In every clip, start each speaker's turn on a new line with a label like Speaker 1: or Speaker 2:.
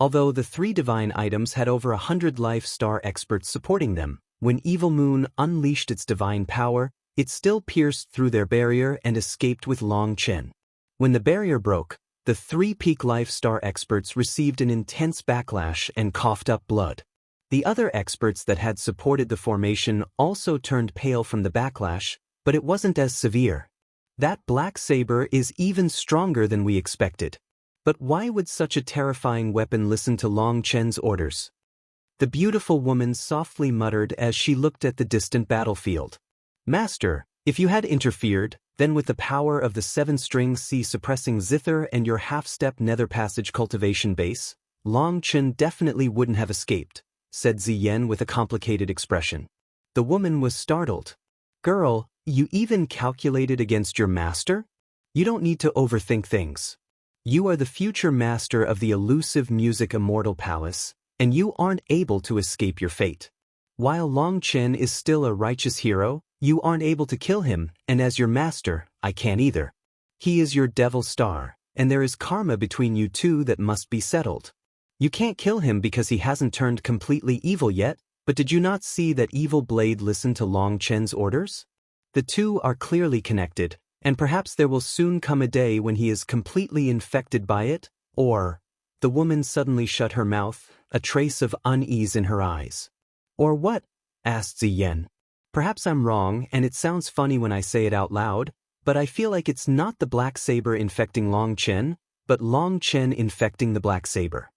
Speaker 1: Although the three divine items had over 100 life star experts supporting them, when Evil Moon unleashed its divine power, it still pierced through their barrier and escaped with Long Chen. When the barrier broke, the three peak life star experts received an intense backlash and coughed up blood. The other experts that had supported the formation also turned pale from the backlash, but it wasn't as severe. That black saber is even stronger than we expected. But why would such a terrifying weapon listen to Long Chen's orders? The beautiful woman softly muttered as she looked at the distant battlefield. Master, if you had interfered, then with the power of the 7-string C suppressing zither and your half-step nether passage cultivation base, Long Chen definitely wouldn't have escaped, said Ziyen with a complicated expression. The woman was startled. Girl, you even calculated against your master? You don't need to overthink things. You are the future master of the elusive music immortal palace, and you aren't able to escape your fate. While Long Chen is still a righteous hero, you aren't able to kill him, and as your master, I can't either. He is your devil star, and there is karma between you two that must be settled. You can't kill him because he hasn't turned completely evil yet, but did you not see that Evil Blade listened to Long Chen's orders? The two are clearly connected, and perhaps there will soon come a day when he is completely infected by it, or... The woman suddenly shut her mouth, a trace of unease in her eyes. Or what? Asked Ziyen. Perhaps I'm wrong and it sounds funny when I say it out loud, but I feel like it's not the black saber infecting Long Chen, but Long Chen infecting the black saber.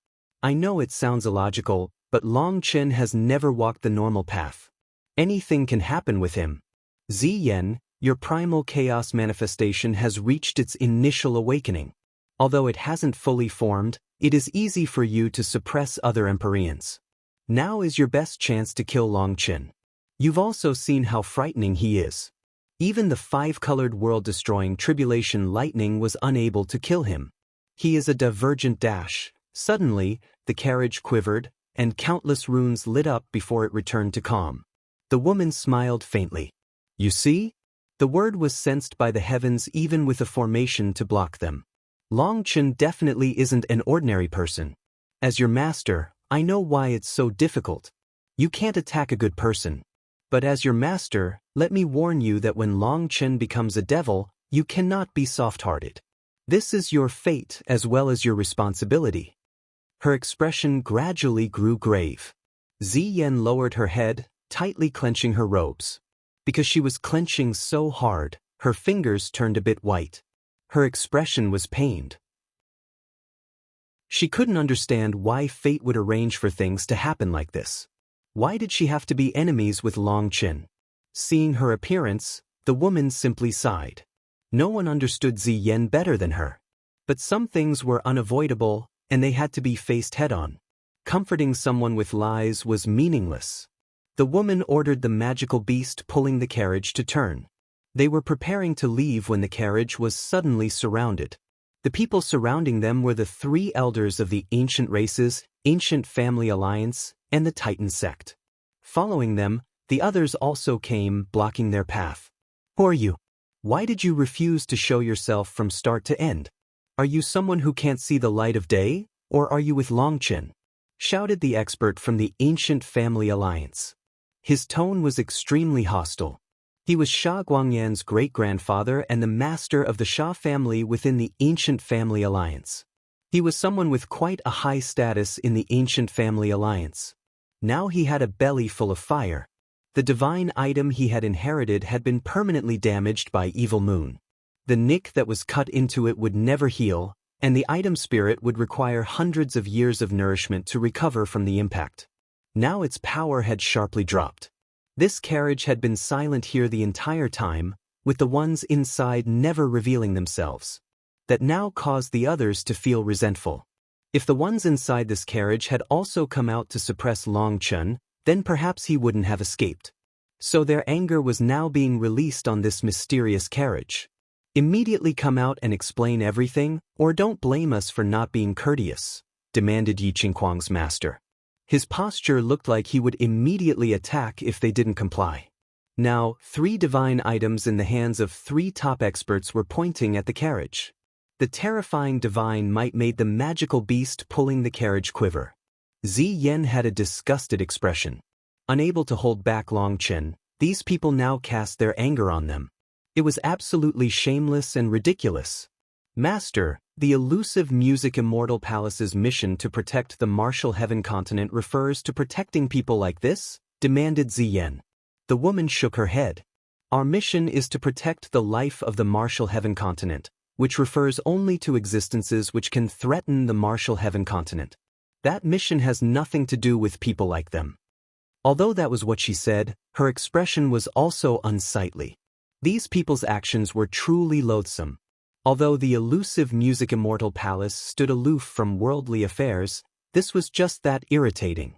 Speaker 1: I know it sounds illogical, but Long Chen has never walked the normal path. Anything can happen with him. Ziyen, your primal chaos manifestation has reached its initial awakening. Although it hasn't fully formed, it is easy for you to suppress other Empyreans. Now is your best chance to kill Long Chen. You've also seen how frightening he is. Even the 5-colored world-destroying tribulation lightning was unable to kill him. He is a divergent dash. Suddenly, the carriage quivered, and countless runes lit up before it returned to calm. The woman smiled faintly. You see? The word was sensed by the heavens even with a formation to block them. Long Chen definitely isn't an ordinary person. As your master, I know why it's so difficult. You can't attack a good person. But as your master, let me warn you that when Long Chen becomes a devil, you cannot be soft-hearted. This is your fate as well as your responsibility. Her expression gradually grew grave. Ziyen lowered her head, tightly clenching her robes. Because she was clenching so hard, her fingers turned a bit white. Her expression was pained. She couldn't understand why fate would arrange for things to happen like this. Why did she have to be enemies with Long Chen? Seeing her appearance, the woman simply sighed. No one understood Ziyen better than her. But some things were unavoidable, and they had to be faced head-on. Comforting someone with lies was meaningless. The woman ordered the magical beast pulling the carriage to turn. They were preparing to leave when the carriage was suddenly surrounded. The people surrounding them were the 3 elders of the ancient races, Ancient Family Alliance, and the Titan sect. Following them, the others also came, blocking their path. Who are you? Why did you refuse to show yourself from start to end? Are you someone who can't see the light of day, or are you with Long Chen? Shouted the expert from the Ancient Family Alliance. His tone was extremely hostile. He was Sha Guangyan's great-grandfather and the master of the Sha family within the Ancient Family Alliance. He was someone with quite a high status in the Ancient Family Alliance. Now he had a belly full of fire. The divine item he had inherited had been permanently damaged by Evil Moon. The nick that was cut into it would never heal, and the item spirit would require hundreds of years of nourishment to recover from the impact. Now its power had sharply dropped. This carriage had been silent here the entire time, with the ones inside never revealing themselves. That now caused the others to feel resentful. If the ones inside this carriage had also come out to suppress Long Chen, then perhaps he wouldn't have escaped. So their anger was now being released on this mysterious carriage. Immediately come out and explain everything, or don't blame us for not being courteous, demanded Yi Qingquang's master. His posture looked like he would immediately attack if they didn't comply. Now, 3 divine items in the hands of 3 top experts were pointing at the carriage. The terrifying divine might made the magical beast pulling the carriage quiver. Ziyan had a disgusted expression. Unable to hold back Longchen, these people now cast their anger on them. It was absolutely shameless and ridiculous. Master, the elusive Music Immortal Palace's mission to protect the martial heaven continent refers to protecting people like this? Demanded Ziyan. The woman shook her head. Our mission is to protect the life of the martial heaven continent, which refers only to existences which can threaten the martial heaven continent. That mission has nothing to do with people like them. Although that was what she said, her expression was also unsightly. These people's actions were truly loathsome. Although the elusive Music Immortal Palace stood aloof from worldly affairs, this was just that irritating.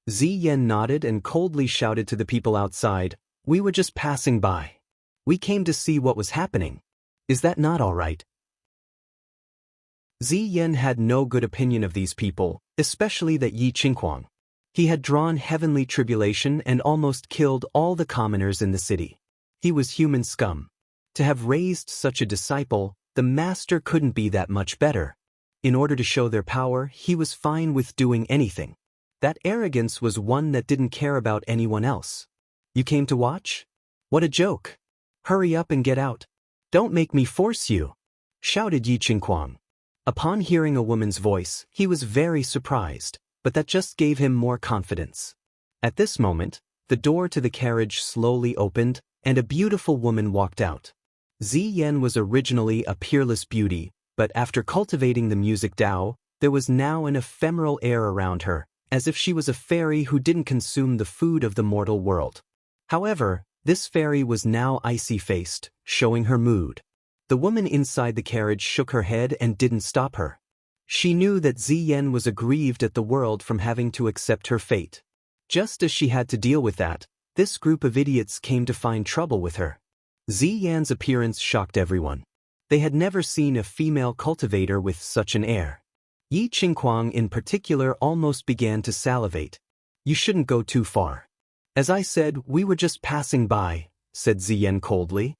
Speaker 1: Ziyan nodded and coldly shouted to the people outside, "We were just passing by. We came to see what was happening. Is that not all right?" Ziyan had no good opinion of these people, especially that Yi Qinghuang. He had drawn heavenly tribulation and almost killed all the commoners in the city. He was human scum. To have raised such a disciple, the master couldn't be that much better. In order to show their power, he was fine with doing anything. That arrogance was one that didn't care about anyone else. "You came to watch? What a joke. Hurry up and get out. Don't make me force you," shouted Yi Qinghuang. Upon hearing a woman's voice, he was very surprised, but that just gave him more confidence. At this moment, the door to the carriage slowly opened, and a beautiful woman walked out. Ziyan was originally a peerless beauty, but after cultivating the music Tao, there was now an ephemeral air around her, as if she was a fairy who didn't consume the food of the mortal world. However, this fairy was now icy-faced, showing her mood. The woman inside the carriage shook her head and didn't stop her. She knew that Ziyan was aggrieved at the world from having to accept her fate. Just as she had to deal with that, this group of idiots came to find trouble with her. Ziyan's appearance shocked everyone. They had never seen a female cultivator with such an air. Yi Qinghuang in particular almost began to salivate. "You shouldn't go too far." "As I said, we were just passing by," said Ziyan coldly.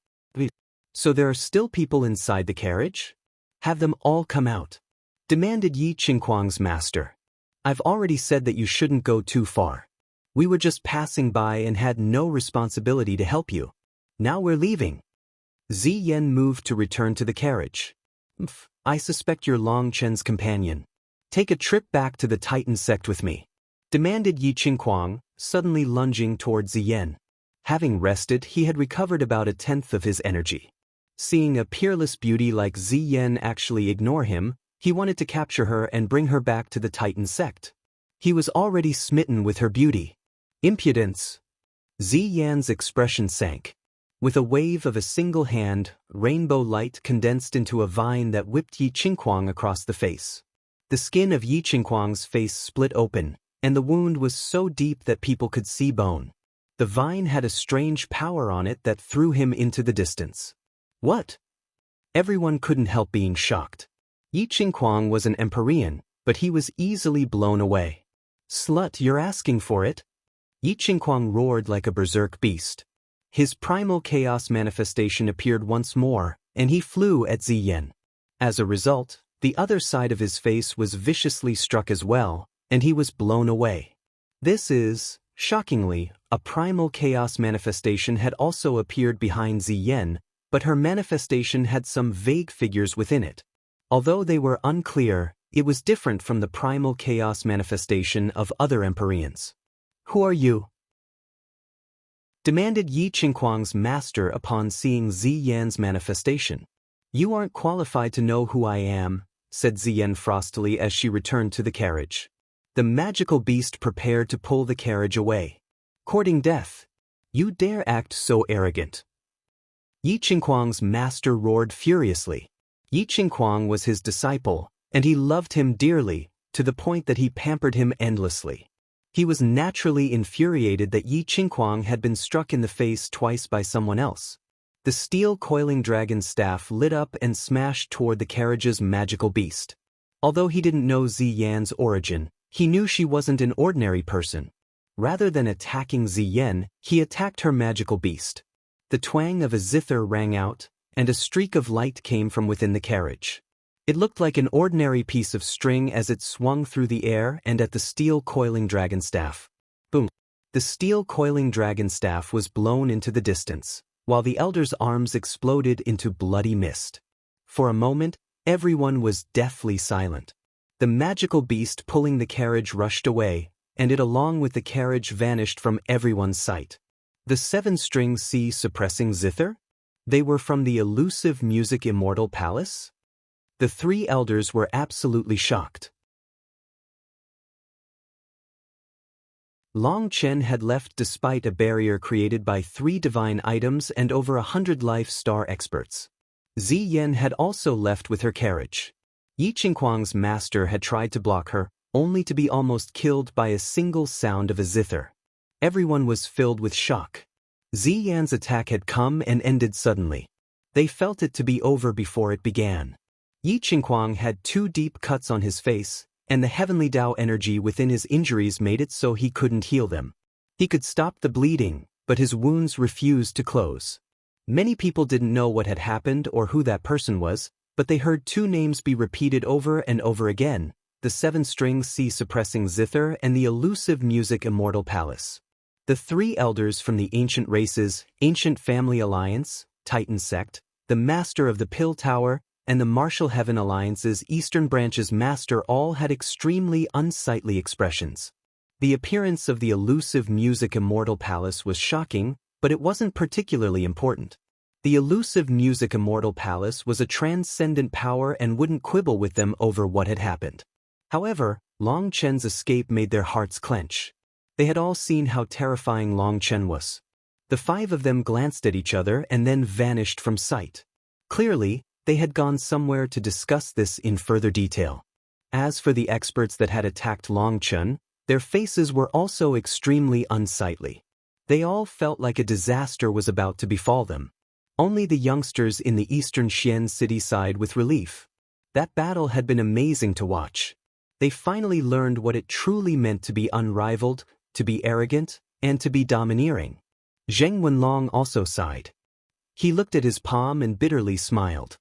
Speaker 1: "So there are still people inside the carriage? Have them all come out," demanded Yi Qinghuang's master. "I've already said that you shouldn't go too far. We were just passing by and had no responsibility to help you. Now we're leaving." Ziyan moved to return to the carriage. "I suspect you're Long Chen's companion. Take a trip back to the Titan sect with me," demanded Yi Qinghuang, suddenly lunging toward Ziyan. Having rested, he had recovered about 1/10 of his energy. Seeing a peerless beauty like Ziyan actually ignore him, he wanted to capture her and bring her back to the Titan sect. He was already smitten with her beauty. Impudence! Ziyan's expression sank. With a wave of a single hand, rainbow light condensed into a vine that whipped Yi Qinghuang across the face. The skin of Yi Qinghuang's face split open, and the wound was so deep that people could see bone. The vine had a strange power on it that threw him into the distance. What? Everyone couldn't help being shocked. Yi Qinghuang was an Empyrean, but he was easily blown away. "Slut, you're asking for it?" Yi Qinghuang roared like a berserk beast. His primal chaos manifestation appeared once more, and he flew at Ziyan. As a result, the other side of his face was viciously struck as well, and he was blown away. This is, shockingly, a primal chaos manifestation had also appeared behind Ziyan, but her manifestation had some vague figures within it. Although they were unclear, it was different from the primal chaos manifestation of other Empyreans. "Who are you?" demanded Yi Qinghuang's master upon seeing Ziyan's manifestation. "You aren't qualified to know who I am," said Ziyan frostily as she returned to the carriage. The magical beast prepared to pull the carriage away. "Courting death? You dare act so arrogant?" Yi Qinghuang's master roared furiously. Yi Qinghuang was his disciple, and he loved him dearly, to the point that he pampered him endlessly. He was naturally infuriated that Yi Qinghuang had been struck in the face twice by someone else. The steel coiling dragon staff lit up and smashed toward the carriage's magical beast. Although he didn't know Ziyan's origin, he knew she wasn't an ordinary person. Rather than attacking Ziyan, he attacked her magical beast. The twang of a zither rang out, and a streak of light came from within the carriage. It looked like an ordinary piece of string as it swung through the air and at the steel coiling dragon staff. Boom! The steel coiling dragon staff was blown into the distance, while the elder's arms exploded into bloody mist. For a moment, everyone was deathly silent. The magical beast pulling the carriage rushed away, and it along with the carriage vanished from everyone's sight. The 7-string sea suppressing zither? They were from the elusive music immortal palace? The 3 elders were absolutely shocked. Long Chen had left despite a barrier created by 3 divine items and over 100 life star experts. Zi Yan had also left with her carriage. Yi Qingquang's master had tried to block her, only to be almost killed by a single sound of a zither. Everyone was filled with shock. Zi Yan's attack had come and ended suddenly. They felt it to be over before it began. Yi Qingquang had 2 deep cuts on his face, and the heavenly Tao energy within his injuries made it so he couldn't heal them. He could stop the bleeding, but his wounds refused to close. Many people didn't know what had happened or who that person was, but they heard 2 names be repeated over and over again, the 7-string sea suppressing zither and the elusive music immortal palace. The 3 elders from the ancient races, Ancient Family Alliance, Titan Sect, the Master of the Pill Tower, and the Martial Heaven Alliance's Eastern Branch's Master all had extremely unsightly expressions. The appearance of the elusive music immortal palace was shocking, but it wasn't particularly important. The elusive music immortal palace was a transcendent power and wouldn't quibble with them over what had happened. However, Long Chen's escape made their hearts clench. They had all seen how terrifying Long Chen was. The 5 of them glanced at each other and then vanished from sight. Clearly, they had gone somewhere to discuss this in further detail. As for the experts that had attacked Long Chen, their faces were also extremely unsightly. They all felt like a disaster was about to befall them. Only the youngsters in the eastern Xian city sighed with relief. That battle had been amazing to watch. They finally learned what it truly meant to be unrivaled, to be arrogant, and to be domineering. Zheng Wenlong also sighed. He looked at his palm and bitterly smiled.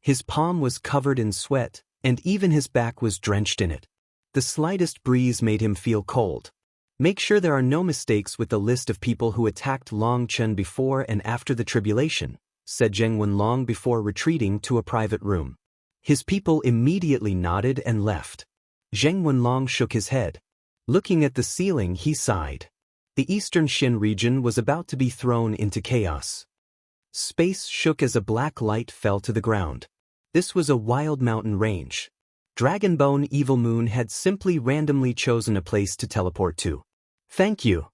Speaker 1: His palm was covered in sweat, and even his back was drenched in it. The slightest breeze made him feel cold. Make sure there are no mistakes with the list of people who attacked Long Chen before and after the tribulation, said Zheng Wenlong before retreating to a private room. His people immediately nodded and left. Zheng Wenlong shook his head. Looking at the ceiling, he sighed. The eastern Xin region was about to be thrown into chaos. Space shook as a black light fell to the ground. This was a wild mountain range. Dragonbone Evil Moon had simply randomly chosen a place to teleport to. Thank you.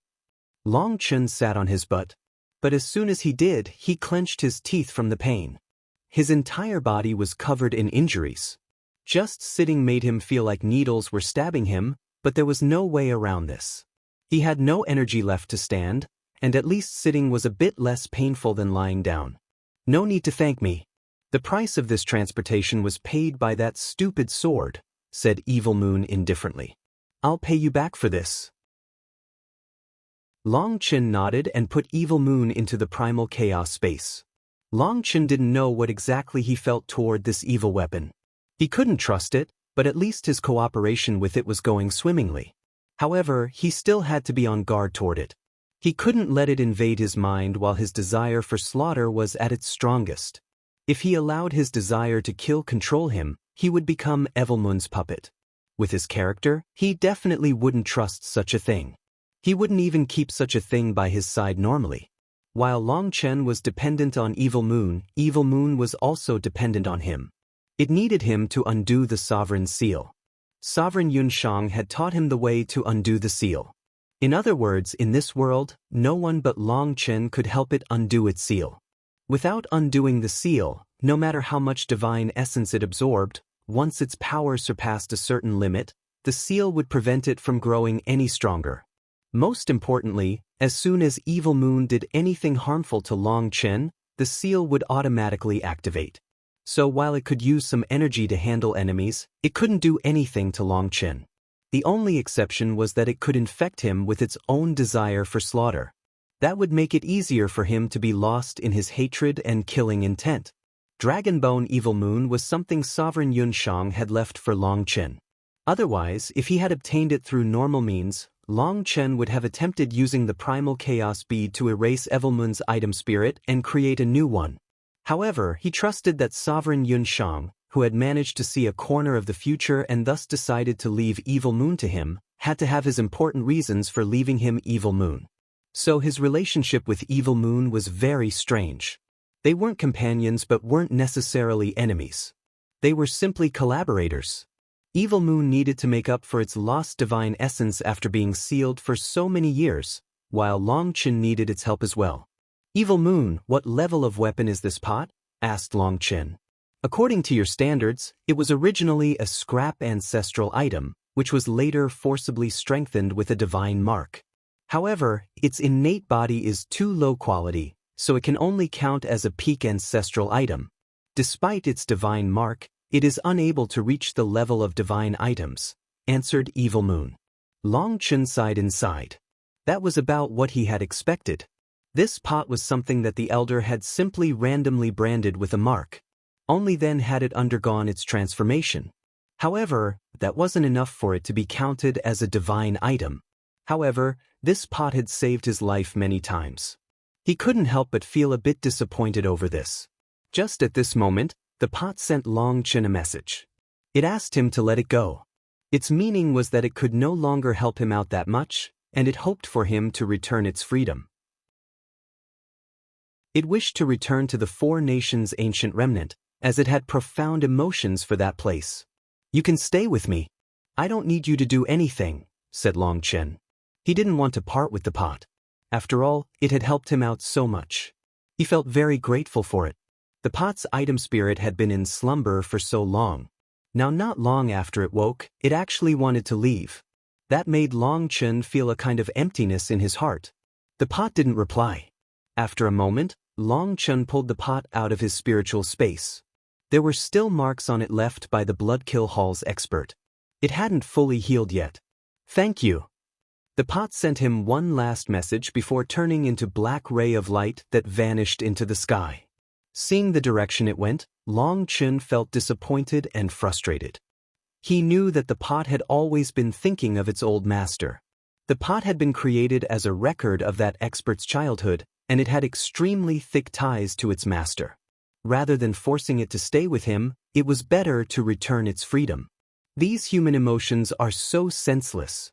Speaker 1: Long Chen sat on his butt. But as soon as he did, he clenched his teeth from the pain. His entire body was covered in injuries. Just sitting made him feel like needles were stabbing him, but there was no way around this. He had no energy left to stand, and at least sitting was a bit less painful than lying down. No need to thank me. The price of this transportation was paid by that stupid sword, said Evil Moon indifferently. I'll pay you back for this. Long Chen nodded and put Evil Moon into the primal chaos space. Long Chen didn't know what exactly he felt toward this evil weapon. He couldn't trust it, but at least his cooperation with it was going swimmingly. However, he still had to be on guard toward it. He couldn't let it invade his mind while his desire for slaughter was at its strongest. If he allowed his desire to kill control him, he would become Evilmoon's puppet. With his character, he definitely wouldn't trust such a thing. He wouldn't even keep such a thing by his side normally. While Long Chen was dependent on Evil Moon was also dependent on him. It needed him to undo the Sovereign Seal. Sovereign Yunshang had taught him the way to undo the seal. In other words, in this world, no one but Long Chen could help it undo its seal. Without undoing the seal, no matter how much divine essence it absorbed, once its power surpassed a certain limit, the seal would prevent it from growing any stronger. Most importantly, as soon as Evil Moon did anything harmful to Long Chen, the seal would automatically activate. So while it could use some energy to handle enemies, it couldn't do anything to Long Chen. The only exception was that it could infect him with its own desire for slaughter. That would make it easier for him to be lost in his hatred and killing intent. Dragonbone Evil Moon was something Sovereign Yunshang had left for Long Chen. Otherwise, if he had obtained it through normal means, Long Chen would have attempted using the Primal Chaos Bead to erase Evil Moon's item spirit and create a new one. However, he trusted that Sovereign Yunshang, who had managed to see a corner of the future and thus decided to leave Evil Moon to him, had to have his important reasons for leaving him Evil Moon. So his relationship with Evil Moon was very strange. They weren't companions but weren't necessarily enemies. They were simply collaborators. Evil Moon needed to make up for its lost divine essence after being sealed for so many years, while Long Chen needed its help as well. Evil Moon, what level of weapon is this pot? Asked Long Chen. According to your standards, it was originally a scrap ancestral item, which was later forcibly strengthened with a divine mark. However, its innate body is too low quality, so it can only count as a peak ancestral item. Despite its divine mark, it is unable to reach the level of divine items, answered Evil Moon. Long Chen sighed inside. That was about what he had expected. This pot was something that the Elder had simply randomly branded with a mark. Only then had it undergone its transformation. However, that wasn't enough for it to be counted as a divine item. However, this pot had saved his life many times. He couldn't help but feel a bit disappointed over this. Just at this moment, the pot sent Long Chen a message. It asked him to let it go. Its meaning was that it could no longer help him out that much, and it hoped for him to return its freedom. It wished to return to the Four Nations' ancient remnant, as it had profound emotions for that place. You can stay with me. I don't need you to do anything, said Long Chen. He didn't want to part with the pot. After all, it had helped him out so much. He felt very grateful for it. The pot's item spirit had been in slumber for so long. Now not long after it woke, it actually wanted to leave. That made Long Chen feel a kind of emptiness in his heart. The pot didn't reply. After a moment, Long Chen pulled the pot out of his spiritual space. There were still marks on it left by the Bloodkill Hall's expert. It hadn't fully healed yet. Thank you. The pot sent him one last message before turning into a black ray of light that vanished into the sky. Seeing the direction it went, Long Chen felt disappointed and frustrated. He knew that the pot had always been thinking of its old master. The pot had been created as a record of that expert's childhood, and it had extremely thick ties to its master. Rather than forcing it to stay with him, it was better to return its freedom. These human emotions are so senseless.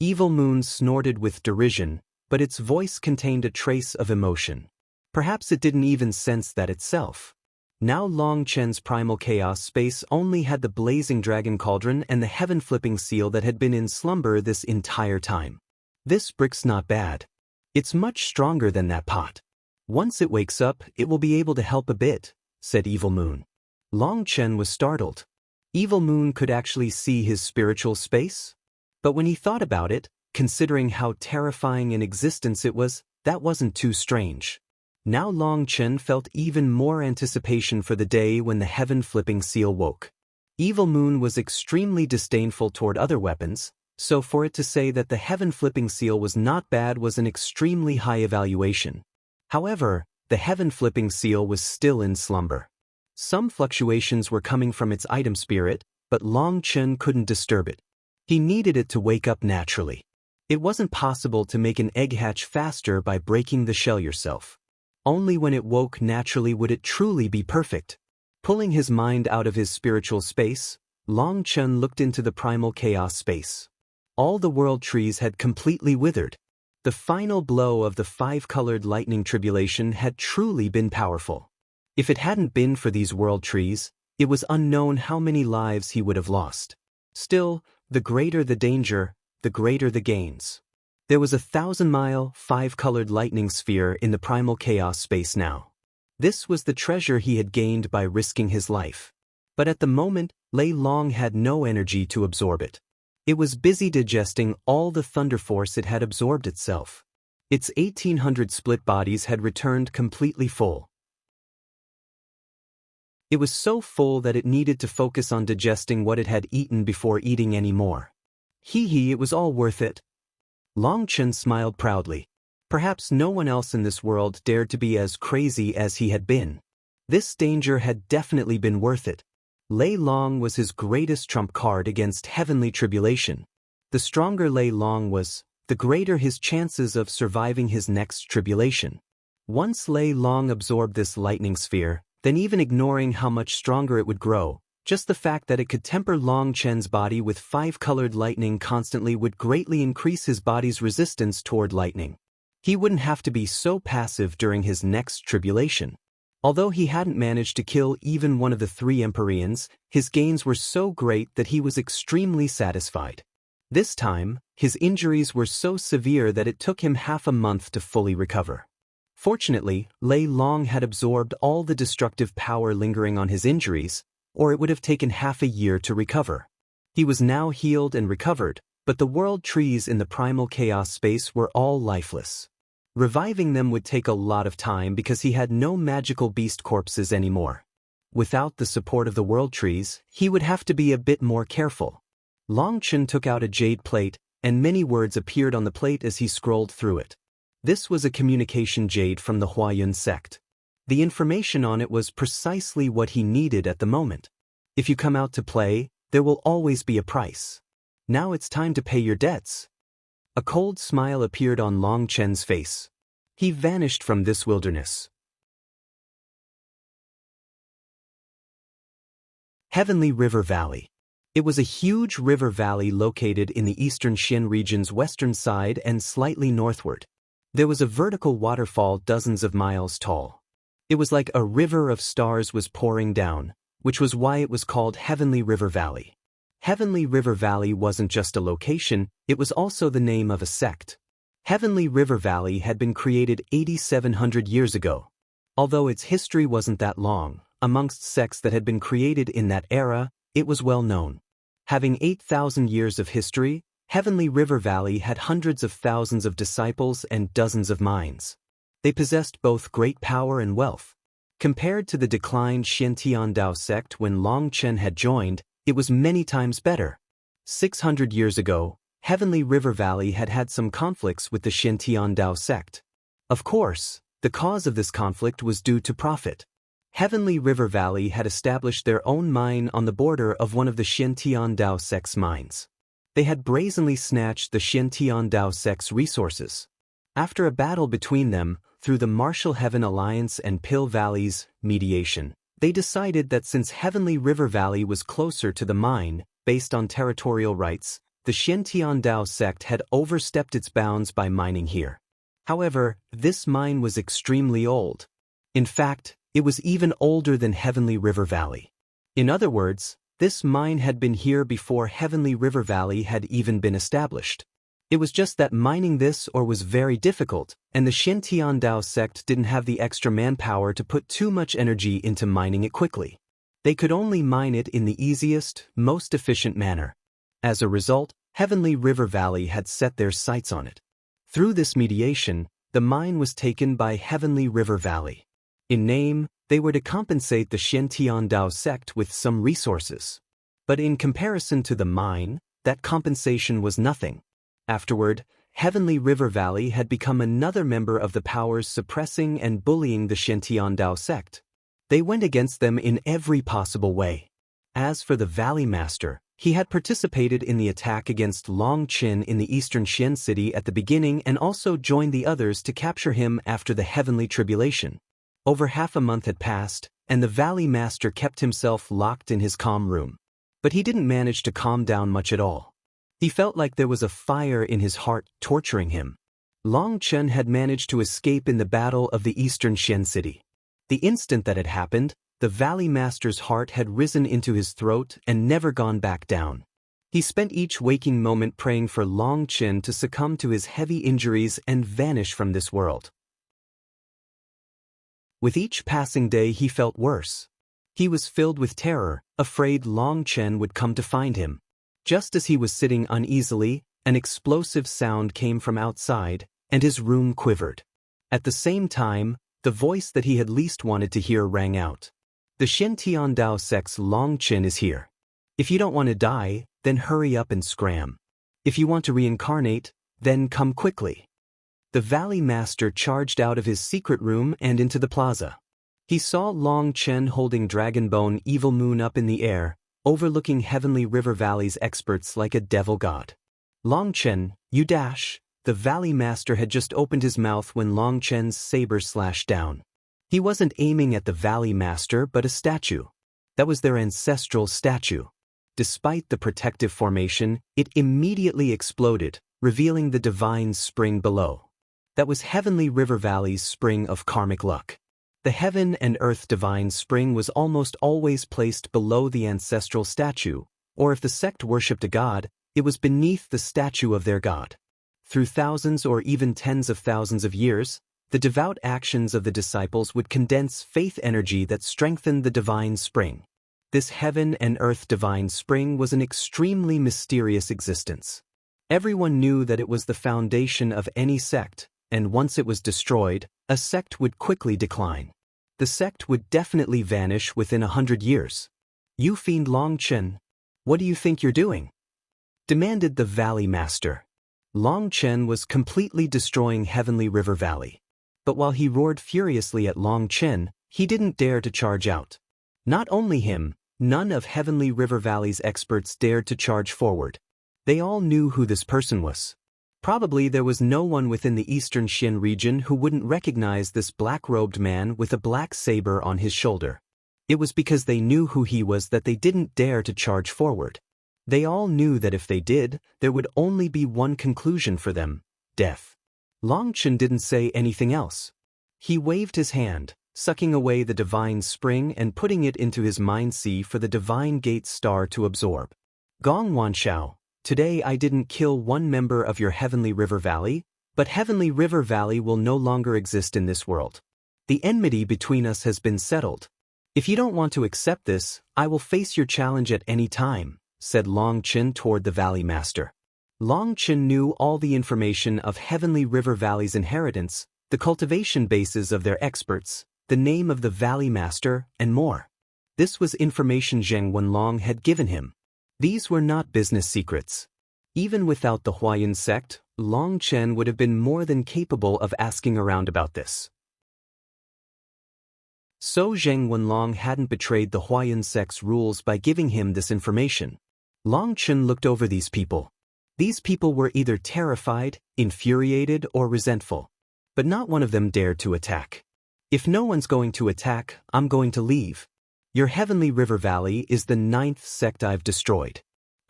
Speaker 1: Evil Moon snorted with derision, but its voice contained a trace of emotion. Perhaps it didn't even sense that itself. Now Long Chen's primal chaos space only had the blazing dragon cauldron and the heaven-flipping seal that had been in slumber this entire time. This brick's not bad. It's much stronger than that pot. Once it wakes up, it will be able to help a bit, said Evil Moon. Long Chen was startled. Evil Moon could actually see his spiritual space? But when he thought about it, considering how terrifying an existence it was, that wasn't too strange. Now Long Chen felt even more anticipation for the day when the heaven-flipping seal woke. Evil Moon was extremely disdainful toward other weapons, so for it to say that the heaven-flipping seal was not bad was an extremely high evaluation. However, the heaven-flipping seal was still in slumber. Some fluctuations were coming from its item spirit, but Long Chen couldn't disturb it. He needed it to wake up naturally. It wasn't possible to make an egg hatch faster by breaking the shell yourself. Only when it woke naturally would it truly be perfect. Pulling his mind out of his spiritual space, Long Chen looked into the primal chaos space. All the world trees had completely withered. The final blow of the five-colored lightning tribulation had truly been powerful. If it hadn't been for these world trees, it was unknown how many lives he would have lost. Still, the greater the danger, the greater the gains. There was a 1,000-mile, five-colored lightning sphere in the primal chaos space now. This was the treasure he had gained by risking his life. But at the moment, Lei Long had no energy to absorb it. It was busy digesting all the thunder force it had absorbed itself. Its 1,800 split bodies had returned completely full. It was so full that it needed to focus on digesting what it had eaten before eating any more. It was all worth it. Long Chen smiled proudly. Perhaps no one else in this world dared to be as crazy as he had been. This danger had definitely been worth it. Lei Long was his greatest trump card against heavenly tribulation. The stronger Lei Long was, the greater his chances of surviving his next tribulation. Once Lei Long absorbed this lightning sphere, then even ignoring how much stronger it would grow, just the fact that it could temper Long Chen's body with 5-colored lightning constantly would greatly increase his body's resistance toward lightning. He wouldn't have to be so passive during his next tribulation. Although he hadn't managed to kill even one of the 3 Empyreans, his gains were so great that he was extremely satisfied. This time, his injuries were so severe that it took him half a month to fully recover. Fortunately, Lei Long had absorbed all the destructive power lingering on his injuries, or it would have taken half a year to recover. He was now healed and recovered, but the world trees in the primal chaos space were all lifeless. Reviving them would take a lot of time because he had no magical beast corpses anymore. Without the support of the world trees, he would have to be a bit more careful. Long Chen took out a jade plate, and many words appeared on the plate as he scrolled through it. This was a communication jade from the Huayun sect. The information on it was precisely what he needed at the moment. If you come out to play, there will always be a price. Now it's time to pay your debts. A cold smile appeared on Long Chen's face. He vanished from this wilderness. Heavenly River Valley. It was a huge river valley located in the eastern Xin region's western side and slightly northward. There was a vertical waterfall dozens of miles tall. It was like a river of stars was pouring down, which was why it was called Heavenly River Valley. Heavenly River Valley wasn't just a location, it was also the name of a sect. Heavenly River Valley had been created 8,700 years ago. Although its history wasn't that long, amongst sects that had been created in that era, it was well known. Having 8,000 years of history, Heavenly River Valley had hundreds of thousands of disciples and dozens of minds. They possessed both great power and wealth. Compared to the declined Xiantian Dao sect when Long Chen had joined, it was many times better. 600 years ago, Heavenly River Valley had had some conflicts with the Xiantian Dao sect. Of course, the cause of this conflict was due to profit. Heavenly River Valley had established their own mine on the border of one of the Xiantian Dao sect's mines. They had brazenly snatched the Xiantian Dao sect's resources. After a battle between them, through the Martial Heaven Alliance and Pill Valley's mediation, they decided that since Heavenly River Valley was closer to the mine, based on territorial rights, the Xiantian Dao sect had overstepped its bounds by mining here. However, this mine was extremely old. In fact, it was even older than Heavenly River Valley. In other words, this mine had been here before Heavenly River Valley had even been established. It was just that mining this ore was very difficult, and the Xiantian Dao sect didn't have the extra manpower to put too much energy into mining it quickly. They could only mine it in the easiest, most efficient manner. As a result, Heavenly River Valley had set their sights on it. Through this mediation, the mine was taken by Heavenly River Valley. In name, they were to compensate the Xiantian Dao sect with some resources. But in comparison to the mine, that compensation was nothing. Afterward, Heavenly River Valley had become another member of the powers suppressing and bullying the Xiantian Dao sect. They went against them in every possible way. As for the Valley Master, he had participated in the attack against Long Chen in the eastern Xian city at the beginning and also joined the others to capture him after the Heavenly Tribulation. Over half a month had passed, and the Valley Master kept himself locked in his calm room. But he didn't manage to calm down much at all. He felt like there was a fire in his heart torturing him. Long Chen had managed to escape in the battle of the eastern Xian city. The instant that had happened, the Valley Master's heart had risen into his throat and never gone back down. He spent each waking moment praying for Long Chen to succumb to his heavy injuries and vanish from this world. With each passing day he felt worse. He was filled with terror, afraid Long Chen would come to find him. Just as he was sitting uneasily, an explosive sound came from outside, and his room quivered. At the same time, the voice that he had least wanted to hear rang out. The Xiantian Dao sect's Long Chen is here. If you don't want to die, then hurry up and scram. If you want to reincarnate, then come quickly. The Valley Master charged out of his secret room and into the plaza. He saw Long Chen holding Dragonbone Evil Moon up in the air, overlooking Heavenly River Valley's experts like a devil god. Long Chen, you dash! The Valley Master had just opened his mouth when Long Chen's saber slashed down. He wasn't aiming at the Valley Master but a statue. That was their ancestral statue. Despite the protective formation, it immediately exploded, revealing the divine spring below. That was Heavenly River Valley's spring of karmic luck. The heaven and earth divine spring was almost always placed below the ancestral statue, or if the sect worshipped a god, it was beneath the statue of their god. Through thousands or even tens of thousands of years, the devout actions of the disciples would condense faith energy that strengthened the divine spring. This heaven and earth divine spring was an extremely mysterious existence. Everyone knew that it was the foundation of any sect, and once it was destroyed, a sect would quickly decline. The sect would definitely vanish within 100 years. You fiend Long Chen, what do you think you're doing? Demanded the Valley Master. Long Chen was completely destroying Heavenly River Valley. But while he roared furiously at Long Chen, he didn't dare to charge out. Not only him, none of Heavenly River Valley's experts dared to charge forward. They all knew who this person was. Probably there was no one within the eastern Xian region who wouldn't recognize this black-robed man with a black saber on his shoulder. It was because they knew who he was that they didn't dare to charge forward. They all knew that if they did, there would only be one conclusion for them: death. Long Chen didn't say anything else. He waved his hand, sucking away the divine spring and putting it into his mind sea for the divine gate star to absorb. Gong Wanshao, today I didn't kill one member of your Heavenly River Valley, but Heavenly River Valley will no longer exist in this world. The enmity between us has been settled. If you don't want to accept this, I will face your challenge at any time, said Long Chen toward the Valley Master. Long Chen knew all the information of Heavenly River Valley's inheritance, the cultivation bases of their experts, the name of the Valley Master, and more. This was information Zheng Wenlong had given him. These were not business secrets. Even without the Huayan sect, Long Chen would have been more than capable of asking around about this. So Zheng Wenlong hadn't betrayed the Huayan sect's rules by giving him this information. Long Chen looked over these people. These people were either terrified, infuriated, or resentful. But not one of them dared to attack. If no one's going to attack, I'm going to leave. Your Heavenly River Valley is the 9th sect I've destroyed.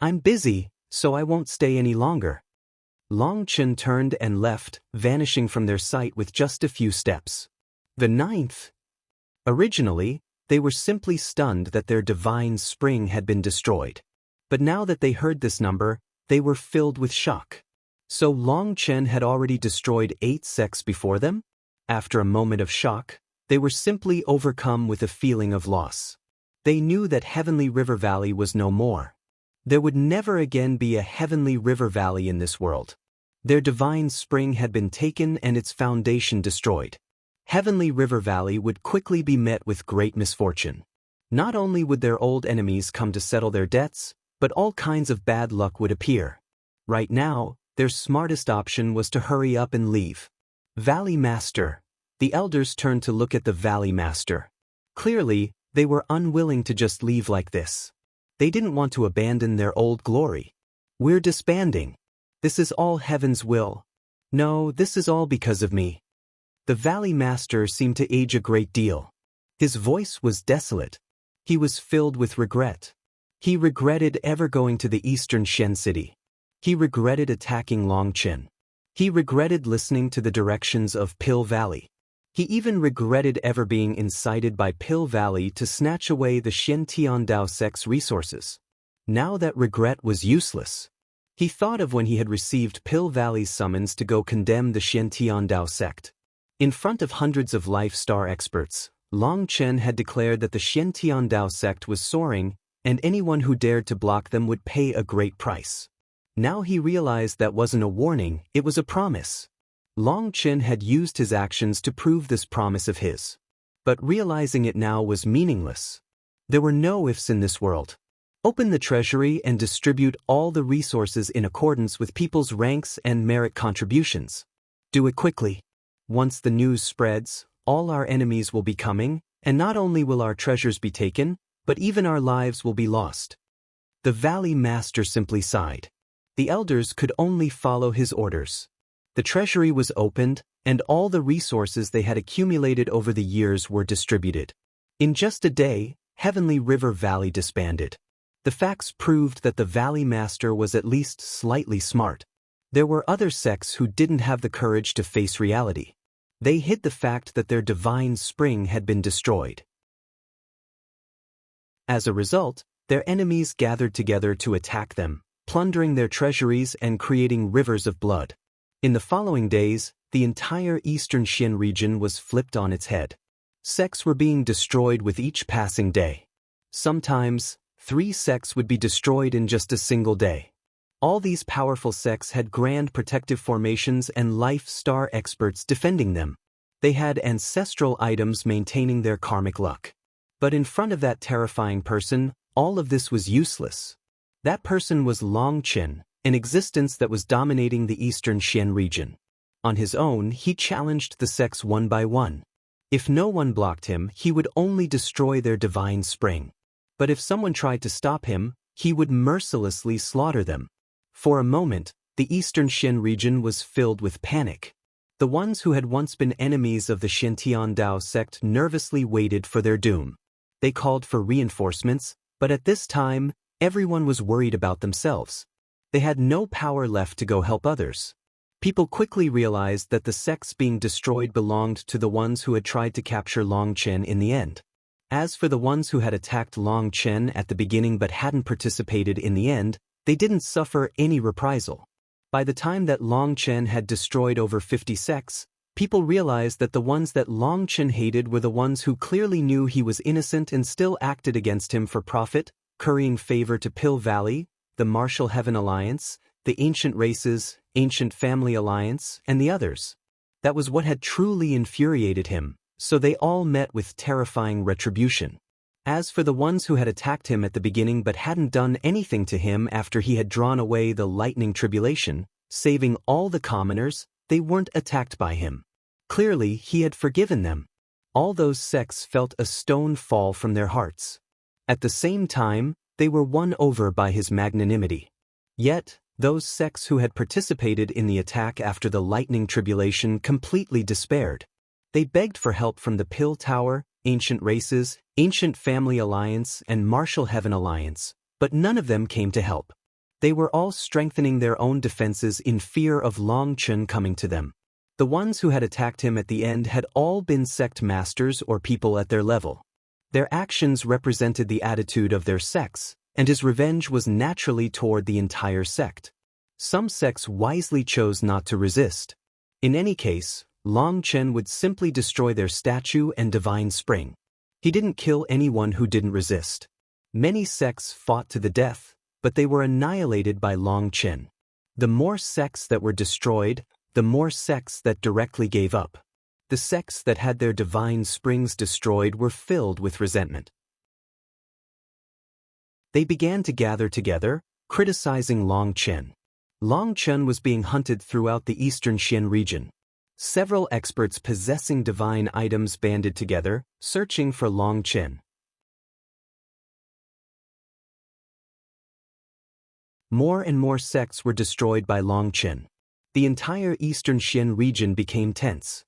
Speaker 1: I'm busy, so I won't stay any longer. Long Chen turned and left, vanishing from their sight with just a few steps. The 9th? Originally, they were simply stunned that their divine spring had been destroyed. But now that they heard this number, they were filled with shock. So Long Chen had already destroyed 8 sects before them? After a moment of shock, they were simply overcome with a feeling of loss. They knew that Heavenly River Valley was no more. There would never again be a Heavenly River Valley in this world. Their divine spring had been taken and its foundation destroyed. Heavenly River Valley would quickly be met with great misfortune. Not only would their old enemies come to settle their debts, but all kinds of bad luck would appear. Right now, their smartest option was to hurry up and leave. Valley Master. The elders turned to look at the Valley Master. Clearly, they were unwilling to just leave like this. They didn't want to abandon their old glory. We're disbanding. This is all heaven's will. No, this is all because of me. The Valley Master seemed to age a great deal. His voice was desolate. He was filled with regret. He regretted ever going to the eastern Xian city. He regretted attacking Long Chen. He regretted listening to the directions of Pill Valley. He even regretted ever being incited by Pill Valley to snatch away the Xian Tiandao sect's resources. Now that regret was useless. He thought of when he had received Pill Valley's summons to go condemn the Xian Tiandao sect. In front of hundreds of Life Star experts, Long Chen had declared that the Xian Tiandao sect was soaring, and anyone who dared to block them would pay a great price. Now he realized that wasn't a warning, it was a promise. Long Chen had used his actions to prove this promise of his. But realizing it now was meaningless. There were no ifs in this world. Open the treasury and distribute all the resources in accordance with people's ranks and merit contributions. Do it quickly. Once the news spreads, all our enemies will be coming, And not only will our treasures be taken, but even our lives will be lost." The Valley Master simply sighed. The elders could only follow his orders. The treasury was opened, and all the resources they had accumulated over the years were distributed. In just a day, Heavenly River Valley disbanded. The facts proved that the Valley Master was at least slightly smart. There were other sects who didn't have the courage to face reality. They hid the fact that their divine spring had been destroyed. As a result, their enemies gathered together to attack them, plundering their treasuries and creating rivers of blood. In the following days, the entire eastern Xian region was flipped on its head. Sects were being destroyed with each passing day. Sometimes, 3 sects would be destroyed in just a single day. All these powerful sects had grand protective formations and life star experts defending them. They had ancestral items maintaining their karmic luck. But in front of that terrifying person, all of this was useless. That person was Long Qin, an existence that was dominating the eastern Xian region. On his own, he challenged the sects one by one. If no one blocked him, he would only destroy their divine spring. But if someone tried to stop him, he would mercilessly slaughter them. For a moment, the eastern Xian region was filled with panic. The ones who had once been enemies of the Xintian Dao sect nervously waited for their doom. They called for reinforcements, but at this time, everyone was worried about themselves. They had no power left to go help others. People quickly realized that the sects being destroyed belonged to the ones who had tried to capture Long Qin in the end. As for the ones who had attacked Long Qin at the beginning but hadn't participated in the end, they didn't suffer any reprisal. By the time that Long Qin had destroyed over 50 sects, people realized that the ones that Long Qin hated were the ones who clearly knew he was innocent and still acted against him for profit, currying favor to Pill Valley, the Martial Heaven Alliance, the Ancient Races, Ancient Family Alliance, and the others. That was what had truly infuriated him, so they all met with terrifying retribution. As for the ones who had attacked him at the beginning but hadn't done anything to him after he had drawn away the lightning tribulation, saving all the commoners, they weren't attacked by him. Clearly, he had forgiven them. All those sects felt a stone fall from their hearts. At the same time, they were won over by his magnanimity. Yet, those sects who had participated in the attack after the lightning tribulation completely despaired. They begged for help from the Pill Tower, Ancient Races, Ancient Family Alliance, and Martial Heaven Alliance, but none of them came to help. They were all strengthening their own defenses in fear of Long Qin coming to them. The ones who had attacked him at the end had all been sect masters or people at their level. Their actions represented the attitude of their sects, and his revenge was naturally toward the entire sect. Some sects wisely chose not to resist. In any case, Long Qin would simply destroy their statue and divine spring. He didn't kill anyone who didn't resist. Many sects fought to the death, but they were annihilated by Long Qin. The more sects that were destroyed, the more sects that directly gave up. The sects that had their divine springs destroyed were filled with resentment. They began to gather together, criticizing Long Qin. Long Qin was being hunted throughout the eastern Xian region. Several experts possessing divine items banded together, searching for Long Qin. More and more sects were destroyed by Long Qin. The entire eastern Xian region became tense.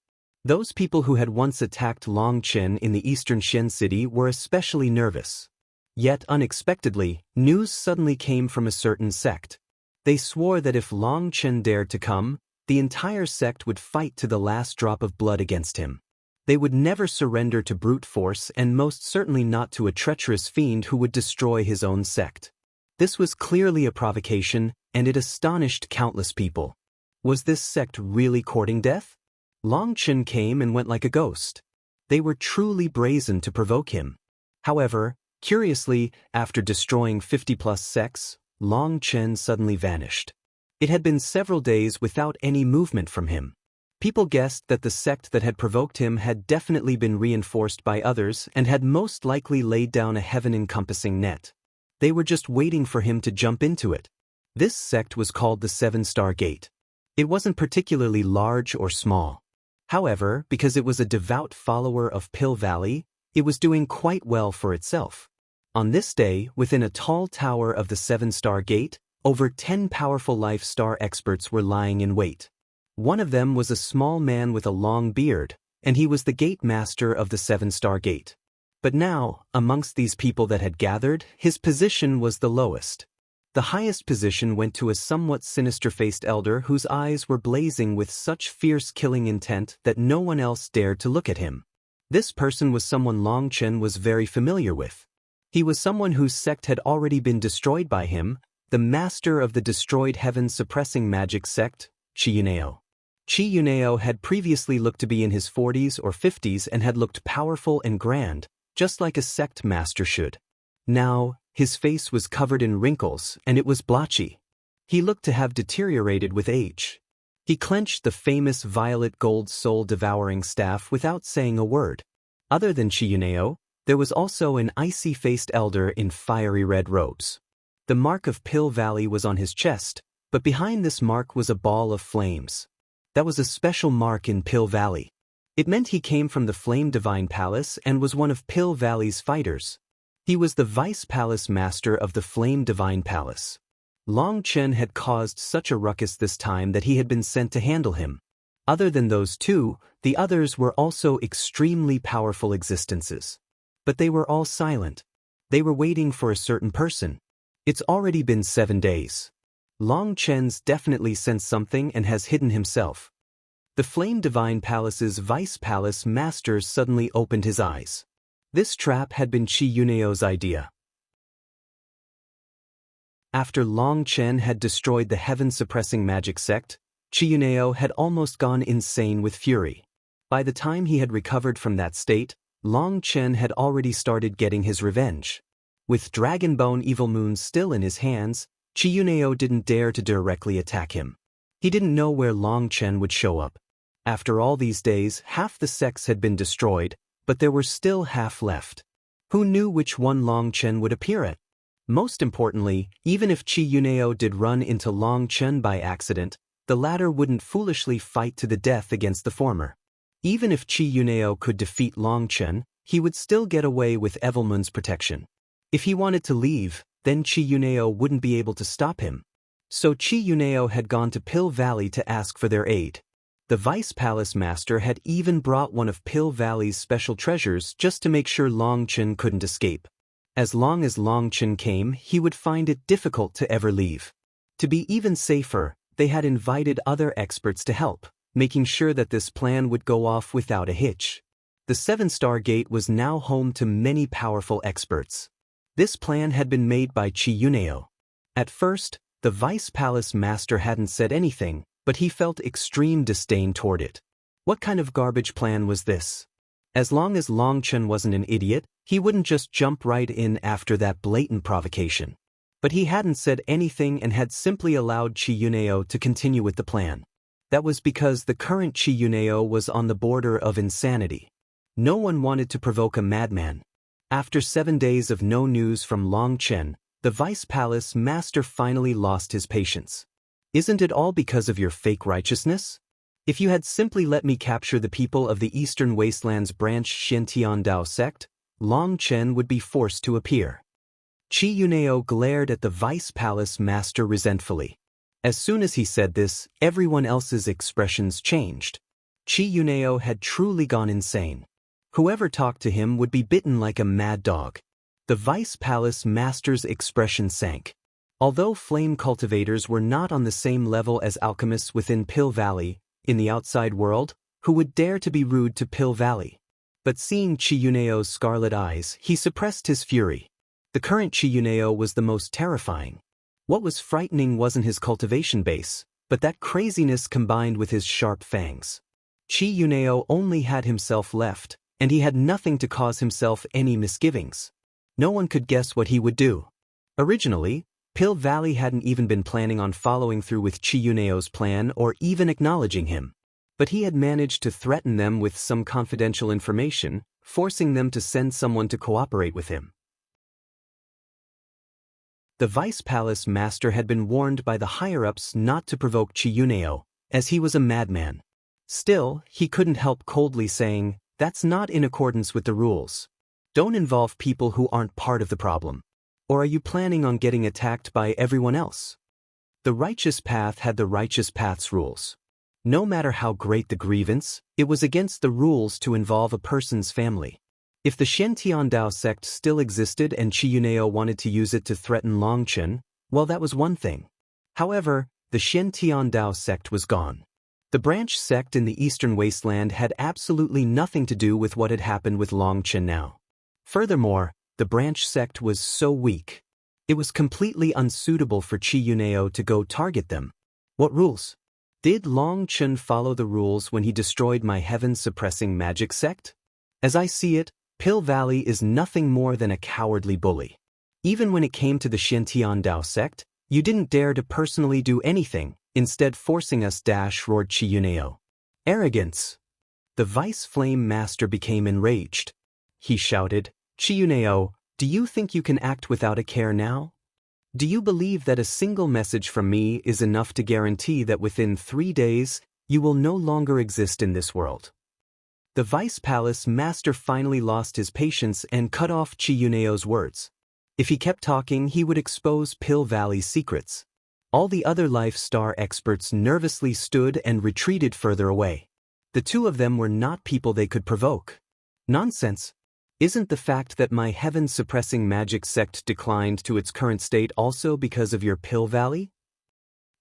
Speaker 1: Those people who had once attacked Long Qin in the eastern Xian city were especially nervous. Yet unexpectedly, news suddenly came from a certain sect. They swore that if Long Qin dared to come, the entire sect would fight to the last drop of blood against him. They would never surrender to brute force and most certainly not to a treacherous fiend who would destroy his own sect. This was clearly a provocation, and it astonished countless people. Was this sect really courting death? Long Qin came and went like a ghost. They were truly brazen to provoke him. However, curiously, after destroying 50+ sects, Long Qin suddenly vanished. It had been several days without any movement from him. People guessed that the sect that had provoked him had definitely been reinforced by others and had most likely laid down a heaven-encompassing net. They were just waiting for him to jump into it. This sect was called the Seven-Star Gate. It wasn't particularly large or small. However, because it was a devout follower of Pill Valley, It was doing quite well for itself. On this day, within a tall tower of the 7-star gate, over 10 powerful life star experts were lying in wait. One of them was a small man with a long beard, and he was the gate master of the 7-star gate. But now, amongst these people that had gathered, his position was the lowest. The highest position went to a somewhat sinister-faced elder whose eyes were blazing with such fierce killing intent that no one else dared to look at him. This person was someone Long Chen was very familiar with. He was someone whose sect had already been destroyed by him, the master of the destroyed heaven-suppressing magic sect, Qi Yunao. Qi Yunao had previously looked to be in his 40s or 50s and had looked powerful and grand, just like a sect master should. Now, his face was covered in wrinkles and it was blotchy. He looked to have deteriorated with age. He clenched the famous violet gold soul-devouring staff without saying a word. Other than Qi Yunao, there was also an icy-faced elder in fiery red robes. The mark of Pill Valley was on his chest, but behind this mark was a ball of flames. That was a special mark in Pill Valley. It meant he came from the Flame Divine Palace and was one of Pill Valley's fighters. He was the Vice Palace Master of the Flame Divine Palace. Long Chen had caused such a ruckus this time that he had been sent to handle him. Other than those two, the others were also extremely powerful existences. But they were all silent. They were waiting for a certain person. It's already been 7 days. Long Chen's definitely sensed something and has hidden himself. The Flame Divine Palace's Vice Palace Master suddenly opened his eyes. This trap had been Qi Yunao's idea. After Long Chen had destroyed the heaven-suppressing magic sect, Qi Yunao had almost gone insane with fury. By the time he had recovered from that state, Long Chen had already started getting his revenge. With Dragonbone Evil Moon still in his hands, Qi Yunao didn't dare to directly attack him. He didn't know where Long Chen would show up. After all these days, half the sects had been destroyed, but there were still half left. Who knew which one Long Chen would appear at? Most importantly, even if Qi Yunao did run into Long Chen by accident, the latter wouldn't foolishly fight to the death against the former. Even if Qi Yunao could defeat Long Chen, he would still get away with Evilmoon's protection. If he wanted to leave, then Qi Yunao wouldn't be able to stop him. So Qi Yunao had gone to Pill Valley to ask for their aid. The Vice Palace Master had even brought one of Pill Valley's special treasures just to make sure Long Chen couldn't escape. As long as Long Chen came, he would find it difficult to ever leave. To be even safer, they had invited other experts to help, making sure that this plan would go off without a hitch. The 7-star gate was now home to many powerful experts. This plan had been made by Qi Yunao. At first, the Vice Palace Master hadn't said anything, but he felt extreme disdain toward it. What kind of garbage plan was this? As long as Long Chen wasn't an idiot, he wouldn't just jump right in after that blatant provocation. But he hadn't said anything and had simply allowed Qi Yunao to continue with the plan. That was because the current Qi Yunao was on the border of insanity. No one wanted to provoke a madman. After 7 days of no news from Long Chen, the Vice Palace Master finally lost his patience. Isn't it all because of your fake righteousness? If you had simply let me capture the people of the Eastern Wastelands branch Xiantiandao sect, Long Chen would be forced to appear. Qi Yunao glared at the Vice Palace Master resentfully. As soon as he said this, everyone else's expressions changed. Qi Yunao had truly gone insane. Whoever talked to him would be bitten like a mad dog. The Vice Palace Master's expression sank. Although flame cultivators were not on the same level as alchemists within Pill Valley, in the outside world, who would dare to be rude to Pill Valley? But seeing Qi Yunao's scarlet eyes, he suppressed his fury. The current Qi Yunao was the most terrifying. What was frightening wasn't his cultivation base, but that craziness combined with his sharp fangs. Qi Yunao only had himself left, and he had nothing to cause himself any misgivings. No one could guess what he would do. Originally, Pill Valley hadn't even been planning on following through with Qi Yunao's plan or even acknowledging him. But he had managed to threaten them with some confidential information, forcing them to send someone to cooperate with him. The Vice Palace Master had been warned by the higher-ups not to provoke Qi Yunao, as he was a madman. Still, he couldn't help coldly saying, "That's not in accordance with the rules." Don't involve people who aren't part of the problem. Or are you planning on getting attacked by everyone else? The righteous path had the righteous path's rules. No matter how great the grievance, it was against the rules to involve a person's family. If the Shen Tiandao sect still existed and Qi Yunao wanted to use it to threaten Longchen, well, that was one thing. However, the Shen Tiandao sect was gone. The branch sect in the eastern wasteland had absolutely nothing to do with what had happened with Longchen now. Furthermore, the branch sect was so weak. It was completely unsuitable for Qi Yunao to go target them. What rules? Did Longchen follow the rules when he destroyed my heaven-suppressing magic sect? As I see it, Pill Valley is nothing more than a cowardly bully. Even when it came to the Shen Tiandao sect, you didn't dare to personally do anything, instead forcing us roared Qi Yunao. Arrogance! The Vice Flame Master became enraged. He shouted, Qi Yunao, do you think you can act without a care now? Do you believe that a single message from me is enough to guarantee that within 3 days, you will no longer exist in this world? The Vice Palace Master finally lost his patience and cut off Qi Yunao's words. If he kept talking, he would expose Pill Valley's secrets. All the other Life Star experts nervously stood and retreated further away. The two of them were not people they could provoke. Nonsense. Isn't the fact that my heaven-suppressing magic sect declined to its current state also because of your Pill Valley?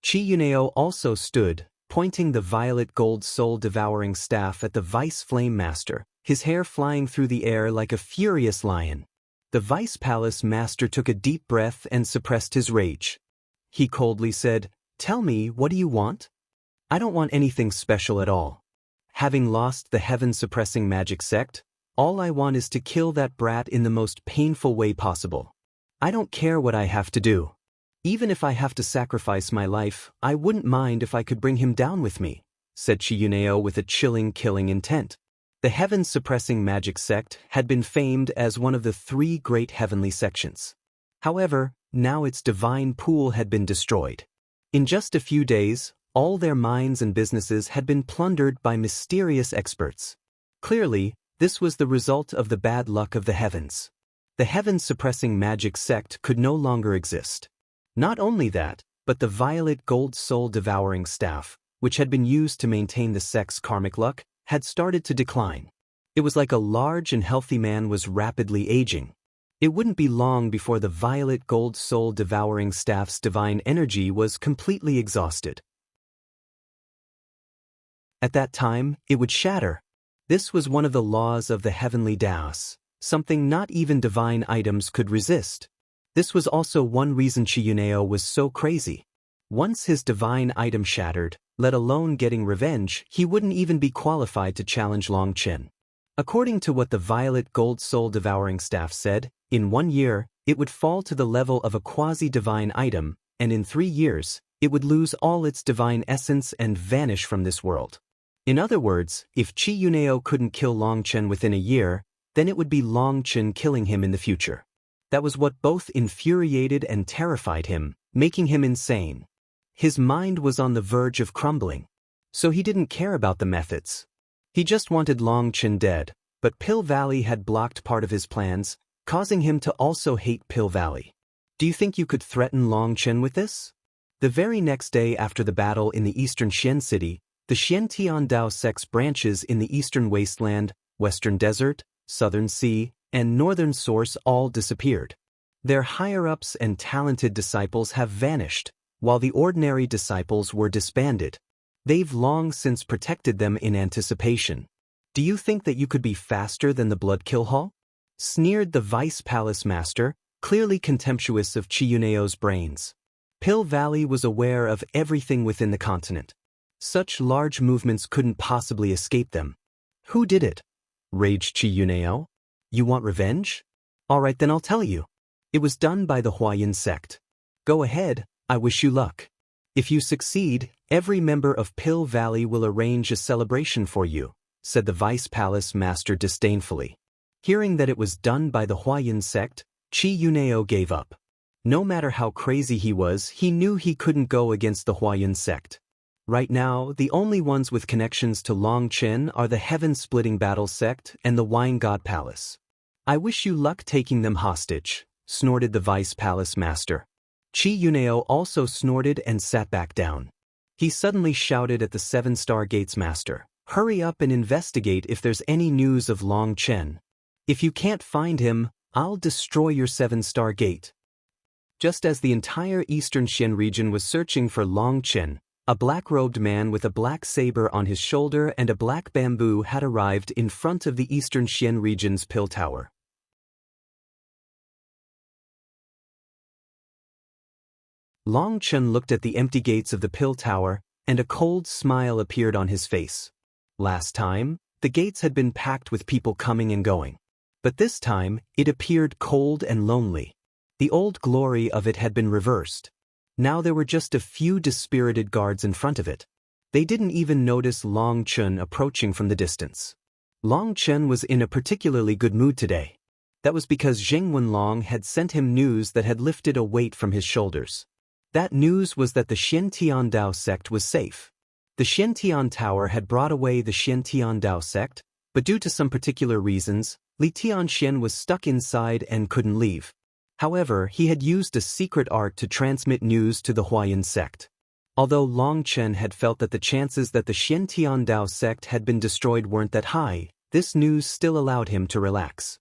Speaker 1: Qi Yunao also stood, pointing the violet gold soul-devouring staff at the Vice Flame Master, his hair flying through the air like a furious lion. The Vice Palace Master took a deep breath and suppressed his rage. He coldly said, Tell me, what do you want? I don't want anything special at all. Having lost the heaven-suppressing magic sect, all I want is to kill that brat in the most painful way possible. I don't care what I have to do. Even if I have to sacrifice my life, I wouldn't mind if I could bring him down with me, said Qi Yunao with a chilling killing intent. The heaven-suppressing magic sect had been famed as one of the 3 great heavenly sections. However, now its divine pool had been destroyed. In just a few days, all their mines and businesses had been plundered by mysterious experts. Clearly, this was the result of the bad luck of the heavens. The heaven-suppressing magic sect could no longer exist. Not only that, but the violet gold soul-devouring staff, which had been used to maintain the sect's karmic luck, had started to decline. It was like a large and healthy man was rapidly aging. It wouldn't be long before the violet gold soul-devouring staff's divine energy was completely exhausted. At that time, it would shatter. This was one of the laws of the heavenly Daos, something not even divine items could resist. This was also one reason Qi Yunao was so crazy. Once his divine item shattered, let alone getting revenge, he wouldn't even be qualified to challenge Longchen. According to what the violet gold soul-devouring staff said, in 1 year, it would fall to the level of a quasi-divine item, and in 3 years, it would lose all its divine essence and vanish from this world. In other words, if Qi Yunao couldn't kill Longchen within a year, then it would be Longchen killing him in the future. That was what both infuriated and terrified him, making him insane. His mind was on the verge of crumbling. So he didn't care about the methods. He just wanted Longchen dead, but Pill Valley had blocked part of his plans, causing him to also hate Pill Valley. Do you think you could threaten Longchen with this? The very next day after the battle in the eastern Xian city, the Shen Tiandao sect's branches in the eastern wasteland, western desert, southern sea, and northern source all disappeared. Their higher-ups and talented disciples have vanished, while the ordinary disciples were disbanded. They've long since protected them in anticipation. Do you think that you could be faster than the Bloodkill Hall? Sneered the Vice Palace Master, clearly contemptuous of Qi Yunao's brains. Pill Valley was aware of everything within the continent. Such large movements couldn't possibly escape them. Who did it? Raged Qi Yunao. You want revenge? All right, then I'll tell you. It was done by the Huayan sect. Go ahead, I wish you luck. If you succeed, every member of Pill Valley will arrange a celebration for you, said the Vice Palace Master disdainfully. Hearing that it was done by the Huayan sect, Qi Yunao gave up. No matter how crazy he was, he knew he couldn't go against the Huayan sect. Right now, the only ones with connections to Longchen are the Heaven-Splitting Battle sect and the Wine God Palace. I wish you luck taking them hostage, snorted the vice palace master. Chi Yuneo also snorted and sat back down. He suddenly shouted at the 7-star gate's master, "Hurry up and investigate if there's any news of Long Chen. If you can't find him, I'll destroy your 7-star gate." Just as the entire eastern Xian region was searching for Long Chen, a black-robed man with a black saber on his shoulder and a black bamboo had arrived in front of the eastern Xian region's pill tower. Long Chen looked at the empty gates of the pill tower, and a cold smile appeared on his face. Last time, the gates had been packed with people coming and going. But this time, it appeared cold and lonely. The old glory of it had been reversed. Now there were just a few dispirited guards in front of it. They didn't even notice Long Chen approaching from the distance. Long Chen was in a particularly good mood today. That was because Zheng Wenlong had sent him news that had lifted a weight from his shoulders. That news was that the Xiantian Dao sect was safe. The Xiantian Tower had brought away the Xiantian Dao sect, but due to some particular reasons, Li Tianxian was stuck inside and couldn't leave. However, he had used a secret art to transmit news to the Huayan sect. Although Long Chen had felt that the chances that the Xiantian Dao sect had been destroyed weren't that high, this news still allowed him to relax.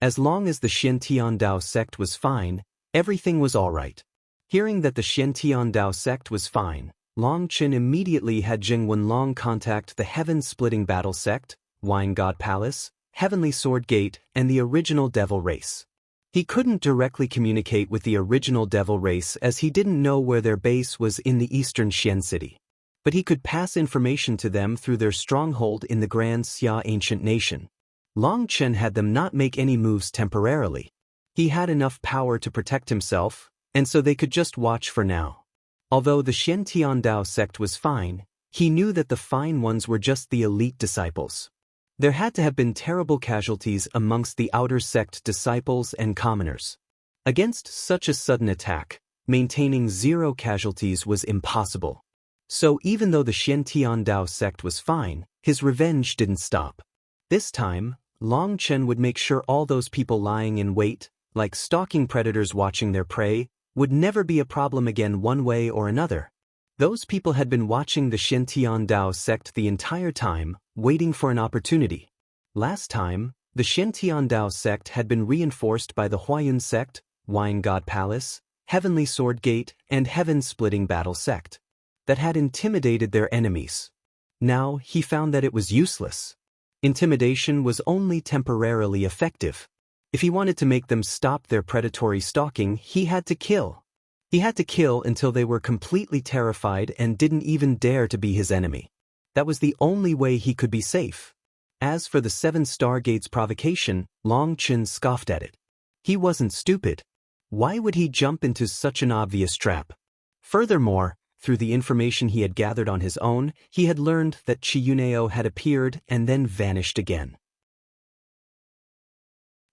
Speaker 1: As long as the Xiantian Dao sect was fine, everything was all right. Hearing that the Xiantian Dao sect was fine, Long Chen immediately had Zheng Wenlong contact the Heaven-Splitting Battle Sect, Wine God Palace, Heavenly Sword Gate, and the original Devil Race. He couldn't directly communicate with the original Devil Race as he didn't know where their base was in the eastern Xian city. But he could pass information to them through their stronghold in the Grand Xia Ancient Nation. Long Chen had them not make any moves temporarily. He had enough power to protect himself, and so they could just watch for now. Although the Xiantian Dao sect was fine, he knew that the fine ones were just the elite disciples. There had to have been terrible casualties amongst the outer sect disciples and commoners. Against such a sudden attack, maintaining 0 casualties was impossible. So even though the Xiantian Dao sect was fine, his revenge didn't stop. This time, Long Chen would make sure all those people lying in wait, like stalking predators watching their prey, would never be a problem again one way or another. Those people had been watching the Xiantian Dao sect the entire time, waiting for an opportunity. Last time, the Xiantian Dao sect had been reinforced by the Huayan sect, Wine God Palace, Heavenly Sword Gate, and Heaven-Splitting Battle sect, that had intimidated their enemies. Now he found that it was useless. Intimidation was only temporarily effective. If he wanted to make them stop their predatory stalking, he had to kill. He had to kill until they were completely terrified and didn't even dare to be his enemy. That was the only way he could be safe. As for the 7-star gate's provocation, Long Chen scoffed at it. He wasn't stupid. Why would he jump into such an obvious trap? Furthermore, through the information he had gathered on his own, he had learned that Chi Yuneo had appeared and then vanished again.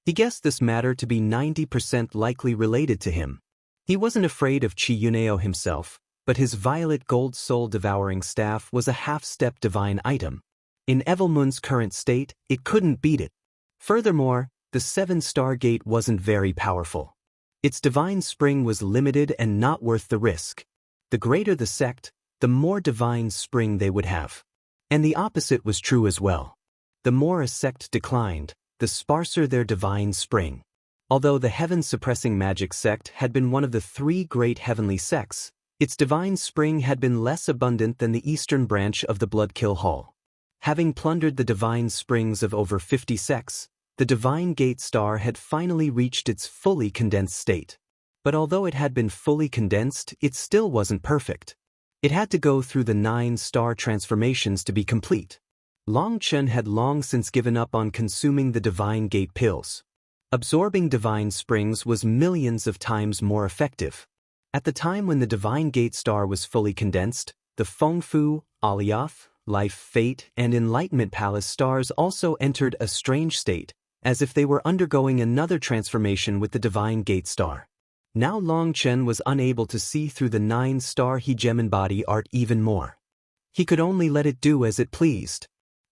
Speaker 1: He guessed this matter to be 90% likely related to him. He wasn't afraid of Chi Yuneo himself, but his violet gold soul-devouring staff was a half-step divine item. In Evelmun's current state, it couldn't beat it. Furthermore, the 7-star gate wasn't very powerful. Its divine spring was limited and not worth the risk. The greater the sect, the more divine spring they would have. And the opposite was true as well. The more a sect declined, the sparser their divine spring. Although the heaven-suppressing magic sect had been one of the 3 great heavenly sects, its divine spring had been less abundant than the eastern branch of the Bloodkill Hall. Having plundered the divine springs of over 50 sects, the divine gate star had finally reached its fully condensed state. But although it had been fully condensed, it still wasn't perfect. It had to go through the 9-star transformations to be complete. Long Chen had long since given up on consuming the divine gate pills. Absorbing divine springs was millions of times more effective. At the time when the divine gate star was fully condensed, the Fengfu, Alioth, Life, Fate, and Enlightenment Palace stars also entered a strange state, as if they were undergoing another transformation with the divine gate star. Now Long Chen was unable to see through the 9-star Hegemon body art even more. He could only let it do as it pleased.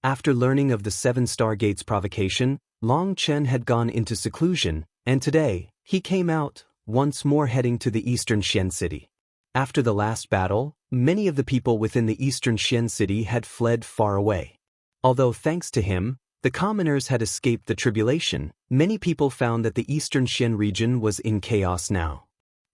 Speaker 1: After learning of the 7-star gate's provocation, Long Chen had gone into seclusion, and today, he came out, once more heading to the eastern Xian city. After the last battle, many of the people within the eastern Xian city had fled far away. Although thanks to him, the commoners had escaped the tribulation, many people found that the eastern Xian region was in chaos now.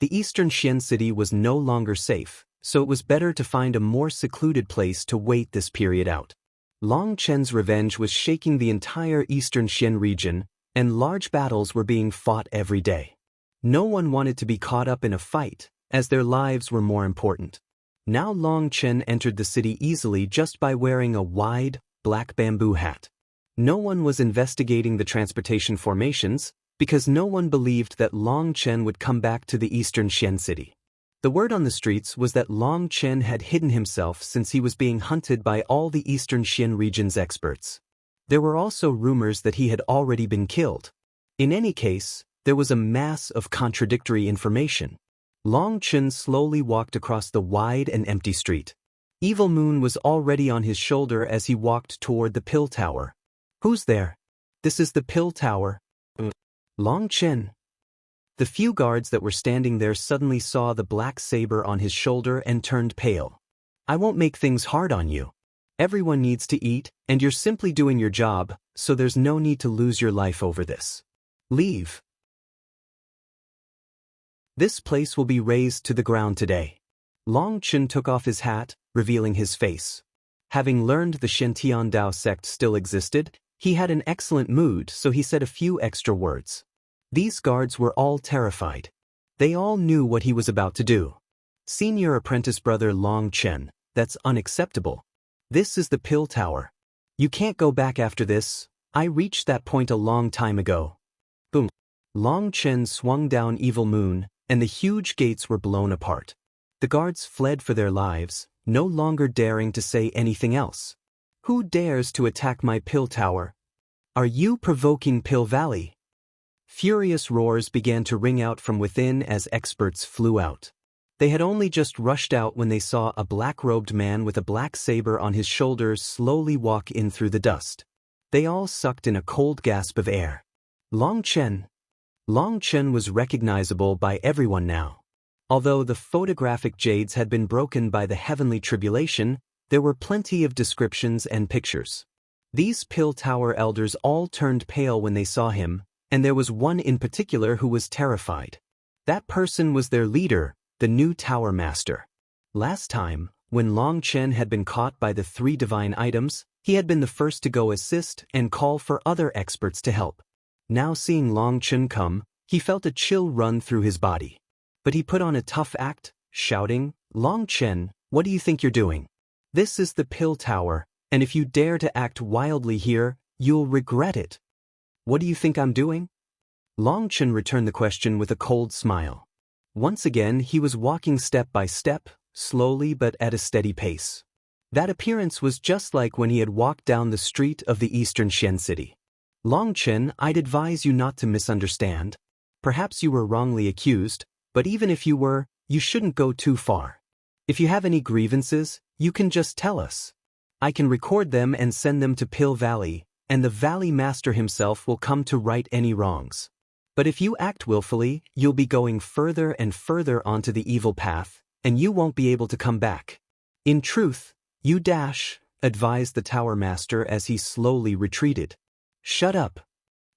Speaker 1: The eastern Xian city was no longer safe, so it was better to find a more secluded place to wait this period out. Long Chen's revenge was shaking the entire eastern Xian region, and large battles were being fought every day. No one wanted to be caught up in a fight, as their lives were more important. Now Long Chen entered the city easily just by wearing a wide, black bamboo hat. No one was investigating the transportation formations, because no one believed that Long Chen would come back to the eastern Xian city. The word on the streets was that Long Chen had hidden himself since he was being hunted by all the eastern Xian region's experts. There were also rumors that he had already been killed. In any case, there was a mass of contradictory information. Long Chen slowly walked across the wide and empty street. Evil Moon was already on his shoulder as he walked toward the pill tower. "Who's there?" "This is the pill tower." "Long Chen." The few guards that were standing there suddenly saw the black saber on his shoulder and turned pale. "I won't make things hard on you. Everyone needs to eat, and you're simply doing your job, so there's no need to lose your life over this. Leave. This place will be razed to the ground today." Long Chen took off his hat, revealing his face. Having learned the Shen Dao sect still existed, he had an excellent mood, so he said a few extra words. These guards were all terrified. They all knew what he was about to do. "Senior apprentice brother Long Chen, that's unacceptable. This is the pill tower. You can't go back after this. I reached that point a long time ago." Boom. Long Chen swung down Evil Moon, and the huge gates were blown apart. The guards fled for their lives, no longer daring to say anything else. "Who dares to attack my pill tower? Are you provoking Pill Valley?" Furious roars began to ring out from within as experts flew out. They had only just rushed out when they saw a black-robed man with a black saber on his shoulders slowly walk in through the dust. They all sucked in a cold gasp of air. Long Chen. Long Chen was recognizable by everyone now. Although the photographic jades had been broken by the heavenly tribulation, there were plenty of descriptions and pictures. These Pill Tower elders all turned pale when they saw him, and there was one in particular who was terrified. That person was their leader, the new Tower Master. Last time, when Long Chen had been caught by the 3 divine items, he had been the first to go assist and call for other experts to help. Now seeing Long Chen come, he felt a chill run through his body. But he put on a tough act, shouting, "Long Chen, what do you think you're doing? This is the Pill Tower, and if you dare to act wildly here, you'll regret it." "What do you think I'm doing?" Long Chen returned the question with a cold smile. Once again, he was walking step by step, slowly but at a steady pace. That appearance was just like when he had walked down the street of the eastern Xian city. "Long Chen, I'd advise you not to misunderstand. Perhaps you were wrongly accused, but even if you were, you shouldn't go too far. If you have any grievances, you can just tell us. I can record them and send them to Pill Valley, and the Valley Master himself will come to right any wrongs. But if you act willfully, you'll be going further and further onto the evil path, and you won't be able to come back. In truth, you dash," advised the Tower Master as he slowly retreated. "Shut up."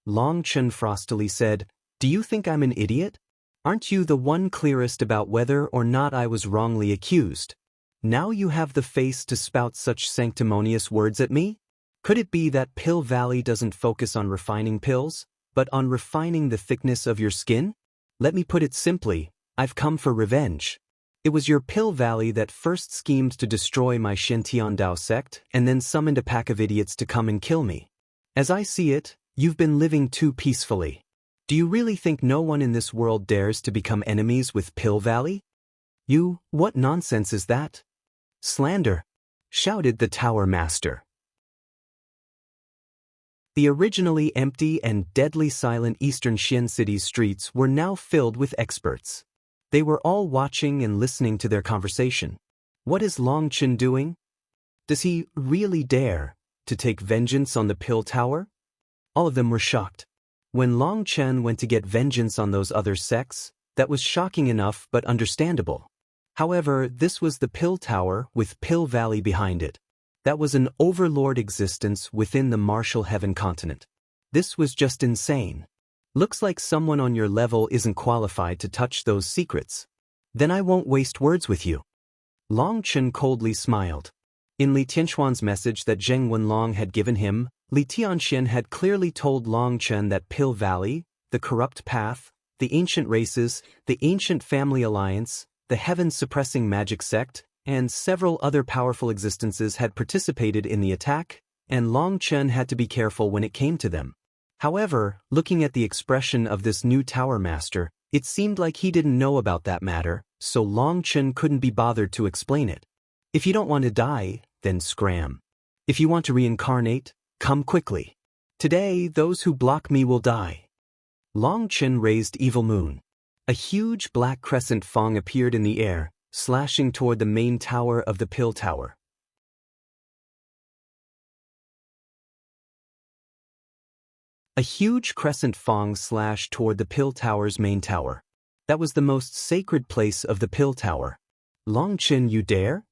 Speaker 1: Long Chen frostily said, "Do you think I'm an idiot? Aren't you the one clearest about whether or not I was wrongly accused? Now you have the face to spout such sanctimonious words at me? Could it be that Pill Valley doesn't focus on refining pills, but on refining the thickness of your skin? Let me put it simply, I've come for revenge. It was your Pill Valley that first schemed to destroy my Shen Dao sect and then summoned a pack of idiots to come and kill me. As I see it, you've been living too peacefully. Do you really think no one in this world dares to become enemies with Pill Valley? What nonsense is that? Slander," shouted the Tower Master. The originally empty and deadly silent eastern Xian city's streets were now filled with experts. They were all watching and listening to their conversation. What is Long Chen doing? Does he really dare to take vengeance on the Pill Tower? All of them were shocked. When Long Chen went to get vengeance on those other sects, that was shocking enough but understandable. However, this was the Pill Tower with Pill Valley behind it. That was an overlord existence within the Martial Heaven continent. This was just insane. Looks like someone on your level isn't qualified to touch those secrets. Then I won't waste words with you. Long Chen coldly smiled. In Li Tianxuan's message that Zheng Wenlong had given him, Li Tianxian had clearly told Long Chen that Pill Valley, the corrupt path, the ancient races, the ancient family alliance, the heaven-suppressing magic sect, and several other powerful existences had participated in the attack, and Long Chen had to be careful when it came to them. However, looking at the expression of this new Tower Master, it seemed like he didn't know about that matter, so Long Chen couldn't be bothered to explain it. If you don't want to die, then scram. If you want to reincarnate, come quickly. Today, those who block me will die. Long Chen raised Evil Moon. A huge black crescent fong appeared in the air, slashing toward the main tower of the Pill Tower. A huge crescent fong slashed toward the Pill Tower's main tower. That was the most sacred place of the Pill Tower. Long Chen, you dare?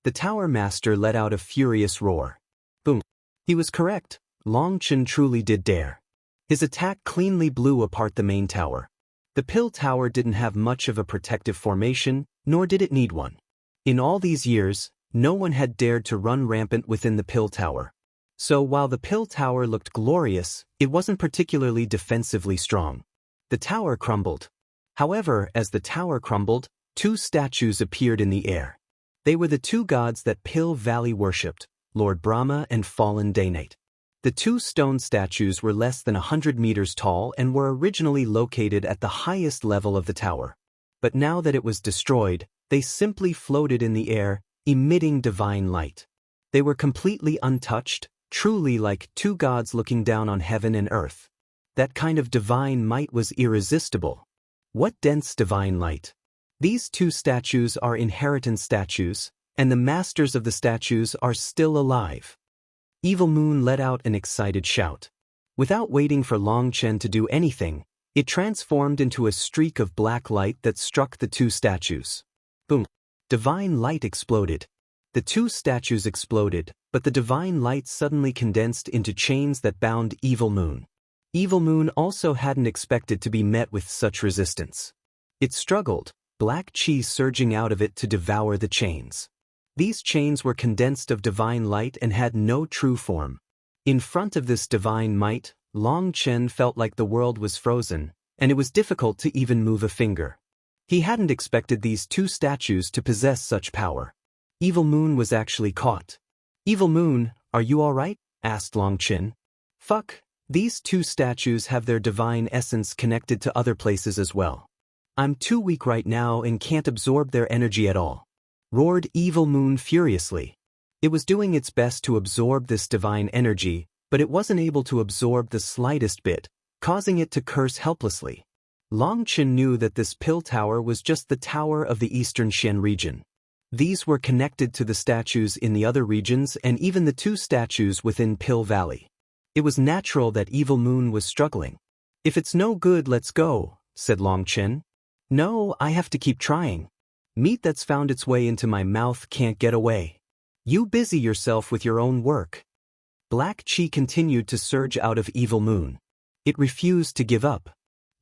Speaker 1: The Tower Master let out a furious roar. Boom. He was correct. Long Chen truly did dare. His attack cleanly blew apart the main tower. The Pill Tower didn't have much of a protective formation, nor did it need one. In all these years, no one had dared to run rampant within the Pill Tower. So while the Pill Tower looked glorious, it wasn't particularly defensively strong. The tower crumbled. However, as the tower crumbled, two statues appeared in the air. They were the two gods that Pill Valley worshipped, Lord Brahma and Fallen Daynate. The two stone statues were less than 100 meters tall and were originally located at the highest level of the tower. But now that it was destroyed, they simply floated in the air, emitting divine light. They were completely untouched, truly like two gods looking down on heaven and earth. That kind of divine might was irresistible. What dense divine light! These two statues are inheritance statues, and the masters of the statues are still alive. Evil Moon let out an excited shout. Without waiting for Long Chen to do anything, it transformed into a streak of black light that struck the two statues. Boom! Divine light exploded. The two statues exploded, but the divine light suddenly condensed into chains that bound Evil Moon. Evil Moon also hadn't expected to be met with such resistance. It struggled, black chi surging out of it to devour the chains. These chains were condensed of divine light and had no true form. In front of this divine might, Long Chen felt like the world was frozen, and it was difficult to even move a finger. He hadn't expected these two statues to possess such power. Evil Moon was actually caught. Evil Moon, are you alright? Asked Long Chen. Fuck, these two statues have their divine essence connected to other places as well. I'm too weak right now and can't absorb their energy at all. Roared Evil Moon furiously. It was doing its best to absorb this divine energy, but it wasn't able to absorb the slightest bit, causing it to curse helplessly. Long Chen knew that this Pill Tower was just the tower of the Eastern Xian region. These were connected to the statues in the other regions and even the two statues within Pill Valley. It was natural that Evil Moon was struggling. If it's no good, let's go, said Long Chen. No, I have to keep trying. Meat that's found its way into my mouth can't get away. You busy yourself with your own work. Black chi continued to surge out of Evil Moon. It refused to give up.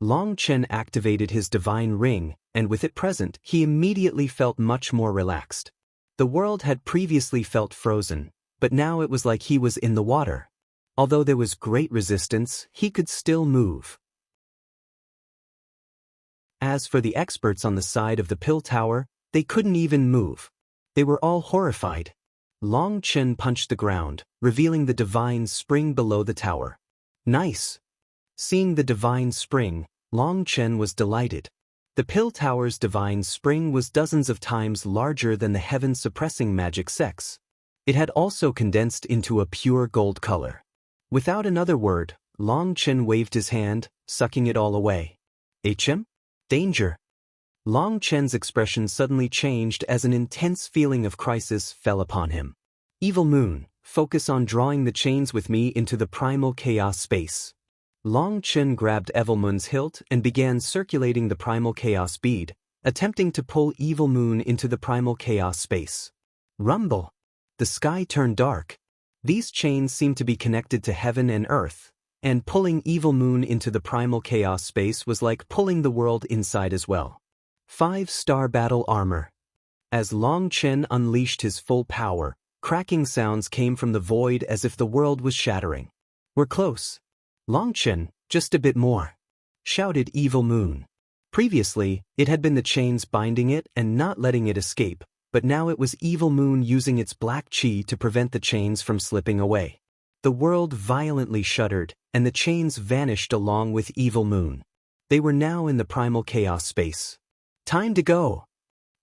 Speaker 1: Long Chen activated his divine ring, and with it present, he immediately felt much more relaxed. The world had previously felt frozen, but now it was like he was in the water. Although there was great resistance, he could still move. As for the experts on the side of the Pill Tower, they couldn't even move. They were all horrified. Long Chen punched the ground, revealing the divine spring below the tower. Nice! Seeing the divine spring, Long Chen was delighted. The Pill Tower's divine spring was dozens of times larger than the heaven-suppressing magic sects. It had also condensed into a pure gold color. Without another word, Long Chen waved his hand, sucking it all away. HM? Danger! Long Chen's expression suddenly changed as an intense feeling of crisis fell upon him. Evil Moon, focus on drawing the chains with me into the primal chaos space. Long Chen grabbed Evilmoon's hilt and began circulating the primal chaos bead, attempting to pull Evil Moon into the primal chaos space. Rumble! The sky turned dark. These chains seemed to be connected to heaven and earth, and pulling Evil Moon into the primal chaos space was like pulling the world inside as well. 5-star battle armor. As Long Chen unleashed his full power, cracking sounds came from the void as if the world was shattering. We're close. Long Chen, just a bit more, shouted Evil Moon. Previously, it had been the chains binding it and not letting it escape, but now it was Evil Moon using its black chi to prevent the chains from slipping away. The world violently shuddered, and the chains vanished along with Evil Moon. They were now in the primal chaos space. Time to go!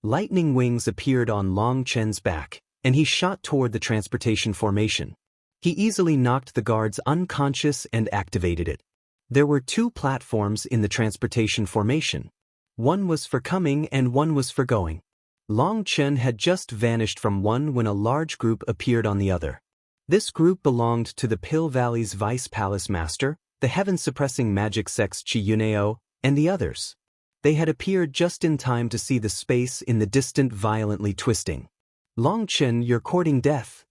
Speaker 1: Lightning wings appeared on Long Chen's back, and he shot toward the transportation formation. He easily knocked the guards unconscious and activated it. There were 2 platforms in the transportation formation. One was for coming and one was for going. Long Chen had just vanished from one when a large group appeared on the other. This group belonged to the Pill Valley's Vice Palace Master, the heaven-suppressing magic sex Chi Yuneo, and the others. They had appeared just in time to see the space in the distant violently twisting. Long Chen, you're courting death.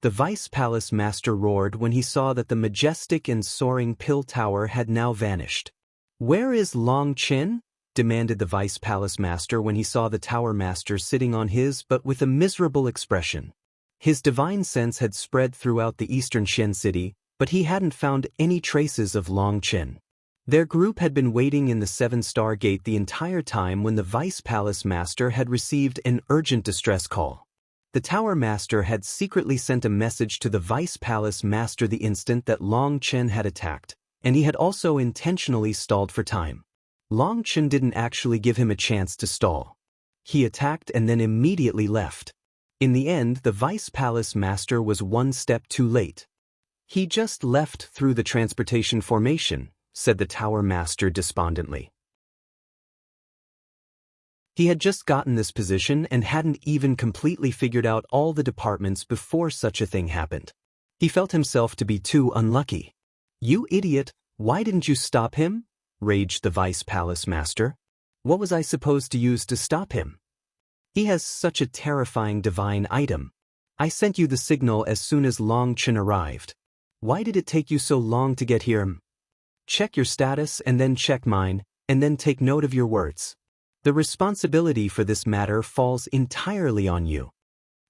Speaker 1: The Vice Palace Master roared when he saw that the majestic and soaring Pill Tower had now vanished. Where is Long Chen? Demanded the Vice Palace Master when he saw the Tower Master sitting on his but with a miserable expression. His divine sense had spread throughout the eastern Xian city, but he hadn't found any traces of Long Chen. Their group had been waiting in the 7-star gate the entire time when the Vice Palace Master had received an urgent distress call. The Tower Master had secretly sent a message to the Vice Palace Master the instant that Long Chen had attacked, and he had also intentionally stalled for time. Long Chen didn't actually give him a chance to stall. He attacked and then immediately left. In the end, the Vice Palace Master was one step too late. He just left through the transportation formation, said the Tower Master despondently. He had just gotten this position and hadn't even completely figured out all the departments before such a thing happened. He felt himself to be too unlucky. You idiot, why didn't you stop him? Raged the Vice Palace Master. What was I supposed to use to stop him? He has such a terrifying divine item. I sent you the signal as soon as Long Chen arrived. Why did it take you so long to get here? Check your status and then check mine, and then take note of your words. The responsibility for this matter falls entirely on you.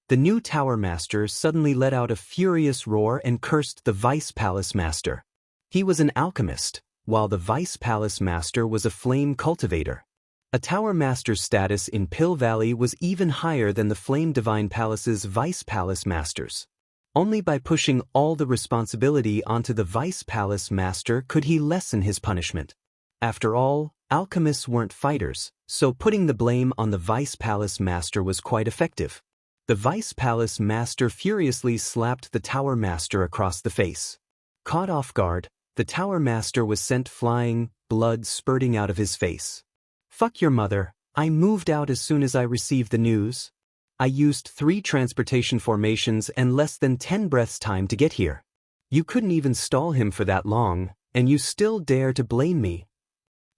Speaker 1: The new Tower Master suddenly let out a furious roar and cursed the Vice Palace Master. He was an alchemist, while the Vice Palace Master was a flame cultivator. A Tower Master's status in Pill Valley was even higher than the Flame Divine Palace's Vice Palace Masters. Only by pushing all the responsibility onto the Vice Palace Master could he lessen his punishment. After all, alchemists weren't fighters, so putting the blame on the Vice Palace Master was quite effective. The Vice Palace Master furiously slapped the Tower Master across the face. Caught off guard, the Tower Master was sent flying, blood spurting out of his face. Fuck your mother, I moved out as soon as I received the news. I used 3 transportation formations and less than 10 breaths time to get here. You couldn't even stall him for that long, and you still dare to blame me.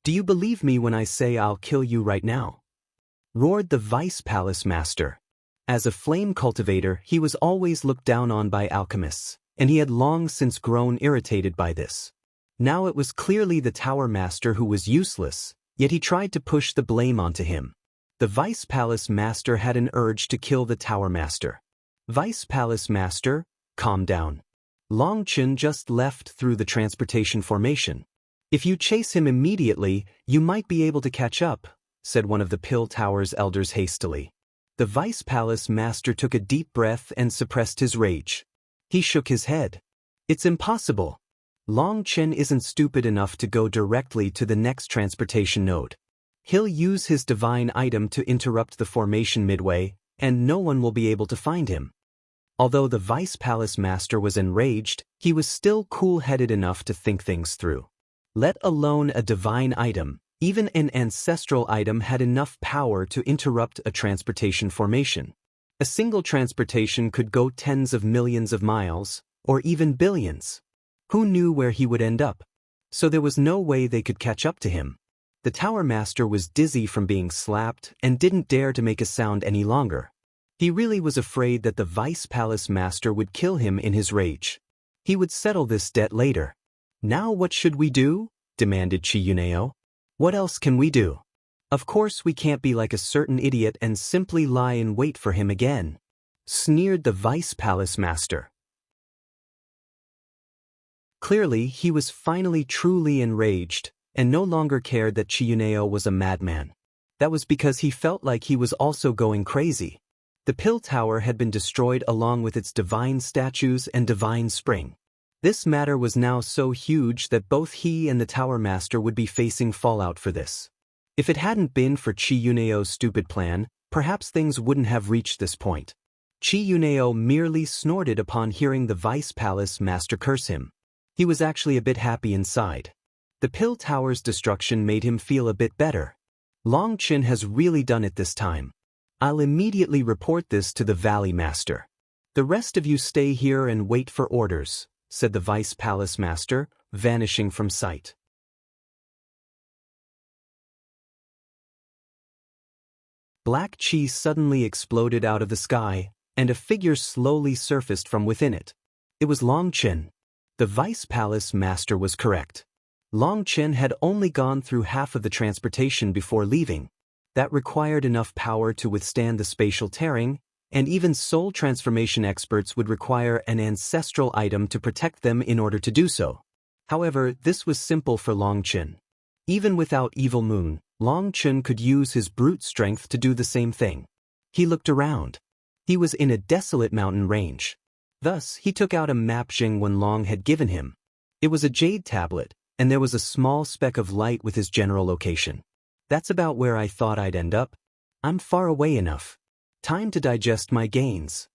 Speaker 1: Do you believe me when I say I'll kill you right now? Roared the Vice Palace Master. As a flame cultivator, he was always looked down on by alchemists, and he had long since grown irritated by this. Now it was clearly the Tower Master who was useless, yet he tried to push the blame onto him. The Vice Palace Master had an urge to kill the Tower Master. Vice Palace Master, calm down. Long Chen just left through the transportation formation. If you chase him immediately, you might be able to catch up, said one of the Pill Tower's elders hastily. The Vice Palace Master took a deep breath and suppressed his rage. He shook his head. It's impossible. Long Chen isn't stupid enough to go directly to the next transportation node. He'll use his divine item to interrupt the formation midway, and no one will be able to find him. Although the Vice Palace Master was enraged, he was still cool-headed enough to think things through. Let alone a divine item, even an ancestral item had enough power to interrupt a transportation formation. A single transportation could go tens of millions of miles, or even billions. Who knew where he would end up? So there was no way they could catch up to him. The Tower Master was dizzy from being slapped and didn't dare to make a sound any longer. He really was afraid that the Vice Palace Master would kill him in his rage. He would settle this debt later. Now what should we do? Demanded Chiyuneo. What else can we do? Of course we can't be like a certain idiot and simply lie in wait for him again, sneered the Vice Palace Master. Clearly, he was finally truly enraged, and no longer cared that Chiyuneo was a madman. That was because he felt like he was also going crazy. The Pill Tower had been destroyed along with its divine statues and divine spring. This matter was now so huge that both he and the Tower Master would be facing fallout for this. If it hadn't been for Chiyuneo's stupid plan, perhaps things wouldn't have reached this point. Chiyuneo merely snorted upon hearing the Vice Palace Master curse him. He was actually a bit happy inside. The Pill Tower's destruction made him feel a bit better. Long Chin has really done it this time. I'll immediately report this to the Valley Master. The rest of you stay here and wait for orders, said the Vice Palace Master, vanishing from sight. Black chi suddenly exploded out of the sky, and a figure slowly surfaced from within it. It was Long Chin. The Vice Palace Master was correct. Long Chin had only gone through half of the transportation before leaving. That required enough power to withstand the spatial tearing, and even soul transformation experts would require an ancestral item to protect them in order to do so. However, this was simple for Long Chin. Even without Evil Moon, Long Chin could use his brute strength to do the same thing. He looked around. He was in a desolate mountain range. Thus, he took out a map Jing Wenlong had given him. It was a jade tablet, and there was a small speck of light with his general location. That's about where I thought I'd end up. I'm far away enough. Time to digest my gains.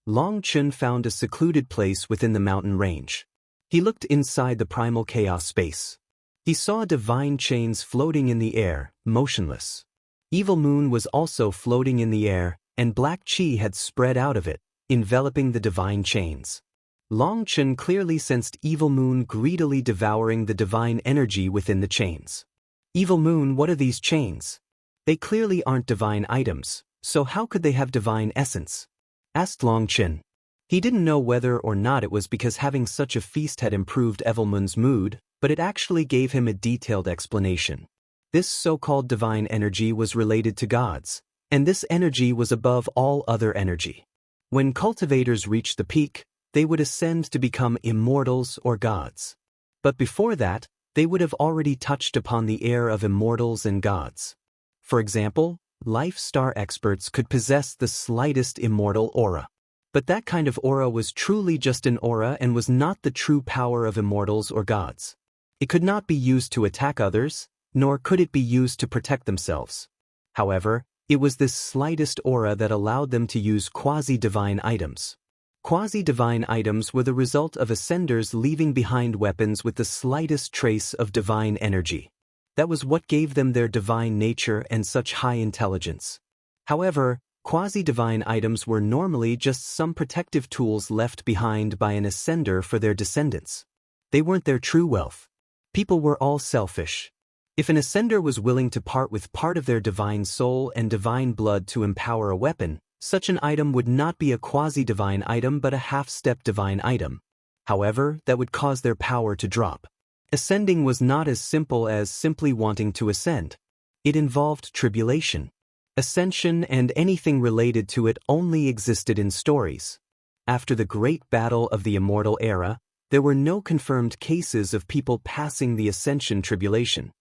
Speaker 1: Long Chin found a secluded place within the mountain range. He looked inside the primal chaos space. He saw divine chains floating in the air, motionless. Evil Moon was also floating in the air, and black chi had spread out of it, enveloping the divine chains. Long Chin clearly sensed Evil Moon greedily devouring the divine energy within the chains. Evil Moon, what are these chains? They clearly aren't divine items, so how could they have divine essence? Asked Long Chin. He didn't know whether or not it was because having such a feast had improved Evil Moon's mood, but it actually gave him a detailed explanation. This so-called divine energy was related to gods, and this energy was above all other energy. When cultivators reached the peak, they would ascend to become immortals or gods. But before that, they would have already touched upon the air of immortals and gods. For example, life star experts could possess the slightest immortal aura. But that kind of aura was truly just an aura and was not the true power of immortals or gods. It could not be used to attack others, nor could it be used to protect themselves. However, it was this slightest aura that allowed them to use quasi-divine items. Quasi-divine items were the result of ascenders leaving behind weapons with the slightest trace of divine energy. That was what gave them their divine nature and such high intelligence. However, quasi-divine items were normally just some protective tools left behind by an ascender for their descendants. They weren't their true wealth. People were all selfish. If an ascender was willing to part with part of their divine soul and divine blood to empower a weapon, such an item would not be a quasi-divine item but a half-step divine item. However, that would cause their power to drop. Ascending was not as simple as simply wanting to ascend. It involved tribulation. Ascension and anything related to it only existed in stories. After the great battle of the immortal era, there were no confirmed cases of people passing the ascension tribulation.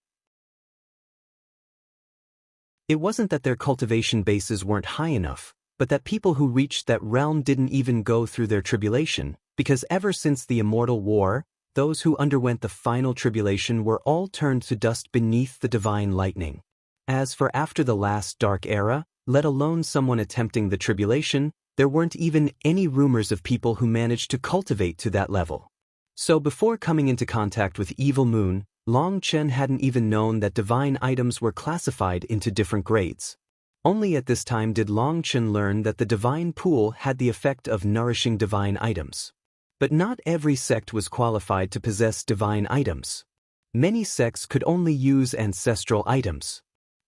Speaker 1: It wasn't that their cultivation bases weren't high enough, but that people who reached that realm didn't even go through their tribulation, because ever since the immortal war, those who underwent the final tribulation were all turned to dust beneath the divine lightning. As for after the last dark era, let alone someone attempting the tribulation, there weren't even any rumors of people who managed to cultivate to that level. So before coming into contact with Evil Moon, Long Chen hadn't even known that divine items were classified into different grades. Only at this time did Long Chen learn that the divine pool had the effect of nourishing divine items. But not every sect was qualified to possess divine items. Many sects could only use ancestral items.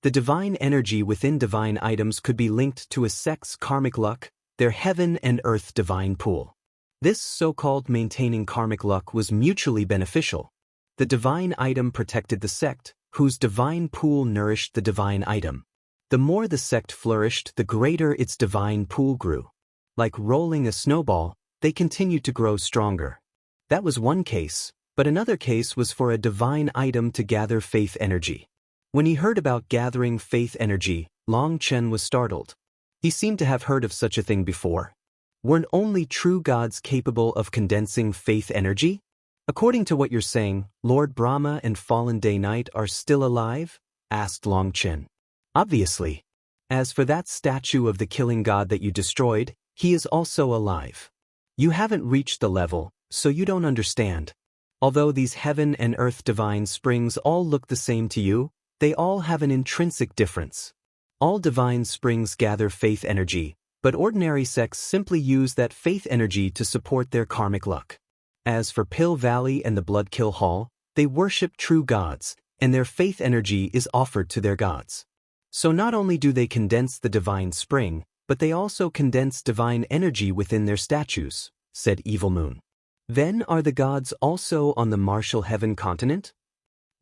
Speaker 1: The divine energy within divine items could be linked to a sect's karmic luck, their heaven and earth divine pool. This so-called maintaining karmic luck was mutually beneficial. The divine item protected the sect, whose divine pool nourished the divine item. The more the sect flourished, the greater its divine pool grew. Like rolling a snowball, they continued to grow stronger. That was one case, but another case was for a divine item to gather faith energy. When he heard about gathering faith energy, Long Chen was startled. He seemed to have heard of such a thing before. Weren't only true gods capable of condensing faith energy? According to what you're saying, Lord Brahma and Fallen Day Night are still alive? Asked Long Chen. Obviously. As for that statue of the killing god that you destroyed, he is also alive. You haven't reached the level, so you don't understand. Although these heaven and earth divine springs all look the same to you, they all have an intrinsic difference. All divine springs gather faith energy, but ordinary sects simply use that faith energy to support their karmic luck. As for Pill Valley and the Bloodkill Hall, they worship true gods, and their faith energy is offered to their gods. So not only do they condense the divine spring, but they also condense divine energy within their statues, said Evil Moon. Then are the gods also on the Martial Heaven continent?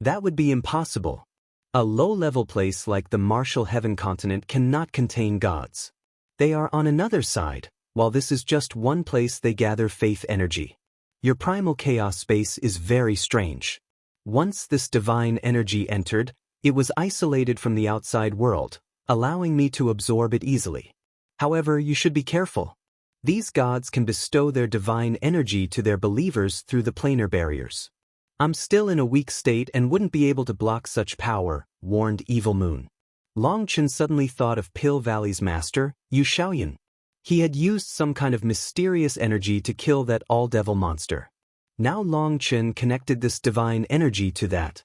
Speaker 1: That would be impossible. A low-level place like the Martial Heaven continent cannot contain gods. They are on another side, while this is just one place they gather faith energy. Your primal chaos space is very strange. Once this divine energy entered, it was isolated from the outside world, allowing me to absorb it easily. However, you should be careful. These gods can bestow their divine energy to their believers through the planar barriers. I'm still in a weak state and wouldn't be able to block such power, warned Evil Moon. Long Chen suddenly thought of Pill Valley's master, Yu Xiaoyan. He had used some kind of mysterious energy to kill that all-devil monster. Now Long Chen connected this divine energy to that.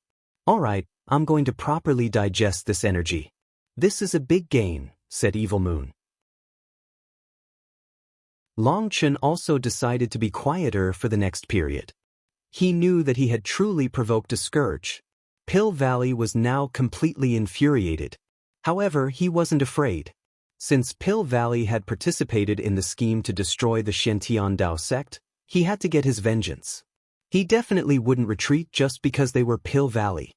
Speaker 1: Alright, I'm going to properly digest this energy. This is a big gain, said Evil Moon. Long Chen also decided to be quieter for the next period. He knew that he had truly provoked a scourge. Pill Valley was now completely infuriated. However, he wasn't afraid. Since Pill Valley had participated in the scheme to destroy the Shantian Dao sect, he had to get his vengeance. He definitely wouldn't retreat just because they were Pill Valley.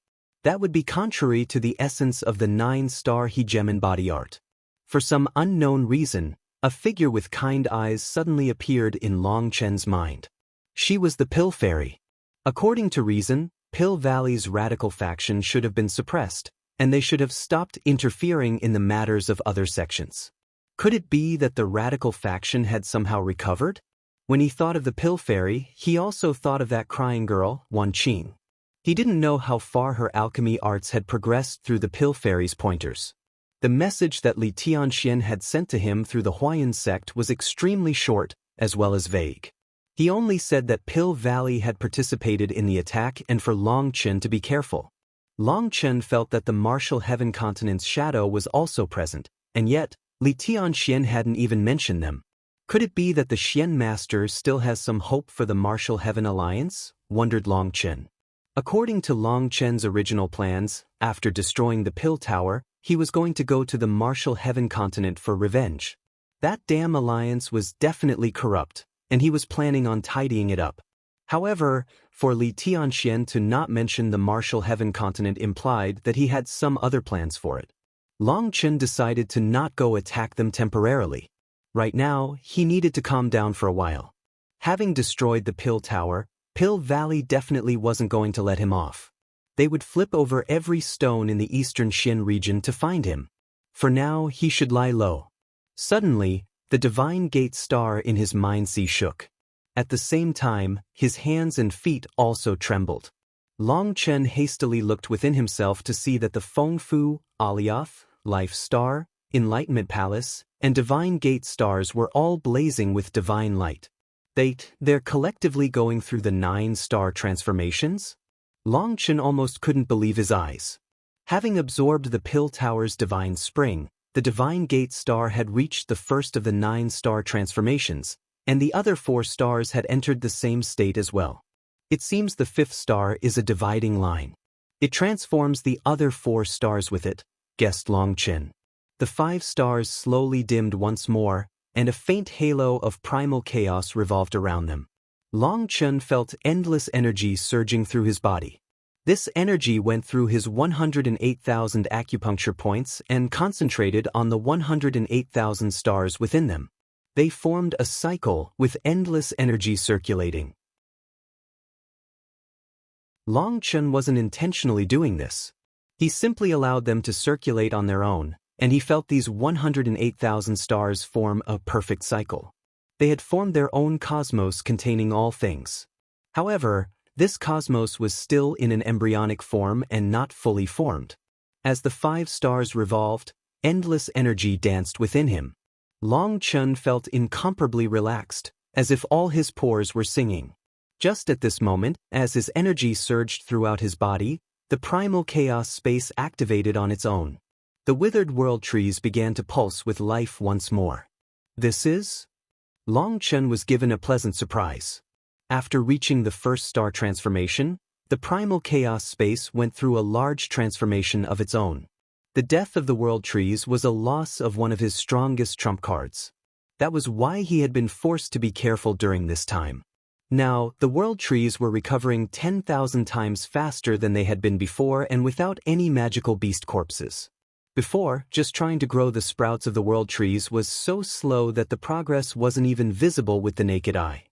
Speaker 1: That would be contrary to the essence of the 9-star hegemon body art. For some unknown reason, a figure with kind eyes suddenly appeared in Long Chen's mind. She was the Pill Fairy. According to reason, Pill Valley's radical faction should have been suppressed, and they should have stopped interfering in the matters of other sections. Could it be that the radical faction had somehow recovered? When he thought of the Pill Fairy, he also thought of that crying girl, Wan Qing. He didn't know how far her alchemy arts had progressed through the Pill Fairy's pointers. The message that Li Tianxian had sent to him through the Huayan sect was extremely short, as well as vague. He only said that Pill Valley had participated in the attack and for Long Chen to be careful. Long Chen felt that the Martial Heaven continent's shadow was also present, and yet, Li Tianxian hadn't even mentioned them. Could it be that the Xian Master still has some hope for the Martial Heaven Alliance? Wondered Long Chen. According to Long Chen's original plans, after destroying the Pill Tower, he was going to go to the Martial Heaven continent for revenge. That damn alliance was definitely corrupt, and he was planning on tidying it up. However, for Li Tianxian to not mention the Martial Heaven continent implied that he had some other plans for it. Long Chen decided to not go attack them temporarily. Right now, he needed to calm down for a while. Having destroyed the Pill Tower, Pill Valley definitely wasn't going to let him off. They would flip over every stone in the eastern Xin region to find him. For now, he should lie low. Suddenly, the divine gate star in his mind-sea shook. At the same time, his hands and feet also trembled. Long Chen hastily looked within himself to see that the Fengfu, Alioth, Life Star, Enlightenment Palace, and Divine Gate stars were all blazing with divine light. They're collectively going through the 9-star transformations? Long Chen almost couldn't believe his eyes. Having absorbed the Pill Tower's divine spring, the Divine Gate star had reached the first of the 9 star transformations, and the other 4 stars had entered the same state as well. It seems the 5th star is a dividing line. It transforms the other 4 stars with it, guessed Long Chen. The 5 stars slowly dimmed once more, and a faint halo of primal chaos revolved around them. Long Chen felt endless energy surging through his body. This energy went through his 108,000 acupuncture points and concentrated on the 108,000 stars within them. They formed a cycle with endless energy circulating. Long Chen wasn't intentionally doing this. He simply allowed them to circulate on their own, and he felt these 108,000 stars form a perfect cycle. They had formed their own cosmos containing all things. However, this cosmos was still in an embryonic form and not fully formed. As the 5 stars revolved, endless energy danced within him. Long Chen felt incomparably relaxed, as if all his pores were singing. Just at this moment, as his energy surged throughout his body, the primal chaos space activated on its own. The withered world trees began to pulse with life once more. This is? Long Chen was given a pleasant surprise. After reaching the 1st star transformation, the primal chaos space went through a large transformation of its own. The death of the world trees was a loss of one of his strongest trump cards. That was why he had been forced to be careful during this time. Now, the world trees were recovering 10,000 times faster than they had been before and without any magical beast corpses. Before, just trying to grow the sprouts of the world trees was so slow that the progress wasn't even visible with the naked eye.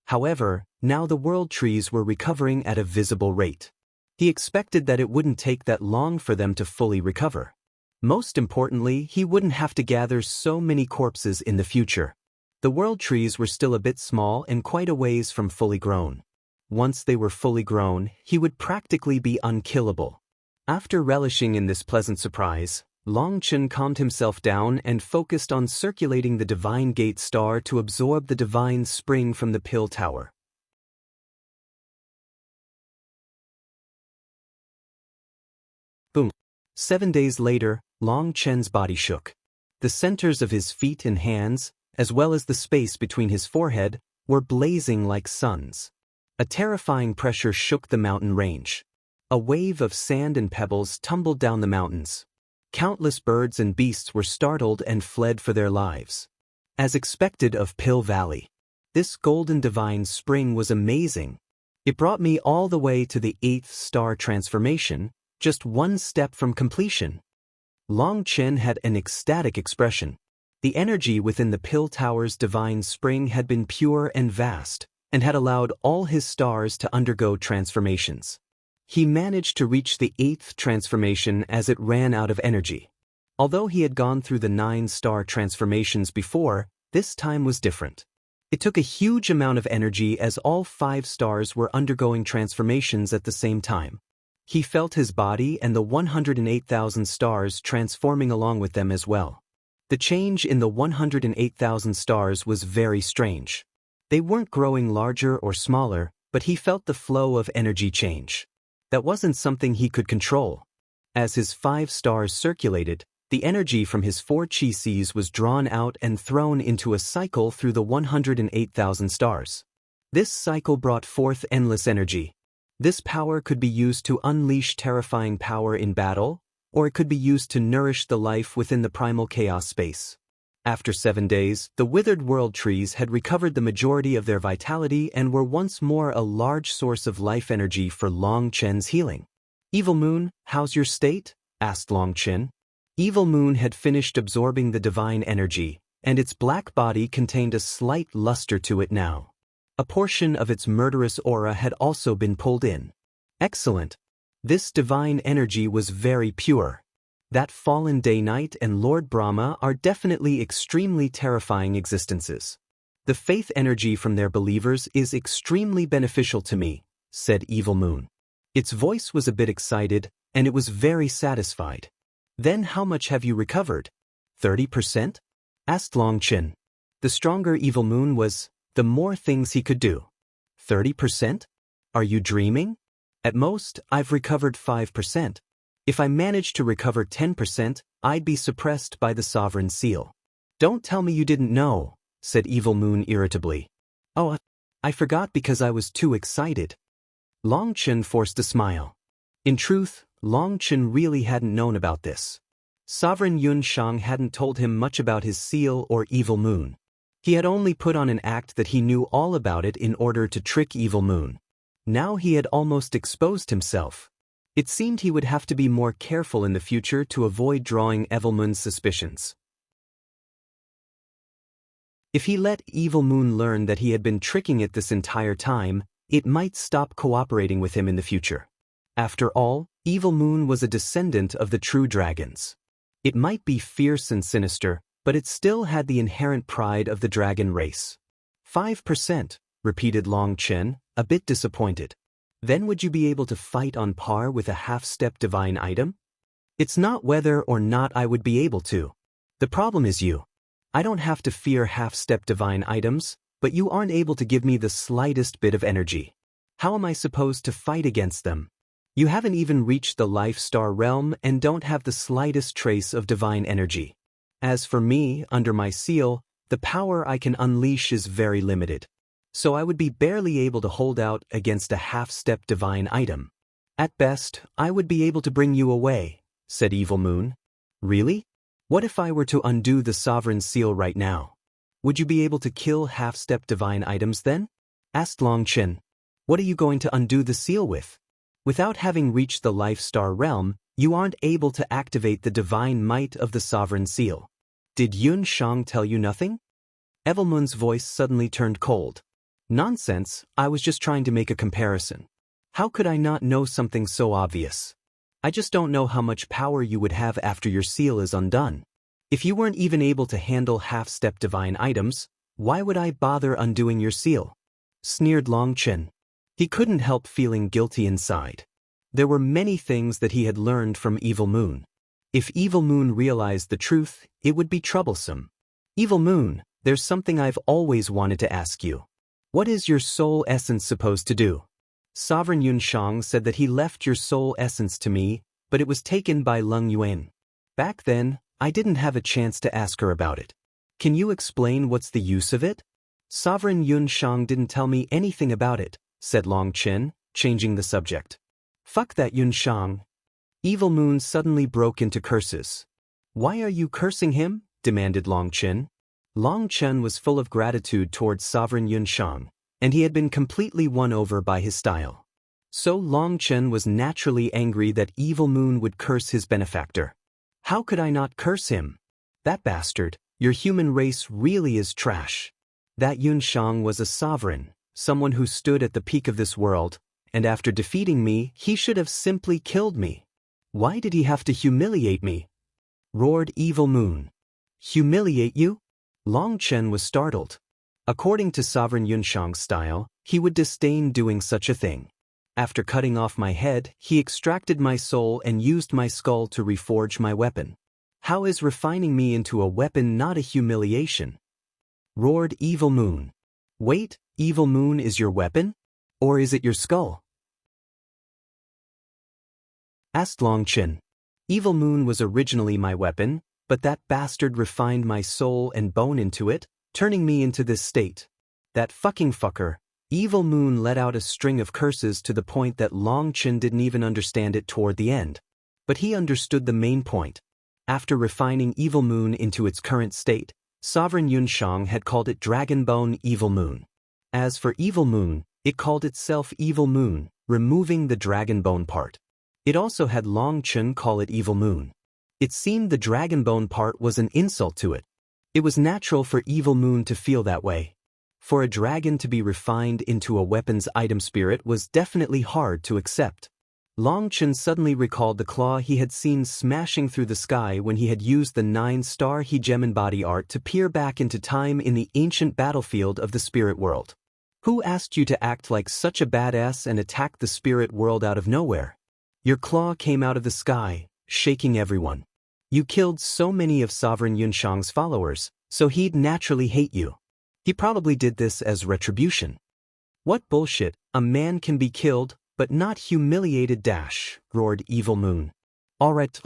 Speaker 1: However, now the world trees were recovering at a visible rate. He expected that it wouldn't take that long for them to fully recover. Most importantly, he wouldn't have to gather so many corpses in the future. The world trees were still a bit small and quite a ways from fully grown. Once they were fully grown, he would practically be unkillable. After relishing in this pleasant surprise, Long Chen calmed himself down and focused on circulating the Divine Gate star to absorb the divine spring from the pill tower. Boom. 7 days later, Long Chen's body shook. The centers of his feet and hands, as well as the space between his forehead, were blazing like suns. A terrifying pressure shook the mountain range. A wave of sand and pebbles tumbled down the mountains. Countless birds and beasts were startled and fled for their lives. As expected of Pill Valley, this golden divine spring was amazing. It brought me all the way to the 8th star transformation, just 1 step from completion. Long Chen had an ecstatic expression. The energy within the Pill Tower's divine spring had been pure and vast, and had allowed all his stars to undergo transformations. He managed to reach the 8th transformation as it ran out of energy. Although he had gone through the 9 star transformations before, this time was different. It took a huge amount of energy as all 5 stars were undergoing transformations at the same time. He felt his body and the 108,000 stars transforming along with them as well. The change in the 108,000 stars was very strange. They weren't growing larger or smaller, but he felt the flow of energy change. That wasn't something he could control. As his 5 stars circulated, the energy from his 4 chi seas was drawn out and thrown into a cycle through the 108,000 stars. This cycle brought forth endless energy. This power could be used to unleash terrifying power in battle, or it could be used to nourish the life within the primal chaos space. After 7 days, the withered world trees had recovered the majority of their vitality and were once more a large source of life energy for Long Chen's healing. Evil Moon, how's your state? Asked Long Chen. Evil Moon had finished absorbing the divine energy, and its black body contained a slight luster to it now. A portion of its murderous aura had also been pulled in. Excellent. This divine energy was very pure. That fallen Day-Night and Lord Brahma are definitely extremely terrifying existences. The faith energy from their believers is extremely beneficial to me, said Evil Moon. Its voice was a bit excited, and it was very satisfied. Then how much have you recovered? 30%? Asked Long Chen. The stronger Evil Moon was, the more things he could do. 30%? Are you dreaming? At most, I've recovered 5%. If I managed to recover 10%, I'd be suppressed by the sovereign seal. Don't tell me you didn't know, said Evil Moon irritably. Oh, I forgot because I was too excited. Long Chen forced a smile. In truth, Long Chen really hadn't known about this. Sovereign Yun Shang hadn't told him much about his seal or Evil Moon. He had only put on an act that he knew all about it in order to trick Evil Moon. Now he had almost exposed himself. It seemed he would have to be more careful in the future to avoid drawing Evil Moon's suspicions. If he let Evil Moon learn that he had been tricking it this entire time, it might stop cooperating with him in the future. After all, Evil Moon was a descendant of the true dragons. It might be fierce and sinister, but it still had the inherent pride of the dragon race. 5%, repeated Long Chen, a bit disappointed. Then would you be able to fight on par with a half-step divine item? It's not whether or not I would be able to. The problem is you. I don't have to fear half-step divine items, but you aren't able to give me the slightest bit of energy. How am I supposed to fight against them? You haven't even reached the life star realm and don't have the slightest trace of divine energy. As for me, under my seal, the power I can unleash is very limited. So I would be barely able to hold out against a half-step divine item. At best, I would be able to bring you away, said Evil Moon. Really? What if I were to undo the sovereign seal right now? Would you be able to kill half-step divine items then? Asked Long Chen. What are you going to undo the seal with? Without having reached the life star realm, you aren't able to activate the divine might of the sovereign seal. Did Yun Shang tell you nothing? Evil Moon's voice suddenly turned cold. Nonsense, I was just trying to make a comparison. How could I not know something so obvious? I just don't know how much power you would have after your seal is undone. If you weren't even able to handle half-step divine items, why would I bother undoing your seal? Sneered Long Chen. He couldn't help feeling guilty inside. There were many things that he had learned from Evil Moon. If Evil Moon realized the truth, it would be troublesome. Evil Moon, there's something I've always wanted to ask you. What is your soul essence supposed to do? Sovereign Yun Shang said that he left your soul essence to me, but it was taken by Leng Yuan. Back then, I didn't have a chance to ask her about it. Can you explain what's the use of it? Sovereign Yun Shang didn't tell me anything about it, said Long Chen, changing the subject. Fuck that Yun Shang. Evil Moon suddenly broke into curses. Why are you cursing him? Demanded Long Chen. Long Chen was full of gratitude towards Sovereign Yun Shang, and he had been completely won over by his style. So Long Chen was naturally angry that Evil Moon would curse his benefactor. How could I not curse him? That bastard, your human race really is trash. That Yun Shang was a sovereign, someone who stood at the peak of this world, and after defeating me, he should have simply killed me. Why did he have to humiliate me? Roared Evil Moon. Humiliate you? Long Chen was startled. According to Sovereign Yun Shang's style, he would disdain doing such a thing. After cutting off my head, he extracted my soul and used my skull to reforge my weapon. How is refining me into a weapon not a humiliation? Roared Evil Moon. Wait, Evil Moon is your weapon? Or is it your skull? Asked Long Chen. Evil Moon was originally my weapon, but that bastard refined my soul and bone into it, turning me into this state. That fucking fucker. Evil Moon let out a string of curses to the point that Long Chen didn't even understand it toward the end. But he understood the main point. After refining Evil Moon into its current state, Sovereign Yun Shang had called it Dragonbone Evil Moon. As for Evil Moon, it called itself Evil Moon, removing the Dragonbone part. It also had Long Chen call it Evil Moon. It seemed the Dragonbone part was an insult to it. It was natural for Evil Moon to feel that way. For a dragon to be refined into a weapon's item spirit was definitely hard to accept. Long Chen suddenly recalled the claw he had seen smashing through the sky when he had used the 9-star Hegemon body art to peer back into time in the ancient battlefield of the spirit world. Who asked you to act like such a badass and attack the spirit world out of nowhere? Your claw came out of the sky, shaking everyone. You killed so many of Sovereign Yun Shang's followers, so he'd naturally hate you. He probably did this as retribution. What bullshit, a man can be killed, but not humiliated dash, roared Evil Moon. Alright.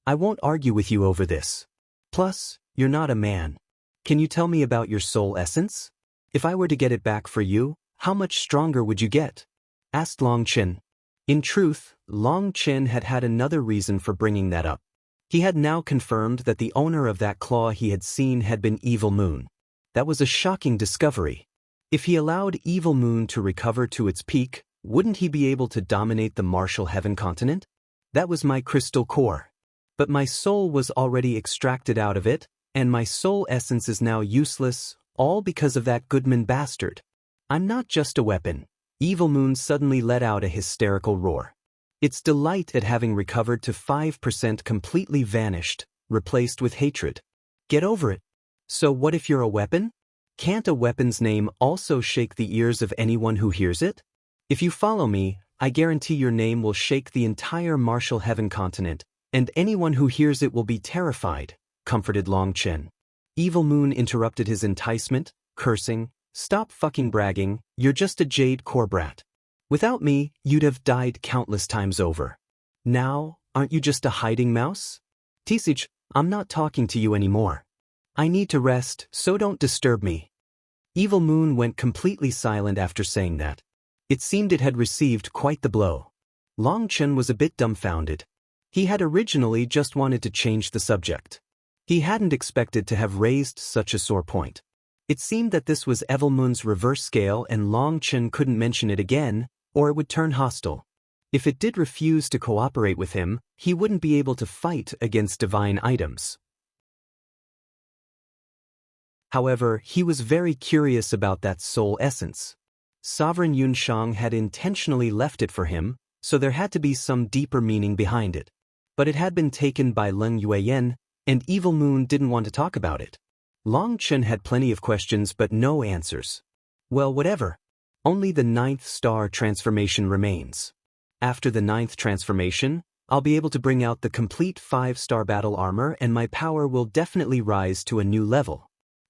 Speaker 1: I won't argue with you over this. Plus, you're not a man. Can you tell me about your soul essence? If I were to get it back for you, how much stronger would you get? Asked Long Chen. In truth, Long Chen had had another reason for bringing that up. He had now confirmed that the owner of that claw he had seen had been Evil Moon. That was a shocking discovery. If he allowed Evil Moon to recover to its peak, wouldn't he be able to dominate the martial heaven continent? That was my crystal core. But my soul was already extracted out of it, and my soul essence is now useless, all because of that Goodman bastard. I'm not just a weapon. Evil Moon suddenly let out a hysterical roar. Its delight at having recovered to 5% completely vanished, replaced with hatred. Get over it. So what if you're a weapon? Can't a weapon's name also shake the ears of anyone who hears it? If you follow me, I guarantee your name will shake the entire martial heaven continent, and anyone who hears it will be terrified, comforted Long Chen. Evil Moon interrupted his enticement, cursing, "Stop fucking bragging, you're just a jade core brat. Without me, you'd have died countless times over. Now, aren't you just a hiding mouse? Tisich, I'm not talking to you anymore. I need to rest, so don't disturb me." Evil Moon went completely silent after saying that. It seemed it had received quite the blow. Long Chen was a bit dumbfounded. He had originally just wanted to change the subject. He hadn't expected to have raised such a sore point. It seemed that this was Evil Moon's reverse scale and Long Chen couldn't mention it again, or it would turn hostile. If it did refuse to cooperate with him, he wouldn't be able to fight against divine items. However, he was very curious about that soul essence. Sovereign Yunshang had intentionally left it for him, so there had to be some deeper meaning behind it. But it had been taken by Leng Yueyan, and Evil Moon didn't want to talk about it. Long Chen had plenty of questions but no answers. Well, whatever. Only the 9th star transformation remains. After the 9th transformation, I'll be able to bring out the complete 5-star battle armor and my power will definitely rise to a new level.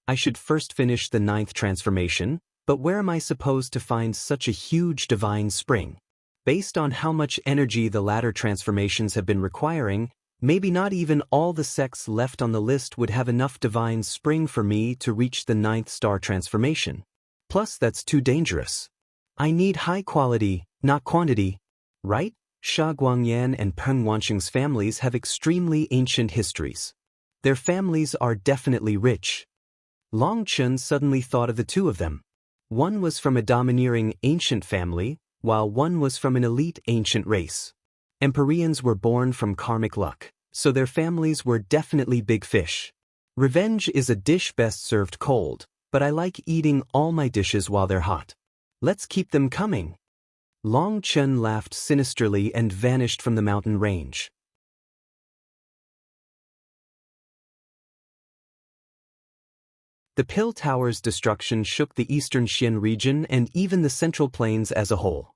Speaker 1: I should first finish the 9th transformation, but where am I supposed to find such a huge divine spring? Based on how much energy the latter transformations have been requiring, maybe not even all the sects left on the list would have enough divine spring for me to reach the 9th star transformation. Plus, that's too dangerous. I need high quality, not quantity. Right? Sha Guangyan and Peng Wanqing's families have extremely ancient histories. Their families are definitely rich. Long Chen suddenly thought of the two of them. One was from a domineering ancient family, while one was from an elite ancient race. Empyreans were born from karmic luck, so their families were definitely big fish. Revenge is a dish best served cold, but I like eating all my dishes while they're hot. Let's keep them coming. Long Chen laughed sinisterly and vanished from the mountain range. The Pill Tower's destruction shook the eastern Xian region and even the central plains as a whole.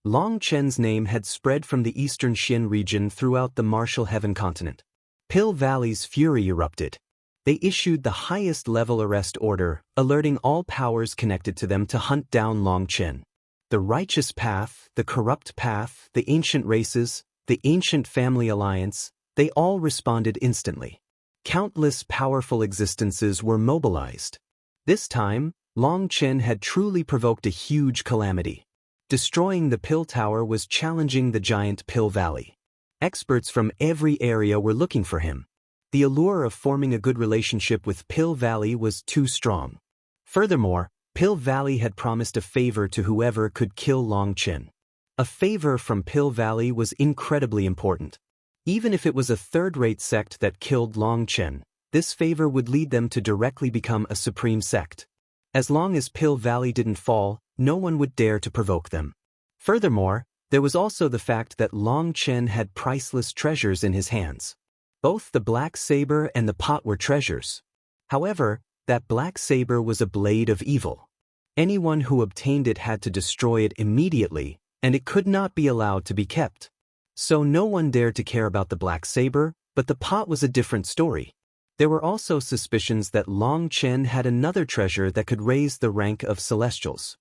Speaker 1: Long Chen's name had spread from the eastern Xian region throughout the martial heaven continent. Pill Valley's fury erupted. They issued the highest level arrest order, alerting all powers connected to them to hunt down Long Chen. The righteous path, the corrupt path, the ancient races, the ancient family alliance, they all responded instantly. Countless powerful existences were mobilized. This time, Long Chen had truly provoked a huge calamity. Destroying the Pill Tower was challenging the giant Pill Valley. Experts from every area were looking for him. The allure of forming a good relationship with Pill Valley was too strong. Furthermore, Pill Valley had promised a favor to whoever could kill Long Chen. A favor from Pill Valley was incredibly important. Even if it was a third-rate sect that killed Long Chen, this favor would lead them to directly become a supreme sect. As long as Pill Valley didn't fall, no one would dare to provoke them. Furthermore, there was also the fact that Long Chen had priceless treasures in his hands. Both the black saber and the pot were treasures. However, that black saber was a blade of evil. Anyone who obtained it had to destroy it immediately, and it could not be allowed to be kept. So no one dared to care about the black saber, but the pot was a different story. There were also suspicions that Long Chen had another treasure that could raise the rank of celestials.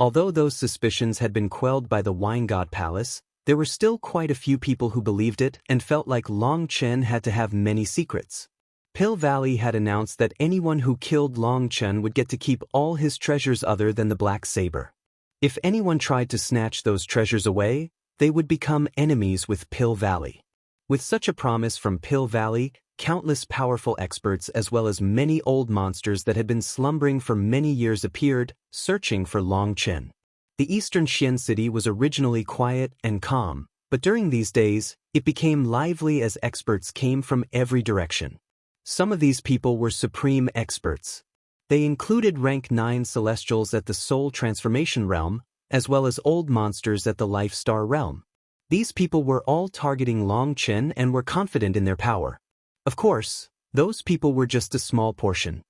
Speaker 1: Although those suspicions had been quelled by the Wine God Palace, There were still quite a few people who believed it and felt like Long Chen had to have many secrets. Pill Valley had announced that anyone who killed Long Chen would get to keep all his treasures other than the black saber. If anyone tried to snatch those treasures away, they would become enemies with Pill Valley. With such a promise from Pill Valley, countless powerful experts as well as many old monsters that had been slumbering for many years appeared, searching for Long Chen. The eastern Xian city was originally quiet and calm, but during these days, it became lively as experts came from every direction. Some of these people were supreme experts. They included rank 9 celestials at the Soul Transformation realm, as well as old monsters at the Life Star realm. These people were all targeting Long Chen and were confident in their power. Of course, those people were just a small portion.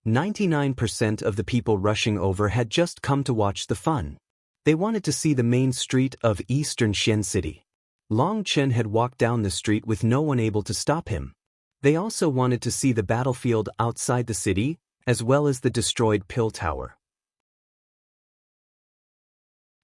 Speaker 1: 99% of the people rushing over had just come to watch the fun. They wanted to see the main street of Eastern Xian City. Long Chen had walked down the street with no one able to stop him. They also wanted to see the battlefield outside the city, as well as the destroyed Pill Tower.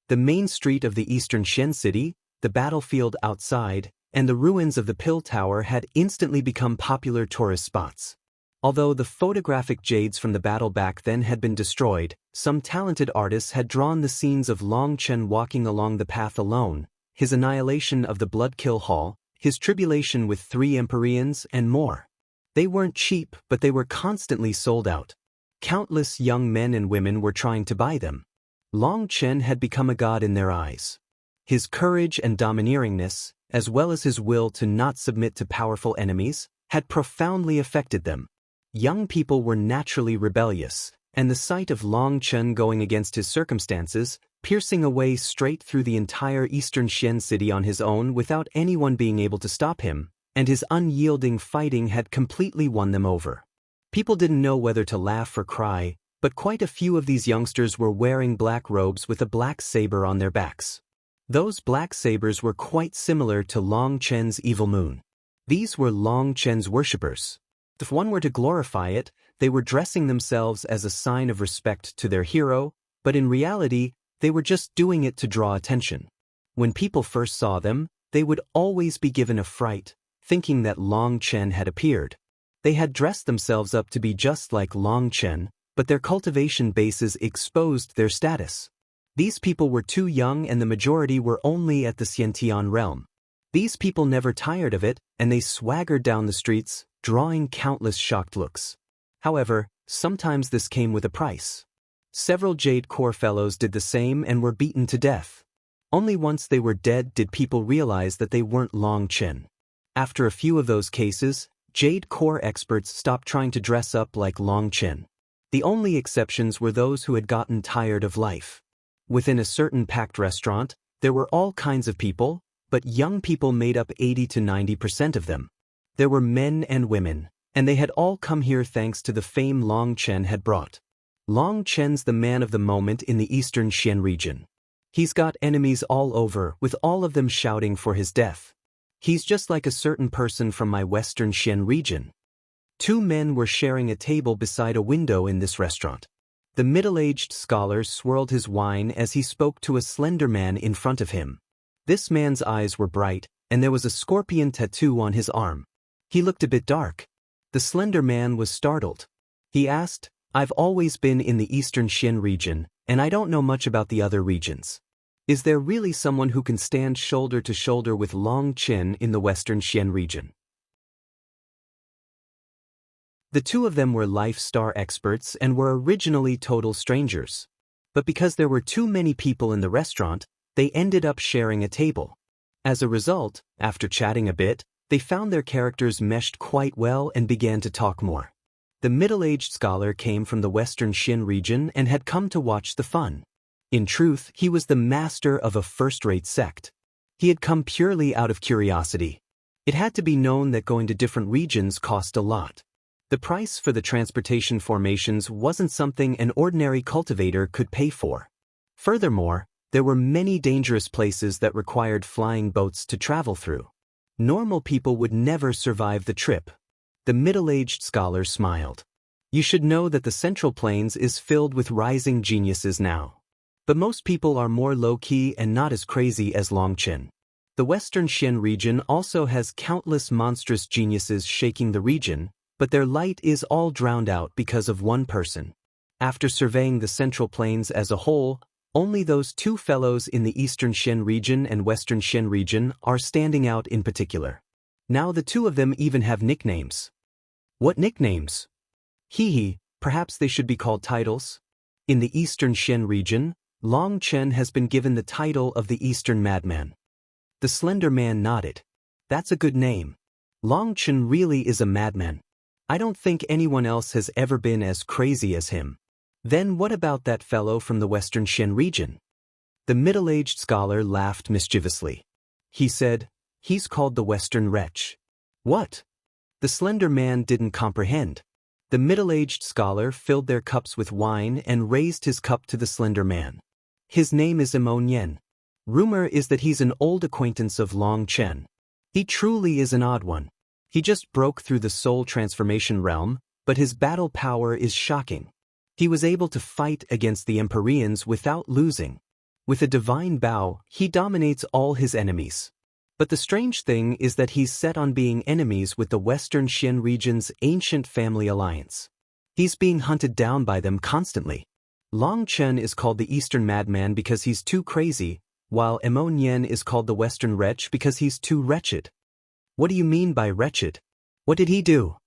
Speaker 1: The main street of the Eastern Xian City, the battlefield outside, and the ruins of the Pill Tower had instantly become popular tourist spots. Although the photographic jades from the battle back then had been destroyed, some talented artists had drawn the scenes of Long Chen walking along the path alone, his annihilation of the Blood Kill Hall, his tribulation with 3 Empyreans, and more. They weren't cheap, but they were constantly sold out. Countless young men and women were trying to buy them. Long Chen had become a god in their eyes. His courage and domineeringness, as well as his will to not submit to powerful enemies, had profoundly affected them. Young people were naturally rebellious, and the sight of Long Chen going against his circumstances, piercing a way straight through the entire Eastern Xian City on his own without anyone being able to stop him, and his unyielding fighting had completely won them over. People didn't know whether to laugh or cry, but quite a few of these youngsters were wearing black robes with a black saber on their backs. Those black sabers were quite similar to Long Chen's evil moon. These were Long Chen's worshippers. If one were to glorify it, they were dressing themselves as a sign of respect to their hero, but in reality, they were just doing it to draw attention. When people first saw them, they would always be given a fright, thinking that Long Chen had appeared. They had dressed themselves up to be just like Long Chen, but their cultivation bases exposed their status. These people were too young and the majority were only at the Xiantian realm. These people never tired of it, and they swaggered down the streets, drawing countless shocked looks. However, sometimes this came with a price. Several Jade Core fellows did the same and were beaten to death. Only once they were dead did people realize that they weren't Long Chen. After a few of those cases, Jade Core experts stopped trying to dress up like Long Chen. The only exceptions were those who had gotten tired of life. Within a certain packed restaurant, there were all kinds of people, but young people made up 80 to 90% of them. There were men and women, and they had all come here thanks to the fame Long Chen had brought. Long Chen's the man of the moment in the Eastern Xian region. He's got enemies all over, with all of them shouting for his death. He's just like a certain person from my Western Xian region. 2 men were sharing a table beside a window in this restaurant. The middle-aged scholar swirled his wine as he spoke to a slender man in front of him. This man's eyes were bright, and there was a scorpion tattoo on his arm. He looked a bit dark. The slender man was startled. He asked, "I've always been in the Eastern Xian region, and I don't know much about the other regions. Is there really someone who can stand shoulder to shoulder with Long Chen in the Western Xian region?" The 2 of them were Life Star experts and were originally total strangers. But because there were too many people in the restaurant, they ended up sharing a table. As a result, after chatting a bit, they found their characters meshed quite well and began to talk more. The middle-aged scholar came from the Western Xian region and had come to watch the fun. In truth, he was the master of a first-rate sect. He had come purely out of curiosity. It had to be known that going to different regions cost a lot. The price for the transportation formations wasn't something an ordinary cultivator could pay for. Furthermore, there were many dangerous places that required flying boats to travel through. Normal people would never survive the trip. The middle-aged scholar smiled. You should know that the Central Plains is filled with rising geniuses now. But most people are more low-key and not as crazy as Long Chen. The Western Xian region also has countless monstrous geniuses shaking the region, but their light is all drowned out because of one person. After surveying the Central Plains as a whole, only those two fellows in the Eastern Xian region and Western Xian region are standing out in particular. Now the two of them even have nicknames. What nicknames? Hee, perhaps they should be called titles? In the Eastern Xian region, Long Chen has been given the title of the Eastern Madman. The Slender Man nodded. That's a good name. Long Chen really is a madman. I don't think anyone else has ever been as crazy as him. Then what about that fellow from the Western Xian region? The middle-aged scholar laughed mischievously. He said, he's called the Western Wretch. What? The Slender Man didn't comprehend. The middle-aged scholar filled their cups with wine and raised his cup to the Slender Man. His name is Emon Yen. Rumor is that he's an old acquaintance of Long Chen. He truly is an odd one. He just broke through the soul transformation realm, but his battle power is shocking. He was able to fight against the Empyreans without losing. With a divine bow, he dominates all his enemies. But the strange thing is that he's set on being enemies with the Western Xian region's ancient family alliance. He's being hunted down by them constantly. Long Chen is called the Eastern Madman because he's too crazy, while Emon Yen is called the Western Wretch because he's too wretched. What do you mean by wretched? What did he do?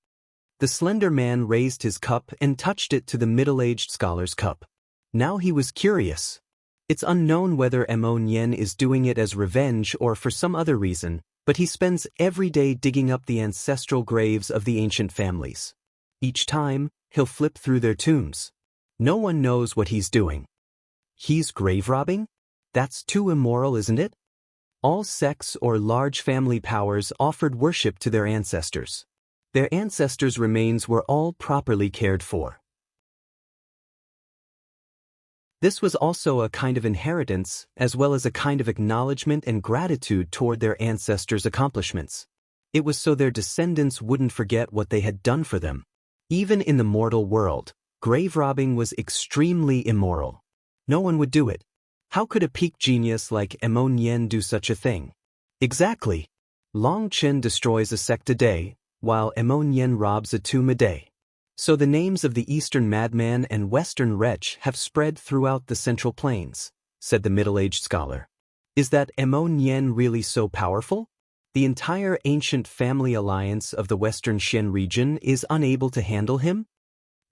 Speaker 1: The Slender Man raised his cup and touched it to the middle-aged scholar's cup. Now he was curious. It's unknown whether Emon Yen is doing it as revenge or for some other reason, but he spends every day digging up the ancestral graves of the ancient families. Each time, he'll flip through their tombs. No one knows what he's doing. He's grave robbing? That's too immoral, isn't it? All sects or large family powers offered worship to their ancestors. Their ancestors' remains were all properly cared for. This was also a kind of inheritance, as well as a kind of acknowledgement and gratitude toward their ancestors' accomplishments. It was so their descendants wouldn't forget what they had done for them. Even in the mortal world, grave robbing was extremely immoral. No one would do it. How could a peak genius like Emon Yen do such a thing? Exactly. Long Chen destroys a sect a day, while Emon Yen robs a tomb a day. So the names of the Eastern Madman and Western Wretch have spread throughout the Central Plains, said the middle-aged scholar. Is that Emon Yen really so powerful? The entire ancient family alliance of the Western Xian region is unable to handle him?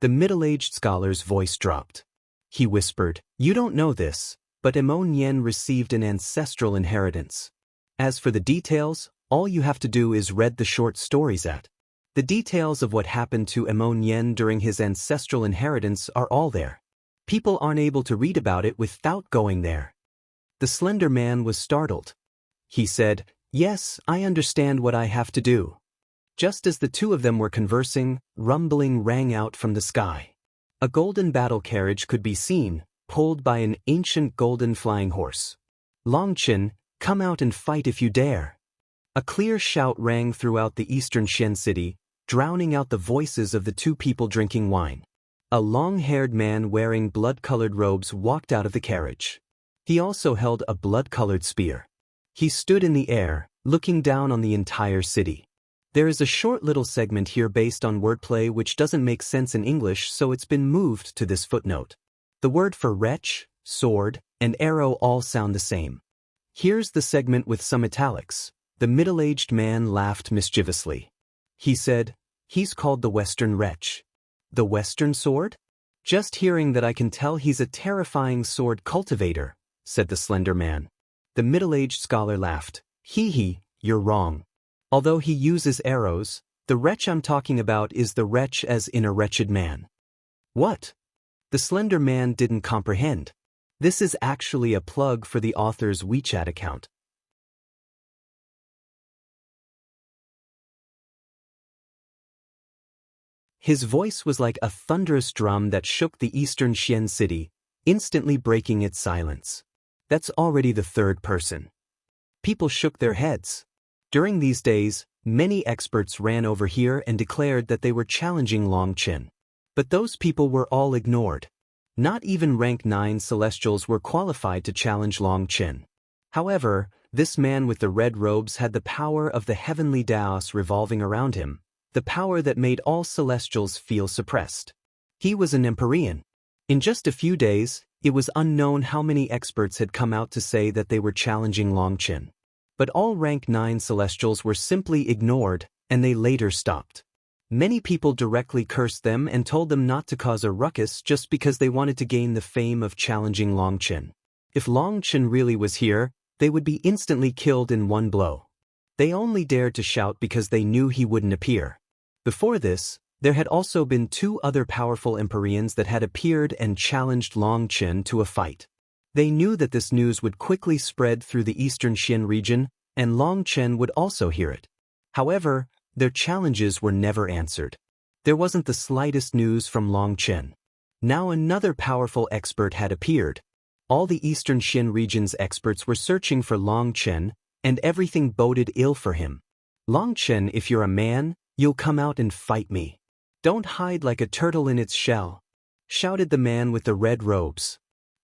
Speaker 1: The middle-aged scholar's voice dropped. He whispered, "You don't know this, but Emon Yen received an ancestral inheritance. As for the details, all you have to do is read the short stories at. The details of what happened to Emon Yen during his ancestral inheritance are all there. People aren't able to read about it without going there." The Slender Man was startled. He said, "Yes, I understand what I have to do." Just as the two of them were conversing, rumbling rang out from the sky. A golden battle carriage could be seen, pulled by an ancient golden flying horse. "Long Chen, come out and fight if you dare." A clear shout rang throughout the Eastern Xian city, drowning out the voices of the two people drinking wine. A long-haired man wearing blood-colored robes walked out of the carriage. He also held a blood-colored spear. He stood in the air, looking down on the entire city. There is a short little segment here based on wordplay which doesn't make sense in English, so it's been moved to this footnote. The word for wretch, sword, and arrow all sound the same. Here's the segment with some italics. The middle-aged man laughed mischievously. He said, "He's called the Western Wretch." The Western sword? Just hearing that I can tell he's a terrifying sword cultivator, said the Slender Man. The middle-aged scholar laughed. Hee, you're wrong. Although he uses arrows, the wretch I'm talking about is the wretch as in a wretched man. What? The Slender Man didn't comprehend. This is actually a plug for the author's WeChat account. His voice was like a thunderous drum that shook the Eastern Xian city, instantly breaking its silence. That's already the third person. People shook their heads. During these days, many experts ran over here and declared that they were challenging Long Chen. But those people were all ignored. Not even rank 9 Celestials were qualified to challenge Long Chen. However, this man with the red robes had the power of the heavenly Daos revolving around him, the power that made all celestials feel suppressed. He was an Empyrean. In just a few days, it was unknown how many experts had come out to say that they were challenging Longchen. But all rank 9 celestials were simply ignored, and they later stopped. Many people directly cursed them and told them not to cause a ruckus just because they wanted to gain the fame of challenging Longchen. If Longchen really was here, they would be instantly killed in one blow. They only dared to shout because they knew he wouldn't appear. Before this, there had also been 2 other powerful Empyreans that had appeared and challenged Longchen to a fight. They knew that this news would quickly spread through the eastern Xian region, and Longchen would also hear it. However, their challenges were never answered. There wasn't the slightest news from Longchen. Now another powerful expert had appeared. All the eastern Xian region's experts were searching for Longchen, and everything boded ill for him. Longchen, if you're a man, you'll come out and fight me. Don't hide like a turtle in its shell, shouted the man with the red robes.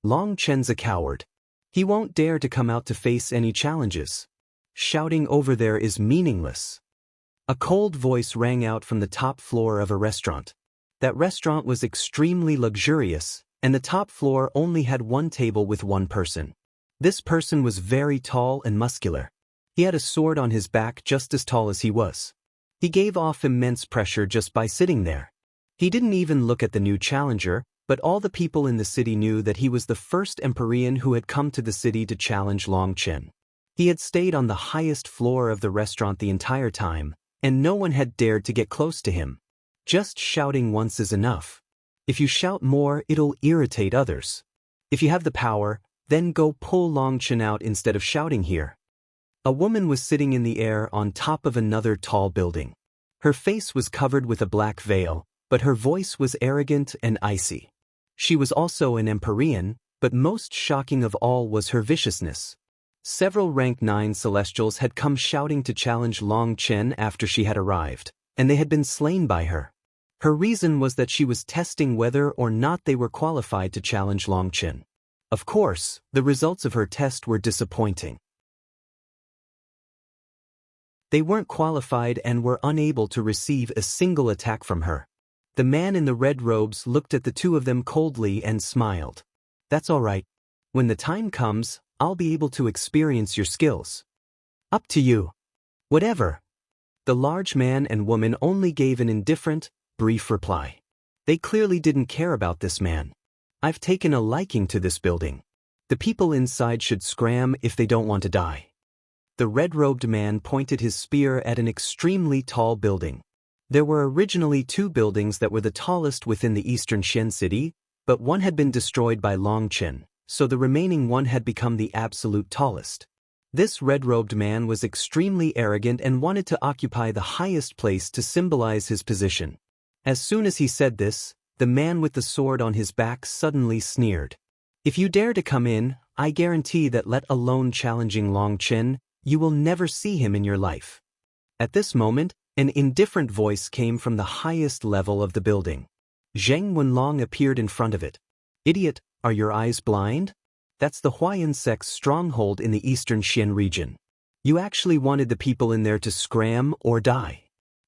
Speaker 1: Longchen's a coward. He won't dare to come out to face any challenges. Shouting over there is meaningless. A cold voice rang out from the top floor of a restaurant. That restaurant was extremely luxurious, and the top floor only had one table with one person. This person was very tall and muscular. He had a sword on his back just as tall as he was. He gave off immense pressure just by sitting there. He didn't even look at the new challenger, but all the people in the city knew that he was the first Empyrean who had come to the city to challenge Longchen. He had stayed on the highest floor of the restaurant the entire time, and no one had dared to get close to him. Just shouting once is enough. If you shout more, it'll irritate others. If you have the power, then go pull Longchen out instead of shouting here. A woman was sitting in the air on top of another tall building. Her face was covered with a black veil, but her voice was arrogant and icy. She was also an Empyrean, but most shocking of all was her viciousness. Several rank 9 celestials had come shouting to challenge Longchen after she had arrived, and they had been slain by her. Her reason was that she was testing whether or not they were qualified to challenge Longchen. Of course, the results of her test were disappointing. They weren't qualified and were unable to receive a single attack from her. The man in the red robes looked at the 2 of them coldly and smiled. That's all right. When the time comes, I'll be able to experience your skills. Up to you. Whatever. The large man and woman only gave an indifferent, brief reply. They clearly didn't care about this man. I've taken a liking to this building. The people inside should scram if they don't want to die. The red-robed man pointed his spear at an extremely tall building. There were originally 2 buildings that were the tallest within the eastern Xian city, but one had been destroyed by Longchen, so the remaining one had become the absolute tallest. This red-robed man was extremely arrogant and wanted to occupy the highest place to symbolize his position. As soon as he said this, the man with the sword on his back suddenly sneered. If you dare to come in, I guarantee that let alone challenging Longchen, you will never see him in your life. At this moment, an indifferent voice came from the highest level of the building. Zheng Wenlong appeared in front of it. Idiot, are your eyes blind? That's the Huayan sect's stronghold in the eastern Xian region. You actually wanted the people in there to scram or die.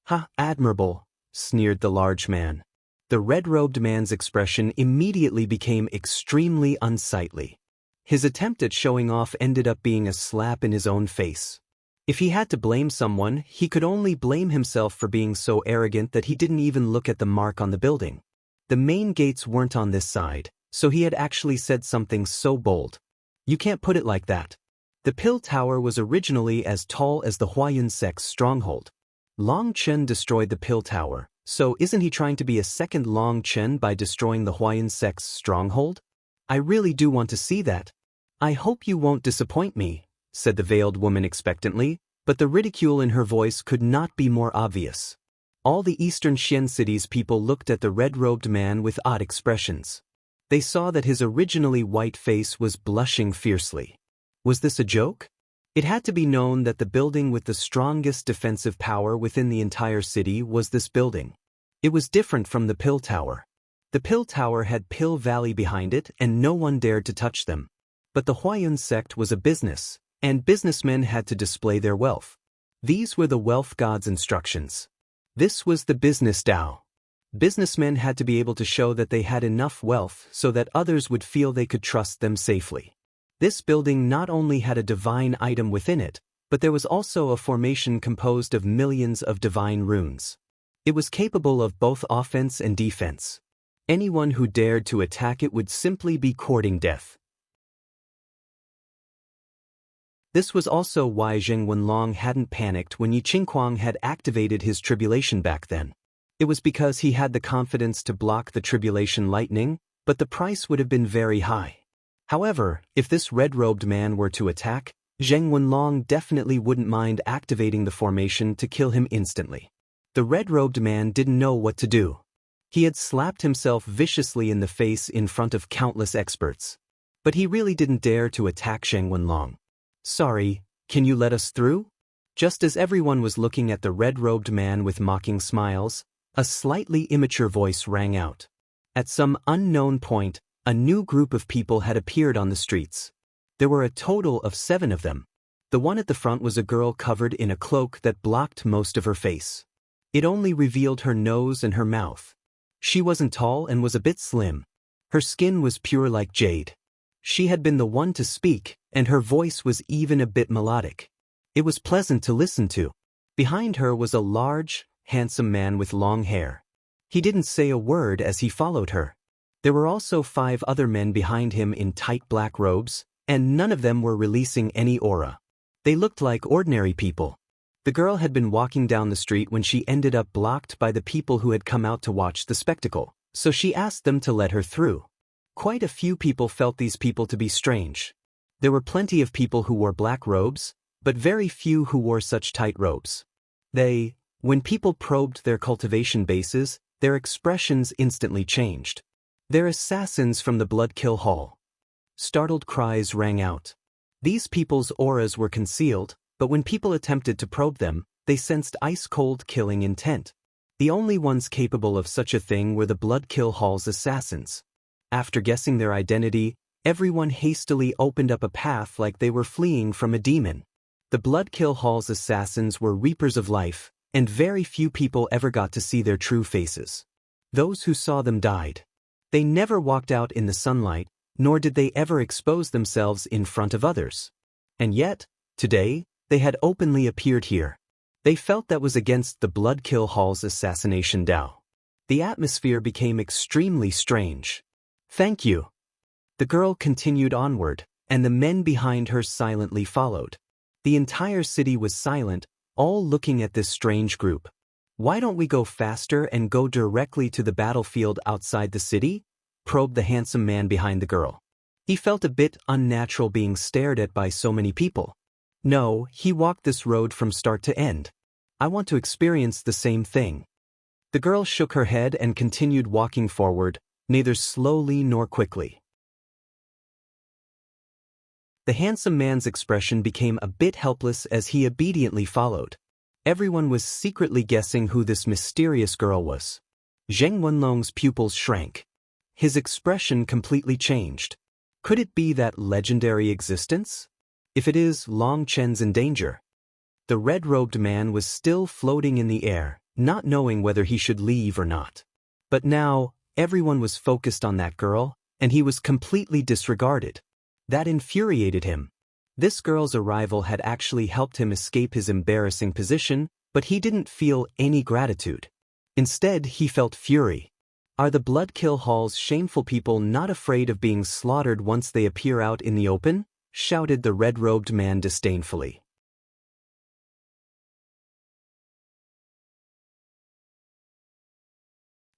Speaker 1: Ha, admirable, sneered the large man. The red-robed man's expression immediately became extremely unsightly. His attempt at showing off ended up being a slap in his own face. If he had to blame someone, he could only blame himself for being so arrogant that he didn't even look at the mark on the building. The main gates weren't on this side, so he had actually said something so bold. You can't put it like that. The Pill Tower was originally as tall as the Huayan sect's stronghold. Longchen destroyed the Pill Tower, so isn't he trying to be a second Longchen by destroying the Huayan sect's stronghold? I really do want to see that. I hope you won't disappoint me, said the veiled woman expectantly, but the ridicule in her voice could not be more obvious. All the eastern Xian city's people looked at the red-robed man with odd expressions. They saw that his originally white face was blushing fiercely. Was this a joke? It had to be known that the building with the strongest defensive power within the entire city was this building. It was different from the Pill Tower. The Pill Tower had Pill Valley behind it and no one dared to touch them. But the Huayan sect was a business, and businessmen had to display their wealth. These were the wealth god's instructions. This was the business Tao. Businessmen had to be able to show that they had enough wealth so that others would feel they could trust them safely. This building not only had a divine item within it, but there was also a formation composed of millions of divine runes. It was capable of both offense and defense. Anyone who dared to attack it would simply be courting death. This was also why Zheng Wenlong hadn't panicked when Yi Qingquang had activated his tribulation back then. It was because he had the confidence to block the tribulation lightning, but the price would have been very high. However, if this red-robed man were to attack, Zheng Wenlong definitely wouldn't mind activating the formation to kill him instantly. The red-robed man didn't know what to do. He had slapped himself viciously in the face in front of countless experts. But he really didn't dare to attack Zheng Wenlong. "Sorry, can you let us through?" Just as everyone was looking at the red-robed man with mocking smiles, a slightly immature voice rang out. At some unknown point, a new group of people had appeared on the streets. There were a total of 7 of them. The one at the front was a girl covered in a cloak that blocked most of her face. It only revealed her nose and her mouth. She wasn't tall and was a bit slim. Her skin was pure like jade. She had been the one to speak, and her voice was even a bit melodic. It was pleasant to listen to. Behind her was a large, handsome man with long hair. He didn't say a word as he followed her. There were also 5 other men behind him in tight black robes, and none of them were releasing any aura. They looked like ordinary people. The girl had been walking down the street when she ended up blocked by the people who had come out to watch the spectacle, so she asked them to let her through. Quite a few people felt these people to be strange. There were plenty of people who wore black robes, but very few who wore such tight robes. When people probed their cultivation bases, their expressions instantly changed. "They're assassins from the Bloodkill Hall." Startled cries rang out. These people's auras were concealed, but when people attempted to probe them, they sensed ice-cold killing intent. The only ones capable of such a thing were the Bloodkill Hall's assassins. After guessing their identity, everyone hastily opened up a path like they were fleeing from a demon. The Bloodkill Hall's assassins were reapers of life, and very few people ever got to see their true faces. Those who saw them died. They never walked out in the sunlight, nor did they ever expose themselves in front of others. And yet, today, they had openly appeared here. They felt that was against the Bloodkill Hall's assassination Tao. The atmosphere became extremely strange. "Thank you." The girl continued onward, and the men behind her silently followed. The entire city was silent, all looking at this strange group. "Why don't we go faster and go directly to the battlefield outside the city?" probed the handsome man behind the girl. He felt a bit unnatural being stared at by so many people. "No, he walked this road from start to end. I want to experience the same thing." The girl shook her head and continued walking forward, neither slowly nor quickly. The handsome man's expression became a bit helpless as he obediently followed. Everyone was secretly guessing who this mysterious girl was. Zheng Wenlong's pupils shrank. His expression completely changed. Could it be that legendary existence? If it is, Long Chen's in danger. The red-robed man was still floating in the air, not knowing whether he should leave or not. But now, everyone was focused on that girl, and he was completely disregarded. That infuriated him. This girl's arrival had actually helped him escape his embarrassing position, but he didn't feel any gratitude. Instead, he felt fury. Are the Bloodkill Hall's shameful people not afraid of being slaughtered once they appear out in the open? Shouted the red-robed man disdainfully.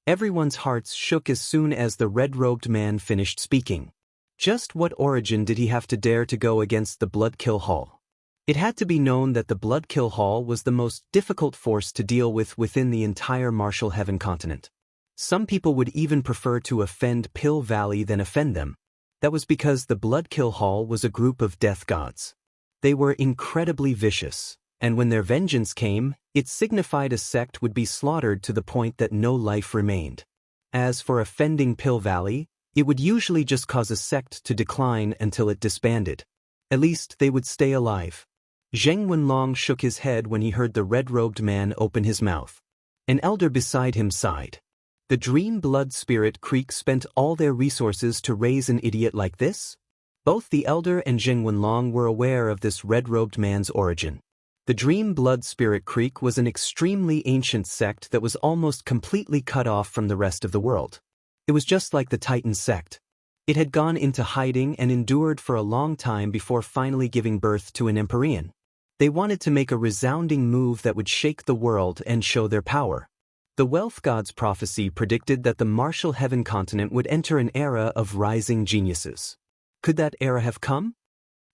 Speaker 1: Everyone's hearts shook as soon as the red-robed man finished speaking. Just what origin did he have to dare to go against the Bloodkill Hall? It had to be known that the Bloodkill Hall was the most difficult force to deal with within the entire Martial Heaven continent. Some people would even prefer to offend Pill Valley than offend them. That was because the Bloodkill Hall was a group of death gods. They were incredibly vicious, and when their vengeance came, it signified a sect would be slaughtered to the point that no life remained. As for offending Pill Valley, it would usually just cause a sect to decline until it disbanded. At least they would stay alive. Zheng Wenlong shook his head when he heard the red-robed man open his mouth. An elder beside him sighed. The Dream Blood Spirit Creek spent all their resources to raise an idiot like this? Both the elder and Zheng Wenlong were aware of this red-robed man's origin. The Dream Blood Spirit Creek was an extremely ancient sect that was almost completely cut off from the rest of the world. It was just like the Titan sect. It had gone into hiding and endured for a long time before finally giving birth to an Empyrean. They wanted to make a resounding move that would shake the world and show their power. The Wealth God's prophecy predicted that the Martial Heaven continent would enter an era of rising geniuses. Could that era have come?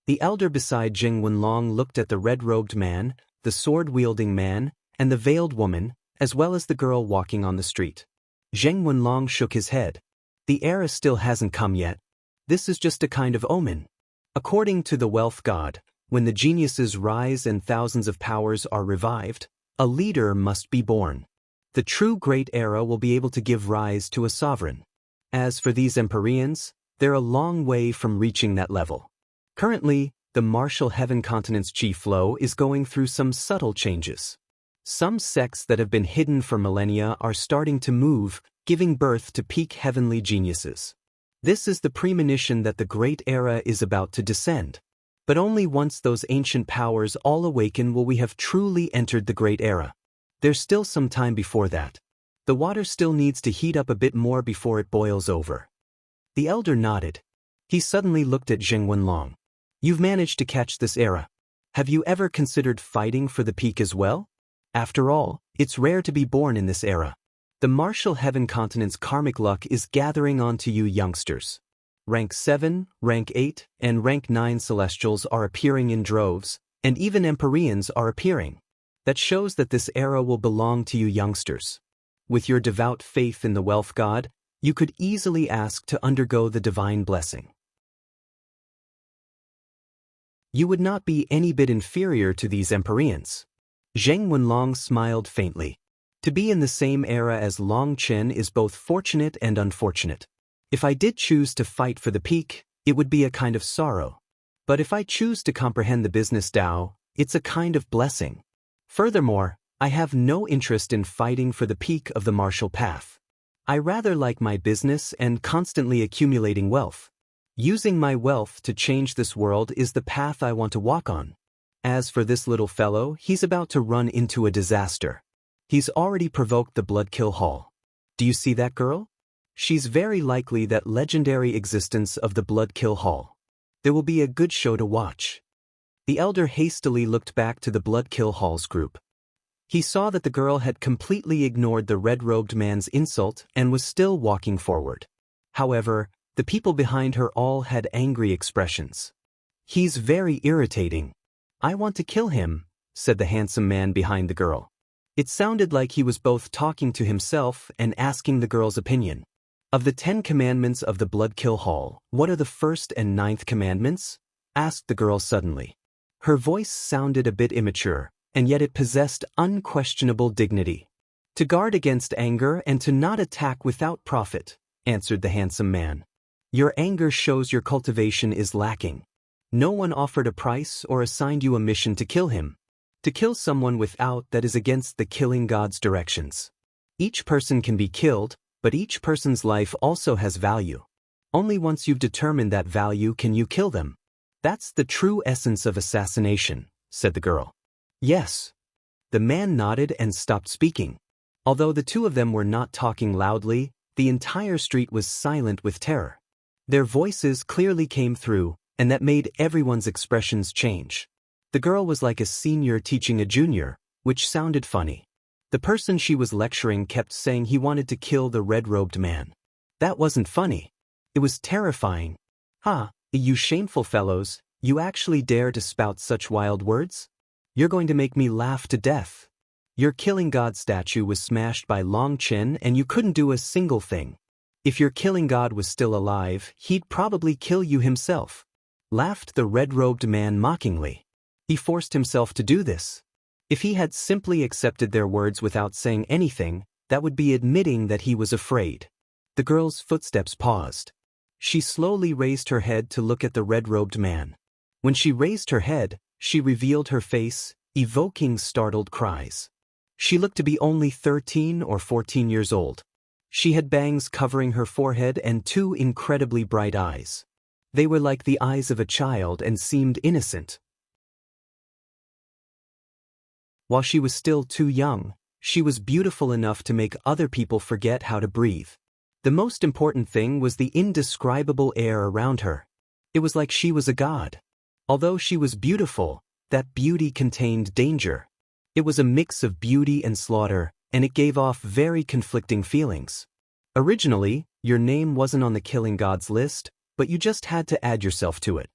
Speaker 1: The elder beside Zheng Wenlong looked at the red-robed man, the sword-wielding man, and the veiled woman, as well as the girl walking on the street. Zheng Wenlong shook his head. The era still hasn't come yet. This is just a kind of omen. According to the Wealth God, when the geniuses rise and thousands of powers are revived, a leader must be born. The true great era will be able to give rise to a sovereign. As for these Empyreans, they're a long way from reaching that level. Currently, the Martial Heaven continent's chi flow is going through some subtle changes. Some sects that have been hidden for millennia are starting to move, giving birth to peak heavenly geniuses. This is the premonition that the great era is about to descend. But only once those ancient powers all awaken will we have truly entered the great era. There's still some time before that. The water still needs to heat up a bit more before it boils over. The elder nodded. He suddenly looked at Zheng Wenlong. You've managed to catch this era. Have you ever considered fighting for the peak as well? After all, it's rare to be born in this era. The Martial Heaven continent's karmic luck is gathering onto you youngsters. Rank 7, Rank 8, and Rank 9 Celestials are appearing in droves, and even Empyreans are appearing. That shows that this era will belong to you youngsters. With your devout faith in the Wealth God, you could easily ask to undergo the divine blessing. You would not be any bit inferior to these Empyreans. Zheng Wenlong smiled faintly. To be in the same era as Long Chen is both fortunate and unfortunate. If I did choose to fight for the peak, it would be a kind of sorrow. But if I choose to comprehend the business Tao, it's a kind of blessing. Furthermore, I have no interest in fighting for the peak of the martial path. I rather like my business and constantly accumulating wealth. Using my wealth to change this world is the path I want to walk on. As for this little fellow, he's about to run into a disaster. He's already provoked the Bloodkill Hall. Do you see that girl? She's very likely that legendary existence of the Bloodkill Hall. There will be a good show to watch. The elder hastily looked back to the Bloodkill Hall's group. He saw that the girl had completely ignored the red-robed man's insult and was still walking forward. However, the people behind her all had angry expressions. He's very irritating. I want to kill him, said the handsome man behind the girl. It sounded like he was both talking to himself and asking the girl's opinion. Of the 10 commandments of the Bloodkill Hall, what are the first and 9th commandments? Asked the girl suddenly. Her voice sounded a bit immature, and yet it possessed unquestionable dignity. To guard against anger and to not attack without profit, answered the handsome man. Your anger shows your cultivation is lacking. No one offered a price or assigned you a mission to kill him. To kill someone without that is against the killing God's directions. Each person can be killed, but each person's life also has value. Only once you've determined that value can you kill them. That's the true essence of assassination, said the girl. Yes. The man nodded and stopped speaking. Although the two of them were not talking loudly, the entire street was silent with terror. Their voices clearly came through, and that made everyone's expressions change. The girl was like a senior teaching a junior, which sounded funny. The person she was lecturing kept saying he wanted to kill the red-robed man. That wasn't funny. It was terrifying. You shameful fellows, you actually dare to spout such wild words? You're going to make me laugh to death. Your killing God statue was smashed by Long Chen and you couldn't do a single thing. If your killing God was still alive, he'd probably kill you himself. Laughed the red-robed man mockingly. He forced himself to do this. If he had simply accepted their words without saying anything, that would be admitting that he was afraid. The girl's footsteps paused. She slowly raised her head to look at the red-robed man. When she raised her head, she revealed her face, evoking startled cries. She looked to be only 13 or 14 years old. She had bangs covering her forehead and two incredibly bright eyes. They were like the eyes of a child and seemed innocent. While she was still too young, she was beautiful enough to make other people forget how to breathe. The most important thing was the indescribable air around her. It was like she was a god. Although she was beautiful, that beauty contained danger. It was a mix of beauty and slaughter, and it gave off very conflicting feelings. Originally, your name wasn't on the killing gods list, but you just had to add yourself to it.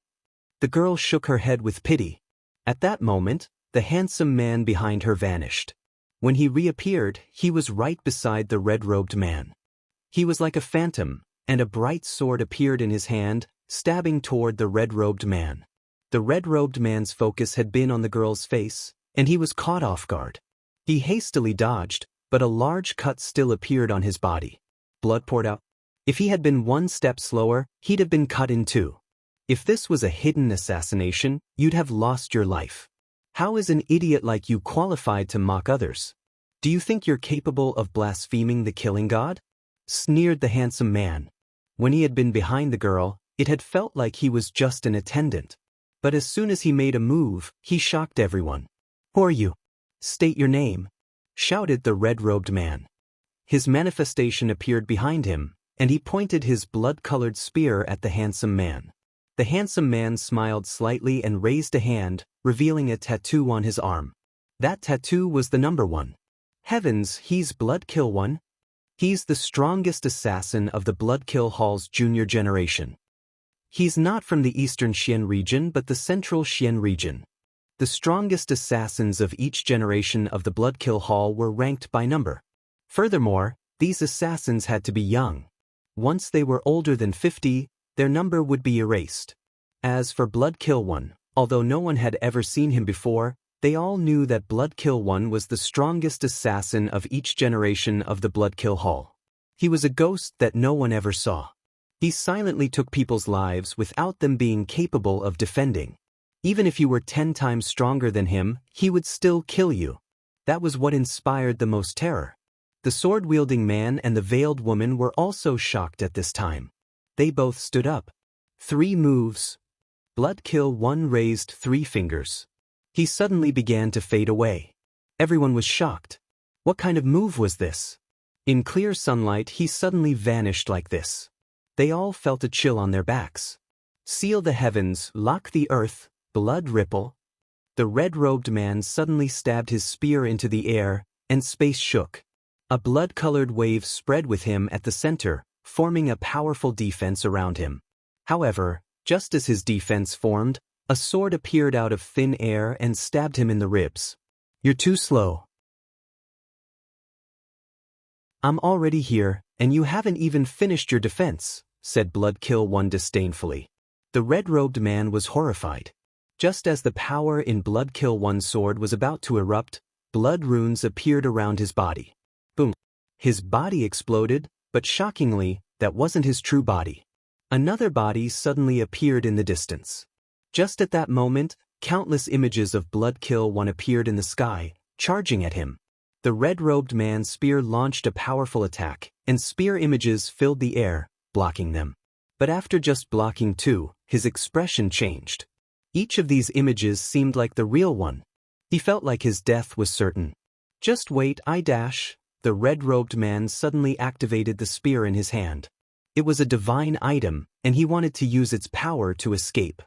Speaker 1: The girl shook her head with pity. At that moment, the handsome man behind her vanished. When he reappeared, he was right beside the red-robed man. He was like a phantom, and a bright sword appeared in his hand, stabbing toward the red-robed man. The red-robed man's focus had been on the girl's face, and he was caught off guard. He hastily dodged, but a large cut still appeared on his body. Blood poured out. If he had been one step slower, he'd have been cut in two. If this was a hidden assassination, you'd have lost your life. How is an idiot like you qualified to mock others? Do you think you're capable of blaspheming the killing god? Sneered the handsome man. When he had been behind the girl, it had felt like he was just an attendant. But as soon as he made a move, he shocked everyone. Who are you? State your name, shouted the red-robed man. His manifestation appeared behind him, and he pointed his blood-colored spear at the handsome man. The handsome man smiled slightly and raised a hand, revealing a tattoo on his arm. That tattoo was the number 1. Heavens, he's Bloodkill 1? He's the strongest assassin of the Bloodkill Hall's junior generation. He's not from the Eastern Xian region but the Central Xian region. The strongest assassins of each generation of the Bloodkill Hall were ranked by number. Furthermore, these assassins had to be young. Once they were older than 50, their number would be erased. As for Bloodkill 1, although no one had ever seen him before, they all knew that Bloodkill 1 was the strongest assassin of each generation of the Bloodkill Hall. He was a ghost that no one ever saw. He silently took people's lives without them being capable of defending. Even if you were 10 times stronger than him, he would still kill you. That was what inspired the most terror. The sword-wielding man and the veiled woman were also shocked at this time. They both stood up. 3 moves. Bloodkill 1 raised 3 fingers. He suddenly began to fade away. Everyone was shocked. What kind of move was this? In clear sunlight, he suddenly vanished like this. They all felt a chill on their backs. Seal the heavens, lock the earth, blood ripple. The red-robed man suddenly stabbed his spear into the air, and space shook. A blood-colored wave spread with him at the center, forming a powerful defense around him. However, just as his defense formed, a sword appeared out of thin air and stabbed him in the ribs. You're too slow. I'm already here, and you haven't even finished your defense, said Bloodkill 1 disdainfully. The red-robed man was horrified. Just as the power in Bloodkill 1's sword was about to erupt, blood runes appeared around his body. Boom. His body exploded, but shockingly, that wasn't his true body. Another body suddenly appeared in the distance. Just at that moment, countless images of Bloodkill 1 appeared in the sky, charging at him. The red-robed man's spear launched a powerful attack, and spear images filled the air, blocking them. But after just blocking 2, his expression changed. Each of these images seemed like the real one. He felt like his death was certain. Just wait, the red-robed man suddenly activated the spear in his hand. It was a divine item, and he wanted to use its power to escape.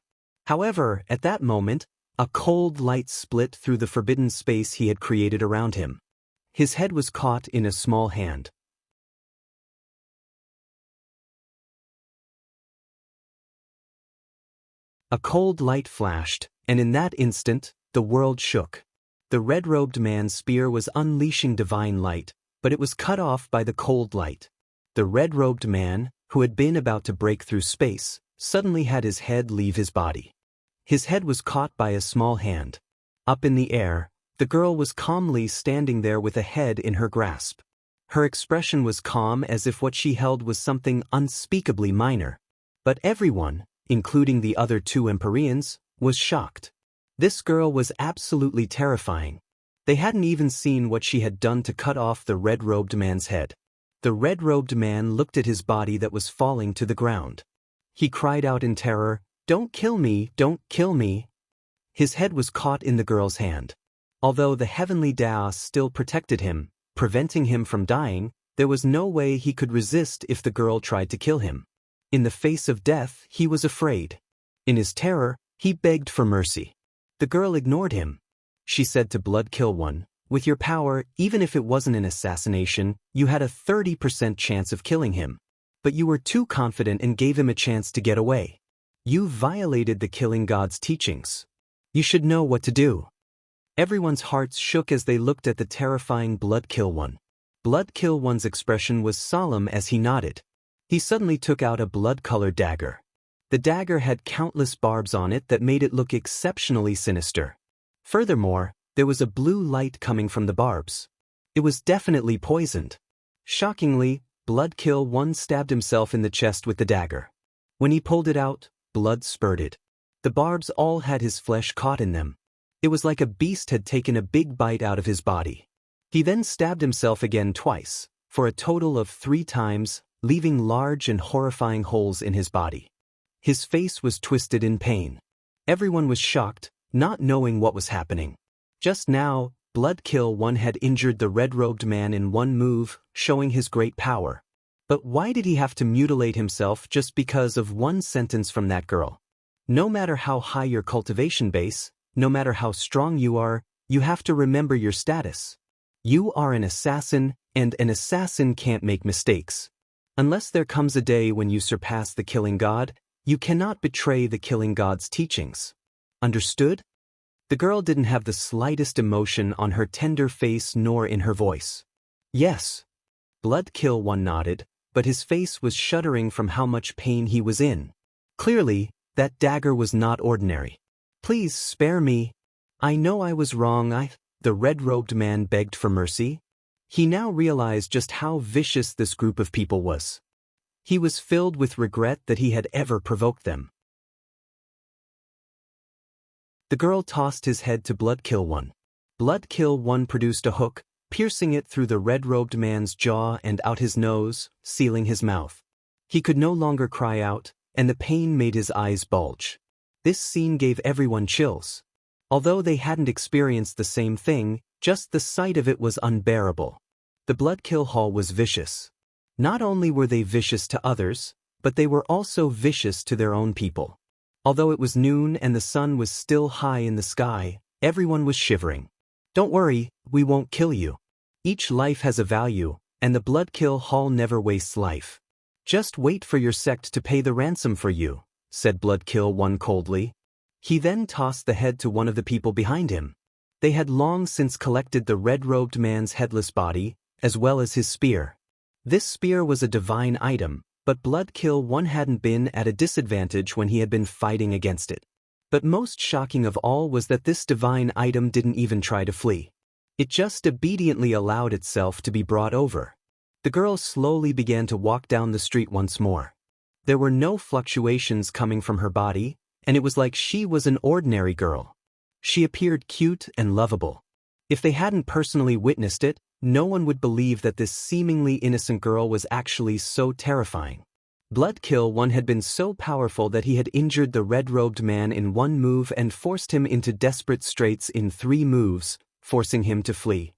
Speaker 1: However, at that moment, a cold light split through the forbidden space he had created around him. His head was caught in a small hand. A cold light flashed, and in that instant, the world shook. The red-robed man's spear was unleashing divine light, but it was cut off by the cold light. The red-robed man, who had been about to break through space, suddenly had his head leave his body. His head was caught by a small hand. Up in the air, the girl was calmly standing there with a head in her grasp. Her expression was calm as if what she held was something unspeakably minor. But everyone, including the other 2 Empyreans, was shocked. This girl was absolutely terrifying. They hadn't even seen what she had done to cut off the red-robed man's head. The red-robed man looked at his body that was falling to the ground. He cried out in terror, "Don't kill me, don't kill me." His head was caught in the girl's hand. Although the heavenly Daos still protected him, preventing him from dying, there was no way he could resist if the girl tried to kill him. In the face of death, he was afraid. In his terror, he begged for mercy. The girl ignored him. She said to Blood Kill One, "With your power, even if it wasn't an assassination, you had a 30% chance of killing him. But you were too confident and gave him a chance to get away. You violated the killing god's teachings. You should know what to do." Everyone's hearts shook as they looked at the terrifying Blood Kill One. Blood Kill One's expression was solemn as he nodded. He suddenly took out a blood-colored dagger. The dagger had countless barbs on it that made it look exceptionally sinister. Furthermore, there was a blue light coming from the barbs. It was definitely poisoned. Shockingly, Blood Kill One stabbed himself in the chest with the dagger. When he pulled it out, blood spurted. The barbs all had his flesh caught in them. It was like a beast had taken a big bite out of his body. He then stabbed himself again twice, for a total of 3 times, leaving large and horrifying holes in his body. His face was twisted in pain. Everyone was shocked, not knowing what was happening. Just now, Blood Kill One had injured the red-robed man in one move, showing his great power. But why did he have to mutilate himself just because of one sentence from that girl? No matter how high your cultivation base, no matter how strong you are, you have to remember your status. You are an assassin, and an assassin can't make mistakes. Unless there comes a day when you surpass the killing god, you cannot betray the killing god's teachings. Understood? The girl didn't have the slightest emotion on her tender face nor in her voice. Yes. Blood Kill One nodded, but his face was shuddering from how much pain he was in. Clearly, that dagger was not ordinary. "Please spare me. I know I was wrong. The red-robed man begged for mercy. He now realized just how vicious this group of people was. He was filled with regret that he had ever provoked them. The girl tossed his head to Blood Kill One. Blood Kill One produced a hook, piercing it through the red-robed man's jaw and out his nose, sealing his mouth. He could no longer cry out, and the pain made his eyes bulge. This scene gave everyone chills. Although they hadn't experienced the same thing, just the sight of it was unbearable. The Blood Kill Hall was vicious. Not only were they vicious to others, but they were also vicious to their own people. Although it was noon and the sun was still high in the sky, everyone was shivering. "Don't worry, we won't kill you. Each life has a value, and the Blood Kill Hall never wastes life. Just wait for your sect to pay the ransom for you," said Blood Kill One coldly. He then tossed the head to one of the people behind him. They had long since collected the red-robed man's headless body, as well as his spear. This spear was a divine item, but Blood Kill One hadn't been at a disadvantage when he had been fighting against it. But most shocking of all was that this divine item didn't even try to flee. It just obediently allowed itself to be brought over. The girl slowly began to walk down the street once more. There were no fluctuations coming from her body, and it was like she was an ordinary girl. She appeared cute and lovable. If they hadn't personally witnessed it, no one would believe that this seemingly innocent girl was actually so terrifying. Blood Kill One had been so powerful that he had injured the red-robed man in one move and forced him into desperate straits in 3 moves, forcing him to flee.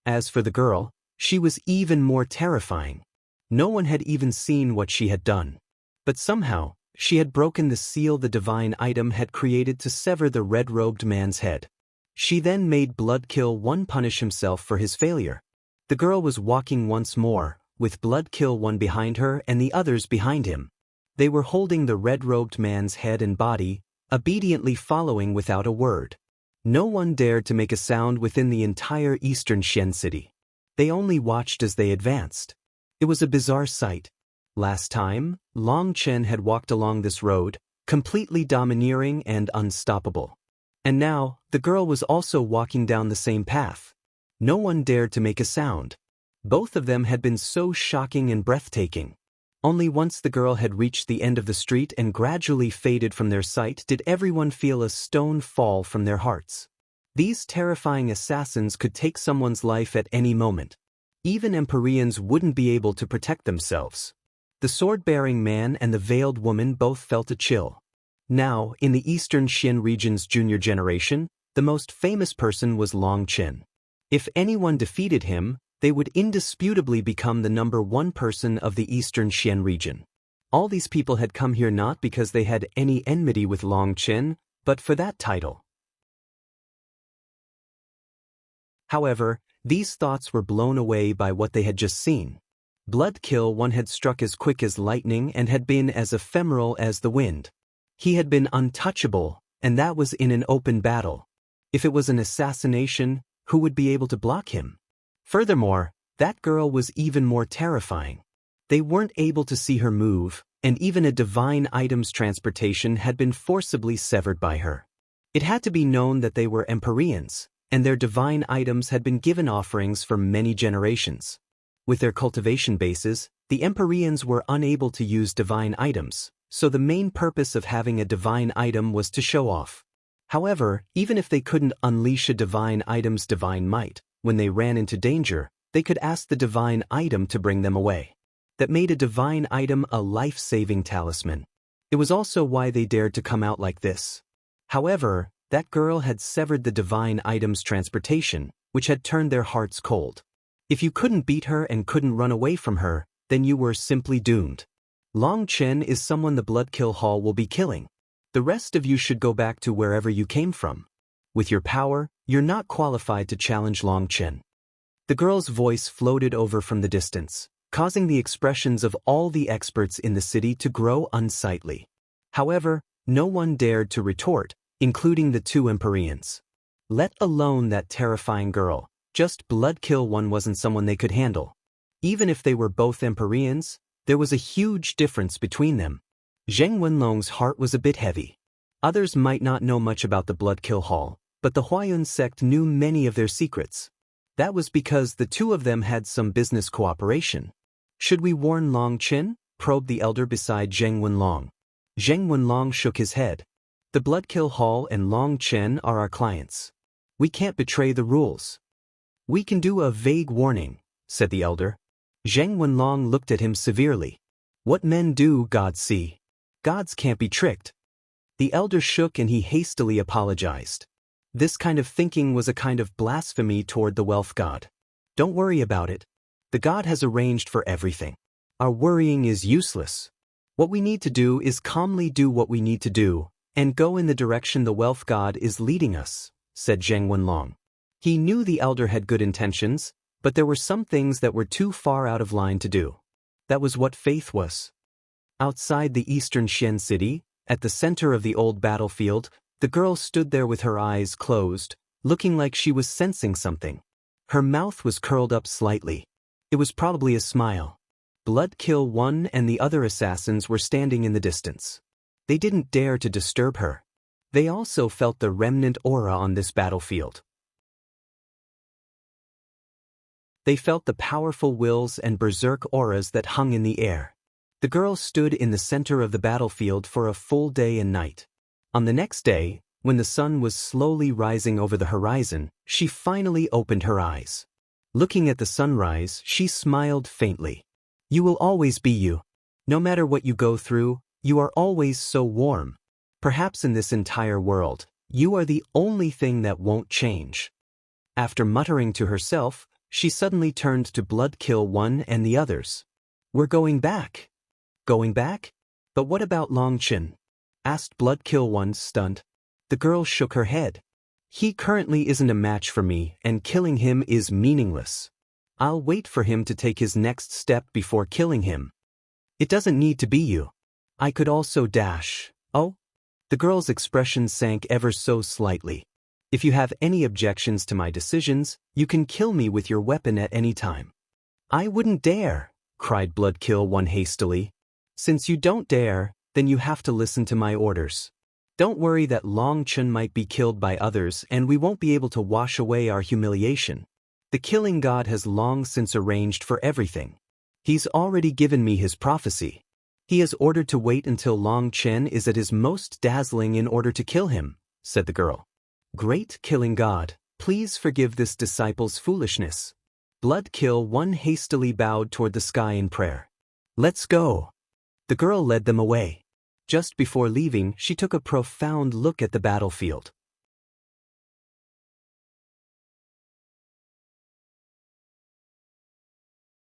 Speaker 1: As for the girl, she was even more terrifying. No one had even seen what she had done. But somehow, she had broken the seal the divine item had created to sever the red-robed man's head. She then made Blood Kill One punish himself for his failure. The girl was walking once more, with Blood Kill One behind her and the others behind him. They were holding the red-robed man's head and body, obediently following without a word. No one dared to make a sound within the entire eastern Shen city. They only watched as they advanced. It was a bizarre sight. Last time, Long Chen had walked along this road, completely domineering and unstoppable. And now, the girl was also walking down the same path. No one dared to make a sound. Both of them had been so shocking and breathtaking. Only once the girl had reached the end of the street and gradually faded from their sight did everyone feel a stone fall from their hearts. These terrifying assassins could take someone's life at any moment. Even Empyreans wouldn't be able to protect themselves. The sword-bearing man and the veiled woman both felt a chill. Now, in the Eastern Xin region's junior generation, the most famous person was Long Qin. If anyone defeated him, they would indisputably become the #1 person of the Eastern Xian region. All these people had come here not because they had any enmity with Long Qin, but for that title. However, these thoughts were blown away by what they had just seen. Bloodkill One had struck as quick as lightning and had been as ephemeral as the wind. He had been untouchable, and that was in an open battle. If it was an assassination, who would be able to block him? Furthermore, that girl was even more terrifying. They weren't able to see her move, and even a divine item's transportation had been forcibly severed by her. It had to be known that they were Empyreans, and their divine items had been given offerings for many generations. With their cultivation bases, the Empyreans were unable to use divine items, so the main purpose of having a divine item was to show off. However, even if they couldn't unleash a divine item's divine might, when they ran into danger, they could ask the divine item to bring them away. That made a divine item a life-saving talisman. It was also why they dared to come out like this. However, that girl had severed the divine item's transportation, which had turned their hearts cold. If you couldn't beat her and couldn't run away from her, then you were simply doomed. Long Qin is someone the Bloodkill Hall will be killing. The rest of you should go back to wherever you came from. With your power, you're not qualified to challenge Long Qin. The girl's voice floated over from the distance, causing the expressions of all the experts in the city to grow unsightly. However, no one dared to retort, including the two Empyreans. Let alone that terrifying girl, just Bloodkill One wasn't someone they could handle. Even if they were both Empyreans, there was a huge difference between them. Zheng Wenlong's heart was a bit heavy. Others might not know much about the Bloodkill Hall, but the Huayun sect knew many of their secrets. That was because the two of them had some business cooperation. Should we warn Long Qin? Probed the elder beside Zheng Wenlong. Zheng Wenlong shook his head. The Bloodkill Hall and Long Qin are our clients. We can't betray the rules. We can do a vague warning, said the elder. Zheng Wenlong looked at him severely. What men do, gods see. Gods can't be tricked. The elder shook and he hastily apologized. This kind of thinking was a kind of blasphemy toward the wealth god. Don't worry about it. The god has arranged for everything. Our worrying is useless. What we need to do is calmly do what we need to do, and go in the direction the wealth god is leading us, said Zheng Wenlong. He knew the elder had good intentions, but there were some things that were too far out of line to do. That was what faith was. Outside the Eastern Xian city, at the center of the old battlefield, the girl stood there with her eyes closed, looking like she was sensing something. Her mouth was curled up slightly. It was probably a smile. Bloodkill One and the other assassins were standing in the distance. They didn't dare to disturb her. They also felt the remnant aura on this battlefield. They felt the powerful wills and berserk auras that hung in the air. The girl stood in the center of the battlefield for a full day and night. On the next day, when the sun was slowly rising over the horizon, she finally opened her eyes. Looking at the sunrise, she smiled faintly. You will always be you. No matter what you go through, you are always so warm. Perhaps in this entire world, you are the only thing that won't change. After muttering to herself, she suddenly turned to Bloodkill One and the others. We're going back. Going back? But what about Long Qin? Asked Bloodkill One, stunned. The girl shook her head. He currently isn't a match for me, and killing him is meaningless. I'll wait for him to take his next step before killing him. It doesn't need to be you. I could also dash. Oh? The girl's expression sank ever so slightly. If you have any objections to my decisions, you can kill me with your weapon at any time. I wouldn't dare, cried Bloodkill One hastily. Since you don't dare, then you have to listen to my orders. Don't worry that Long Qin might be killed by others and we won't be able to wash away our humiliation. The killing god has long since arranged for everything. He's already given me his prophecy. He has ordered to wait until Long Chen is at his most dazzling in order to kill him, said the girl. Great killing God, please forgive this disciple's foolishness. Bloodkill One hastily bowed toward the sky in prayer. Let's go. The girl led them away. Just before leaving, she took a profound look at the battlefield.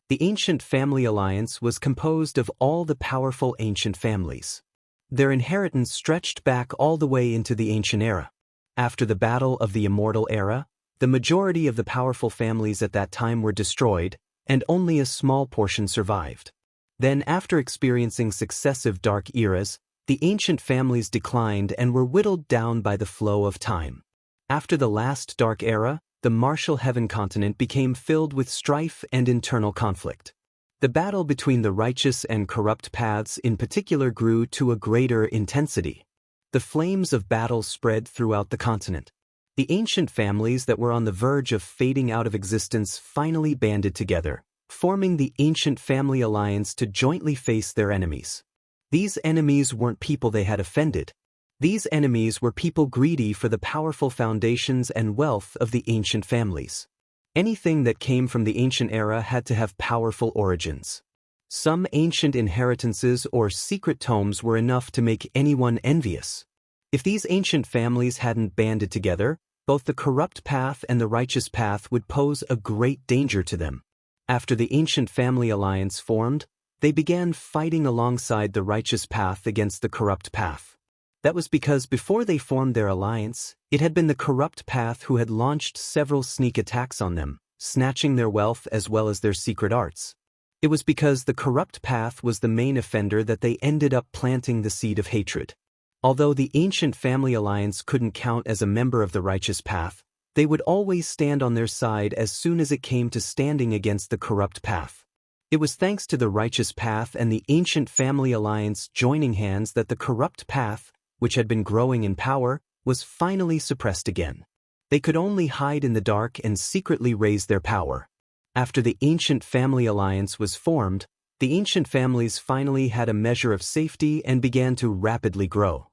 Speaker 1: The ancient family alliance was composed of all the powerful ancient families. Their inheritance stretched back all the way into the ancient era. After the Battle of the Immortal Era, the majority of the powerful families at that time were destroyed, and only a small portion survived. Then, after experiencing successive dark eras, the ancient families declined and were whittled down by the flow of time. After the last dark era, the martial heaven continent became filled with strife and internal conflict. The battle between the righteous and corrupt paths in particular grew to a greater intensity. The flames of battle spread throughout the continent. The ancient families that were on the verge of fading out of existence finally banded together, forming the Ancient Family Alliance to jointly face their enemies. These enemies weren't people they had offended. These enemies were people greedy for the powerful foundations and wealth of the ancient families. Anything that came from the ancient era had to have powerful origins. Some ancient inheritances or secret tomes were enough to make anyone envious. If these ancient families hadn't banded together, both the corrupt path and the righteous path would pose a great danger to them. After the Ancient Family Alliance formed, they began fighting alongside the righteous path against the corrupt path. That was because before they formed their alliance, it had been the corrupt path who had launched several sneak attacks on them, snatching their wealth as well as their secret arts. It was because the corrupt path was the main offender that they ended up planting the seed of hatred. Although the Ancient Family Alliance couldn't count as a member of the righteous path, they would always stand on their side as soon as it came to standing against the corrupt path. It was thanks to the righteous path and the Ancient Family Alliance joining hands that the corrupt path, which had been growing in power, was finally suppressed again. They could only hide in the dark and secretly raise their power. After the Ancient Family Alliance was formed, the ancient families finally had a measure of safety and began to rapidly grow.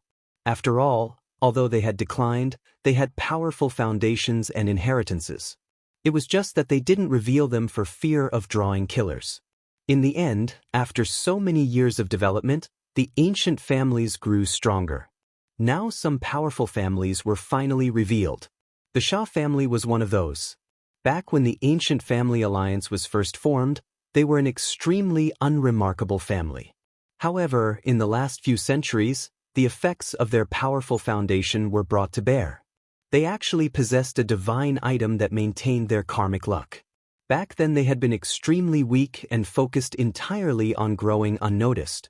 Speaker 1: After all, although they had declined, they had powerful foundations and inheritances. It was just that they didn't reveal them for fear of drawing killers. In the end, after so many years of development, the ancient families grew stronger. Now some powerful families were finally revealed. The Shah family was one of those. Back when the Ancient Family Alliance was first formed, they were an extremely unremarkable family. However, in the last few centuries, the effects of their powerful foundation were brought to bear. They actually possessed a divine item that maintained their karmic luck. Back then they had been extremely weak and focused entirely on growing unnoticed.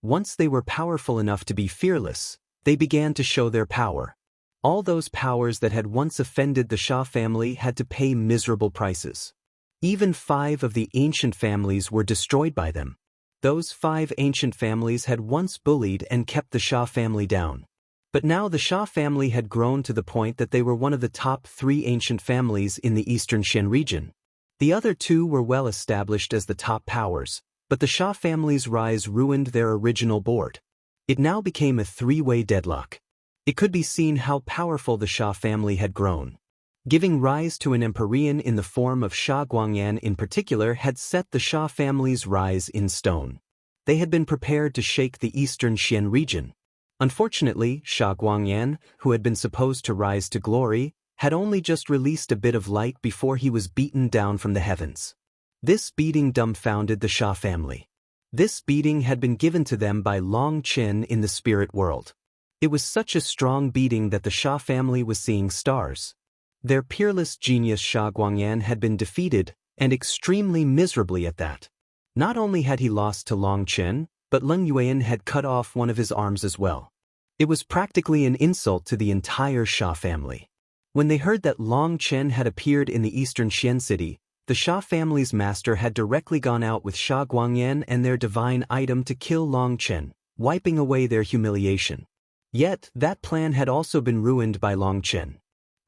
Speaker 1: Once they were powerful enough to be fearless, they began to show their power. All those powers that had once offended the Shah family had to pay miserable prices. Even 5 of the ancient families were destroyed by them. Those 5 ancient families had once bullied and kept the Shah family down. But now the Shah family had grown to the point that they were one of the top 3 ancient families in the eastern Xian region. The other 2 were well established as the top powers, but the Shah family's rise ruined their original board. It now became a 3-way deadlock. It could be seen how powerful the Shah family had grown. Giving rise to an empyrean in the form of Shah Guangyan in particular had set the Shah family's rise in stone. They had been prepared to shake the eastern Xian region. Unfortunately, Shah Guangyan, who had been supposed to rise to glory, had only just released a bit of light before he was beaten down from the heavens. This beating dumbfounded the Shah family. This beating had been given to them by Long Chen in the spirit world. It was such a strong beating that the Shah family was seeing stars. Their peerless genius Shah Guangyan had been defeated, and extremely miserably at that. Not only had he lost to Long Chen, but Leng Yuan had cut off one of his arms as well. It was practically an insult to the entire Shah family. When they heard that Long Chen had appeared in the eastern Xian city, the Shah family's master had directly gone out with Shah Guangyan and their divine item to kill Long Chen, wiping away their humiliation. Yet, that plan had also been ruined by Long Chen.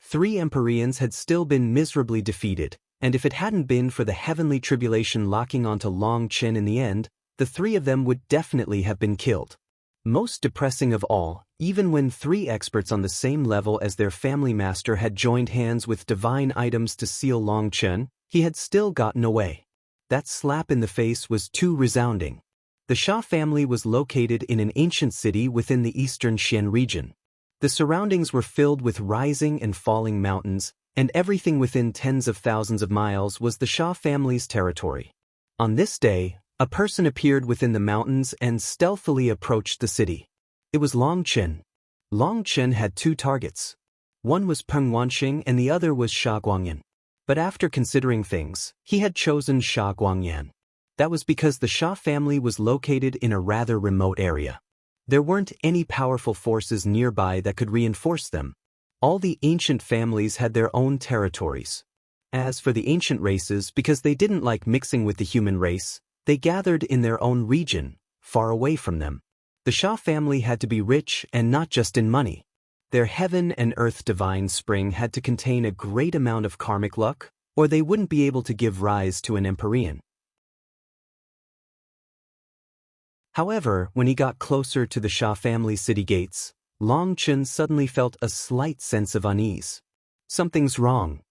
Speaker 1: 3 empyreans had still been miserably defeated, And if it hadn't been for the heavenly tribulation locking onto Long Chen in the end, the three of them would definitely have been killed. Most depressing of all, even when three experts on the same level as their family master had joined hands with divine items to seal Long Chen, he had still gotten away. That slap in the face was too resounding. The Xia family was located in an ancient city within the eastern Xian region. The surroundings were filled with rising and falling mountains, and everything within tens of thousands of miles was the Xia family's territory. On this day, a person appeared within the mountains and stealthily approached the city. It was Long Chen. Long Chen had two targets. One was Peng Wanxing and the other was Xia Guangyan. But after considering things, he had chosen Xia Guangyan. That was because the Xia family was located in a rather remote area. There weren't any powerful forces nearby that could reinforce them. All the ancient families had their own territories. As for the ancient races, because they didn't like mixing with the human race, they gathered in their own region, far away from them. The Xia family had to be rich and not just in money. Their heaven and earth divine spring had to contain a great amount of karmic luck, or they wouldn't be able to give rise to an empyrean. However, when he got closer to the Xia family city gates, Long Chen suddenly felt a slight sense of unease. Something's wrong.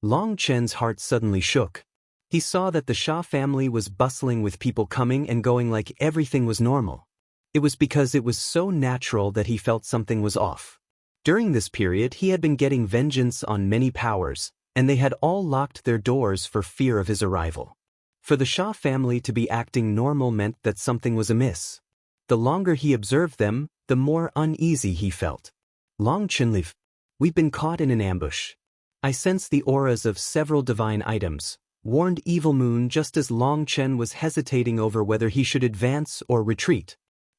Speaker 1: Long Chen's heart suddenly shook. He saw that the Xia family was bustling with people coming and going like everything was normal. It was because it was so natural that he felt something was off. During this period, he had been getting vengeance on many powers, and they had all locked their doors for fear of his arrival. For the Xia family to be acting normal meant that something was amiss. The longer he observed them, the more uneasy he felt. Long Chen live. We've been caught in an ambush. I sensed the auras of several divine items, warned Evil Moon just as Long Chen was hesitating over whether he should advance or retreat.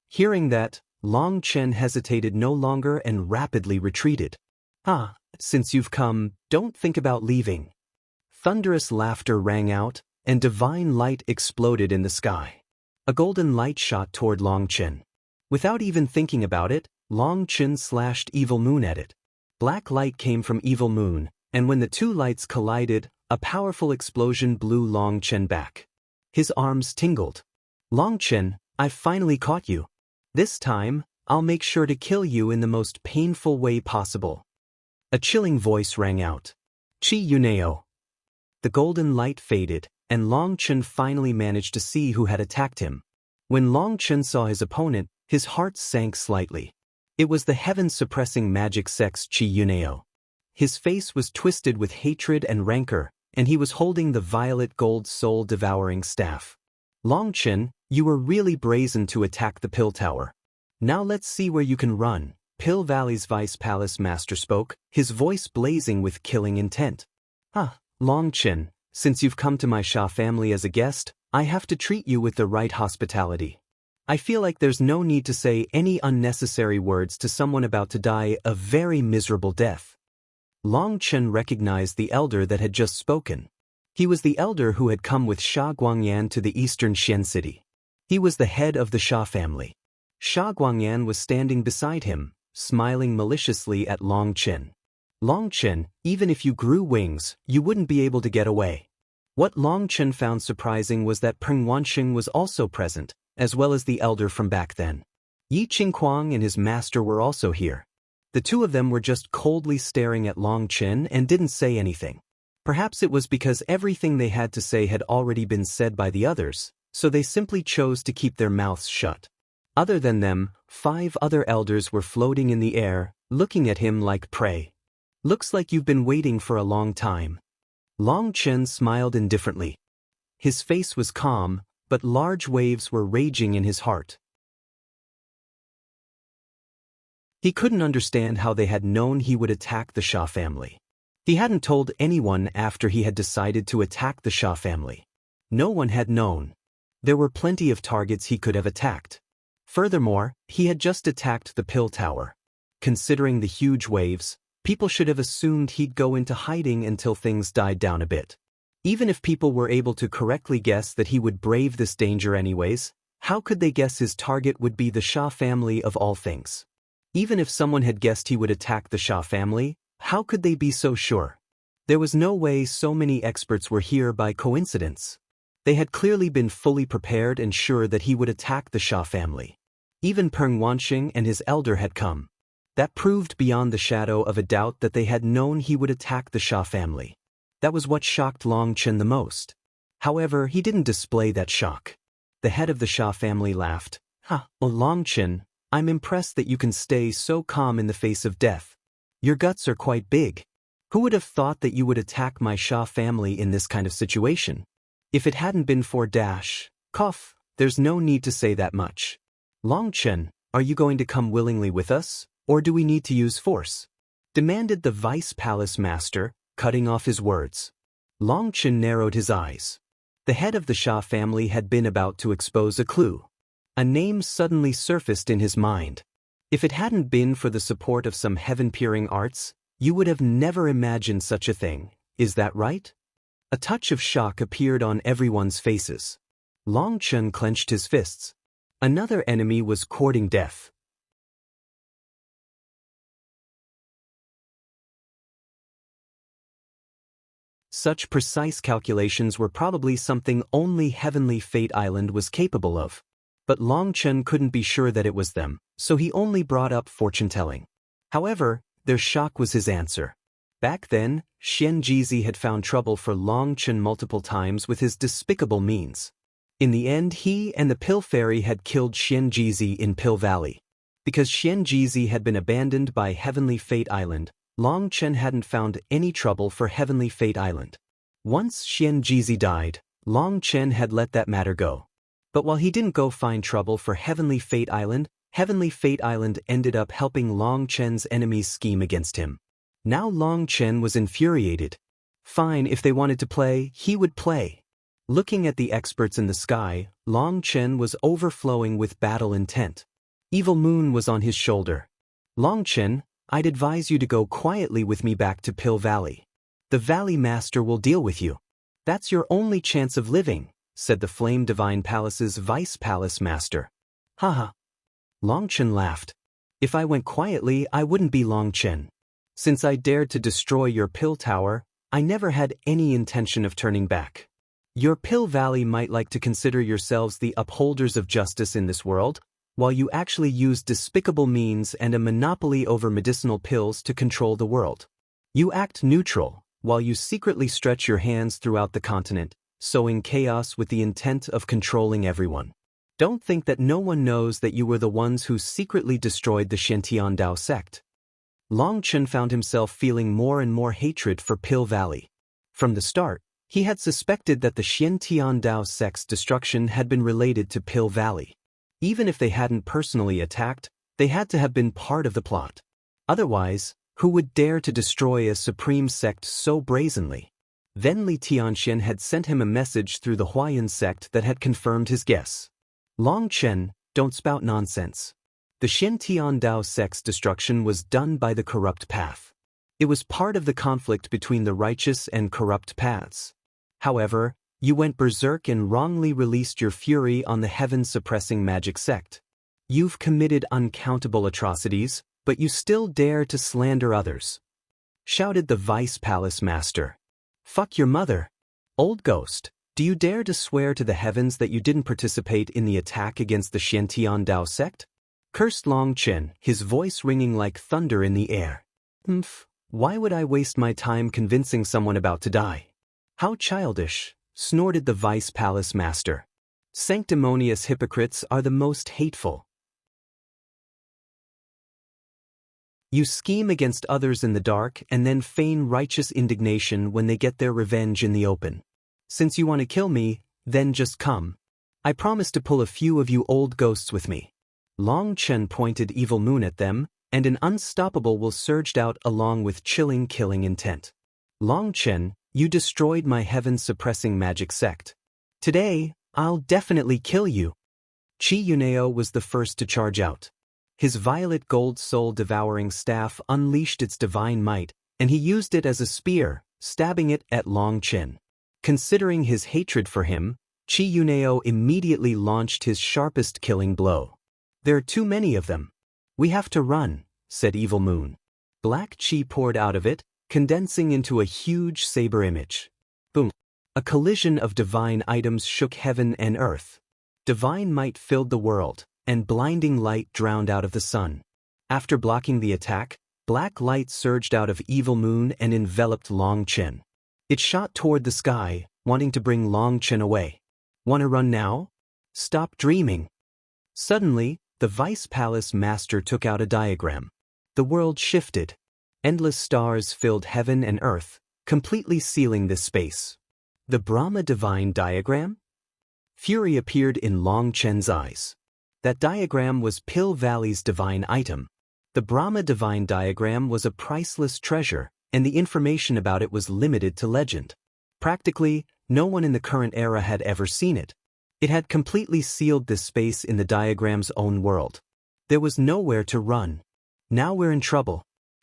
Speaker 1: Hearing that, Long Chen hesitated no longer and rapidly retreated. Since you've come, don't think about leaving. Thunderous laughter rang out, and divine light exploded in the sky. A golden light shot toward Long Chen. Without even thinking about it, Long Chen slashed Evil Moon at it. Black light came from Evil Moon, and when the two lights collided, a powerful explosion blew Long Chen back. His arms tingled. Long Chen, I've finally caught you. This time, I'll make sure to kill you in the most painful way possible. A chilling voice rang out. Chi Yuneo. The golden light faded, and Long Chen finally managed to see who had attacked him. When Long Chen saw his opponent, his heart sank slightly. It was the heaven-suppressing magic sex Chi Yuneo. His face was twisted with hatred and rancor, and he was holding the violet gold soul-devouring staff. Long Chen, you were really brazen to attack the Pill Tower. Now let's see where you can run. Pill Valley's Vice Palace Master spoke, his voice blazing with killing intent. Long Chen, since you've come to my Xia family as a guest, I have to treat you with the right hospitality. I feel like there's no need to say any unnecessary words to someone about to die a very miserable death. Long Chen recognized the elder that had just spoken. He was the elder who had come with Xia Guangyan to the eastern Xian city. He was the head of the Xia family. Xia Guangyan was standing beside him, smiling maliciously at Long Chen. Long Chen, even if you grew wings, you wouldn't be able to get away. What Long Chen found surprising was that Peng Wanxing was also present, as well as the elder from back then. Yi Qingquang and his master were also here. The two of them were just coldly staring at Long Chen and didn't say anything. Perhaps it was because everything they had to say had already been said by the others, so they simply chose to keep their mouths shut. Other than them, 5 other elders were floating in the air, looking at him like prey. Looks like you've been waiting for a long time. Long Chen smiled indifferently. His face was calm, but large waves were raging in his heart. He couldn't understand how they had known he would attack the Xia family. He hadn't told anyone after he had decided to attack the Xia family. No one had known. There were plenty of targets he could have attacked. Furthermore, he had just attacked the Pill Tower. Considering the huge waves, people should have assumed he'd go into hiding until things died down a bit. Even if people were able to correctly guess that he would brave this danger anyways, how could they guess his target would be the Xia family of all things? Even if someone had guessed he would attack the Xia family, how could they be so sure? There was no way so many experts were here by coincidence. They had clearly been fully prepared and sure that he would attack the Sha family. Even Peng Wansheng and his elder had come. That proved beyond the shadow of a doubt that they had known he would attack the Sha family. That was what shocked Long Chen the most. However, he didn't display that shock. The head of the Sha family laughed. "Ha, oh Long Chen, I'm impressed that you can stay so calm in the face of death. Your guts are quite big. Who would have thought that you would attack my Sha family in this kind of situation? If it hadn't been for cough, there's no need to say that much. Long Chen, are you going to come willingly with us, or do we need to use force?" demanded the Vice Palace Master, cutting off his words. Long Chen narrowed his eyes. The head of the Sha family had been about to expose a clue. A name suddenly surfaced in his mind. If it hadn't been for the support of some heaven-peering arts, you would have never imagined such a thing, is that right? A touch of shock appeared on everyone's faces. Long Chen clenched his fists. Another enemy was courting death. Such precise calculations were probably something only Heavenly Fate Island was capable of. But Long Chen couldn't be sure that it was them, so he only brought up fortune-telling. However, their shock was his answer. Back then, Xian Jizi had found trouble for Long Chen multiple times with his despicable means. In the end, he and the Pill Fairy had killed Xian Jizi in Pill Valley. Because Xian Jizi had been abandoned by Heavenly Fate Island, Long Chen hadn't found any trouble for Heavenly Fate Island. Once Xian Jizi died, Long Chen had let that matter go. But while he didn't go find trouble for Heavenly Fate Island ended up helping Long Chen's enemies scheme against him. Now Long Chen was infuriated. Fine, if they wanted to play, he would play. Looking at the experts in the sky, Long Chen was overflowing with battle intent. Evil Moon was on his shoulder. "Long Chen, I'd advise you to go quietly with me back to Pill Valley. The Valley Master will deal with you. That's your only chance of living," said the Flame Divine Palace's Vice Palace Master. "Haha." Long Chen laughed. "If I went quietly, I wouldn't be Long Chen. Since I dared to destroy your Pill Tower, I never had any intention of turning back. Your Pill Valley might like to consider yourselves the upholders of justice in this world, while you actually use despicable means and a monopoly over medicinal pills to control the world. You act neutral, while you secretly stretch your hands throughout the continent, sowing chaos with the intent of controlling everyone. Don't think that no one knows that you were the ones who secretly destroyed the Shintian Dao sect." Long Chen found himself feeling more and more hatred for Pill Valley. From the start, he had suspected that the Shintian Dao sect's destruction had been related to Pill Valley. Even if they hadn't personally attacked, they had to have been part of the plot. Otherwise, who would dare to destroy a supreme sect so brazenly? Then Li Tianxian had sent him a message through the Huayan sect that had confirmed his guess. "Long Chen, don't spout nonsense. The Shintian Dao sect's destruction was done by the corrupt path. It was part of the conflict between the righteous and corrupt paths. However, you went berserk and wrongly released your fury on the heaven-suppressing magic sect. You've committed uncountable atrocities, but you still dare to slander others," shouted the Vice Palace Master. "Fuck your mother. Old ghost, do you dare to swear to the heavens that you didn't participate in the attack against the Shintian Dao sect?" cursed Long Chen, his voice ringing like thunder in the air. Why would I waste my time convincing someone about to die? How childish, snorted the Vice Palace Master. Sanctimonious hypocrites are the most hateful. You scheme against others in the dark and then feign righteous indignation when they get their revenge in the open. Since you want to kill me, then just come. I promise to pull a few of you old ghosts with me. Long Chen pointed Evil Moon at them, and an unstoppable will surged out along with chilling killing intent. Long Chen, you destroyed my heaven-suppressing magic sect. Today, I'll definitely kill you. Chi Yuneo was the first to charge out. His violet gold soul-devouring staff unleashed its divine might, and he used it as a spear, stabbing it at Long Chen. Considering his hatred for him, Chi Yuneo immediately launched his sharpest killing blow. There are too many of them. We have to run, said Evil Moon. Black chi poured out of it, condensing into a huge saber image. Boom. A collision of divine items shook heaven and earth. Divine might filled the world, and blinding light drowned out of the sun. After blocking the attack, black light surged out of Evil Moon and enveloped Long Chen. It shot toward the sky, wanting to bring Long Chen away. "Wanna run now? Stop dreaming." Suddenly, the Vice Palace Master took out a diagram. The world shifted. Endless stars filled heaven and earth, completely sealing this space. The Brahma Divine Diagram? Fury appeared in Long Chen's eyes. That diagram was Pill Valley's divine item. The Brahma Divine Diagram was a priceless treasure, and the information about it was limited to legend. Practically, no one in the current era had ever seen it. It had completely sealed this space in the diagram's own world. There was nowhere to run. Now we're in trouble.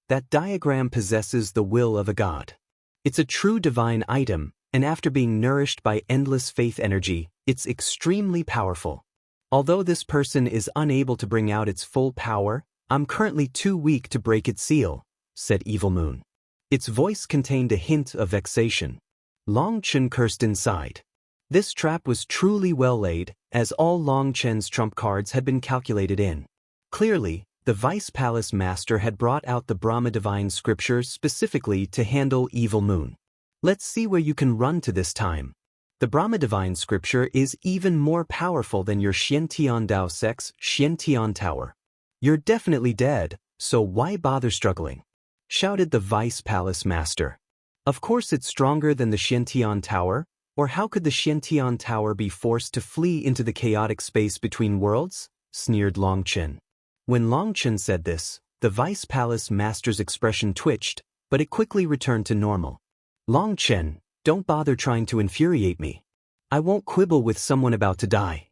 Speaker 1: That diagram possesses the will of a god. It's a true divine item, and after being nourished by endless faith energy, it's extremely powerful. Although this person is unable to bring out its full power, I'm currently too weak to break its seal, said Evil Moon. Its voice contained a hint of vexation. Long Chen cursed inside. This trap was truly well laid, as all Long Chen's trump cards had been calculated in. Clearly, the Vice Palace Master had brought out the Brahma Divine Scripture specifically to handle Evil Moon. Let's see where you can run to this time. The Brahma Divine Scripture is even more powerful than your Xiantian Dao Sec's Xiantian Tower. You're definitely dead, so why bother struggling? Shouted the Vice Palace Master. Of course it's stronger than the Xiantian Tower, or how could the Xiantian Tower be forced to flee into the chaotic space between worlds? Sneered Long Chen. When Long Chen said this, the Vice Palace Master's expression twitched, but it quickly returned to normal. Long Chen, don't bother trying to infuriate me. I won't quibble with someone about to die.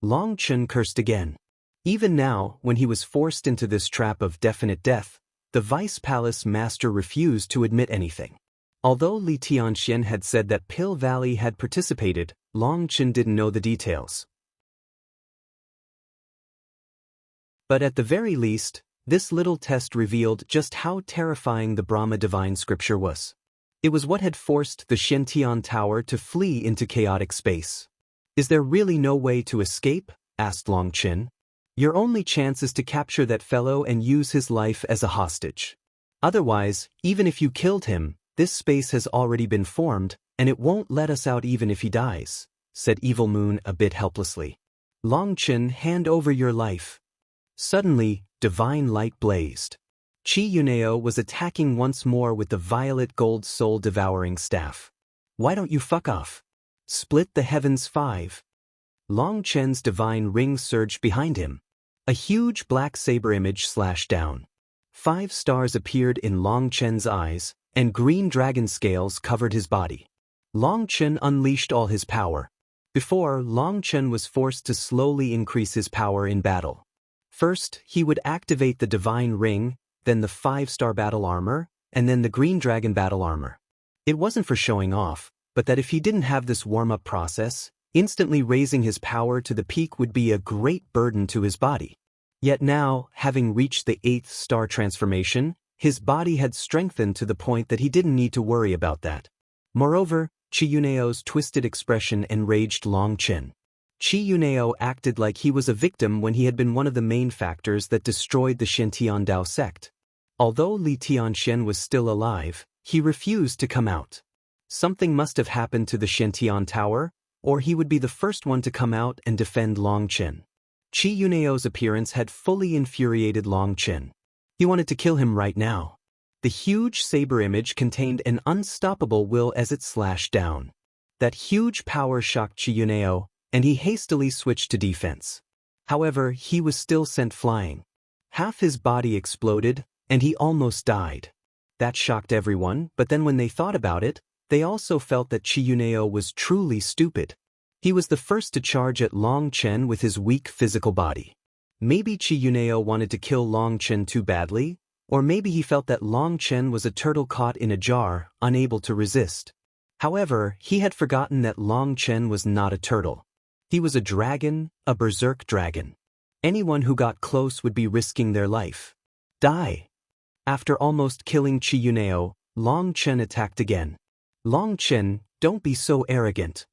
Speaker 1: Long Chen cursed again. Even now, when he was forced into this trap of definite death, the Vice Palace Master refused to admit anything. Although Li Tianxian had said that Pill Valley had participated, Long Chen didn't know the details. But at the very least, this little test revealed just how terrifying the Brahma Divine Scripture was. It was what had forced the Xiantian Tower to flee into chaotic space. Is there really no way to escape? Asked Long Chen. Your only chance is to capture that fellow and use his life as a hostage. Otherwise, even if you killed him, this space has already been formed, and it won't let us out even if he dies, said Evil Moon a bit helplessly. Long Chen, hand over your life. Suddenly, divine light blazed. Qi Yunao was attacking once more with the violet gold soul-devouring staff. Why don't you fuck off? Split the heavens 5. Long Chen's divine ring surged behind him. A huge black saber image slashed down. 5 stars appeared in Long Chen's eyes, and green dragon scales covered his body. Long Chen unleashed all his power. Before, Long Chen was forced to slowly increase his power in battle. First, he would activate the divine ring, then the 5-star battle armor, and then the green dragon battle armor. It wasn't for showing off, but that if he didn't have this warm-up process, instantly raising his power to the peak would be a great burden to his body. Yet now, having reached the 8th star transformation, his body had strengthened to the point that he didn't need to worry about that. Moreover, Qi Yunao's twisted expression enraged Long Chen. Qi Yunao acted like he was a victim when he had been one of the main factors that destroyed the Xiantian Dao sect. Although Li Tianxian was still alive, he refused to come out. Something must have happened to the Xiantian Tower, or he would be the first one to come out and defend Long Chen. Qi Yunao's appearance had fully infuriated Long Chen. He wanted to kill him right now. The huge saber image contained an unstoppable will as it slashed down. That huge power shocked Qi Yunao, and he hastily switched to defense. However, he was still sent flying. Half his body exploded, and he almost died. That shocked everyone, but then when they thought about it, they also felt that Qi Yunao was truly stupid. He was the first to charge at Long Chen with his weak physical body. Maybe Qi Yunao wanted to kill Long Chen too badly, or maybe he felt that Long Chen was a turtle caught in a jar, unable to resist. However, he had forgotten that Long Chen was not a turtle. He was a dragon, a berserk dragon. Anyone who got close would be risking their life. Die! After almost killing Qi Yunao, Long Chen attacked again. Long Chen, don't be so arrogant.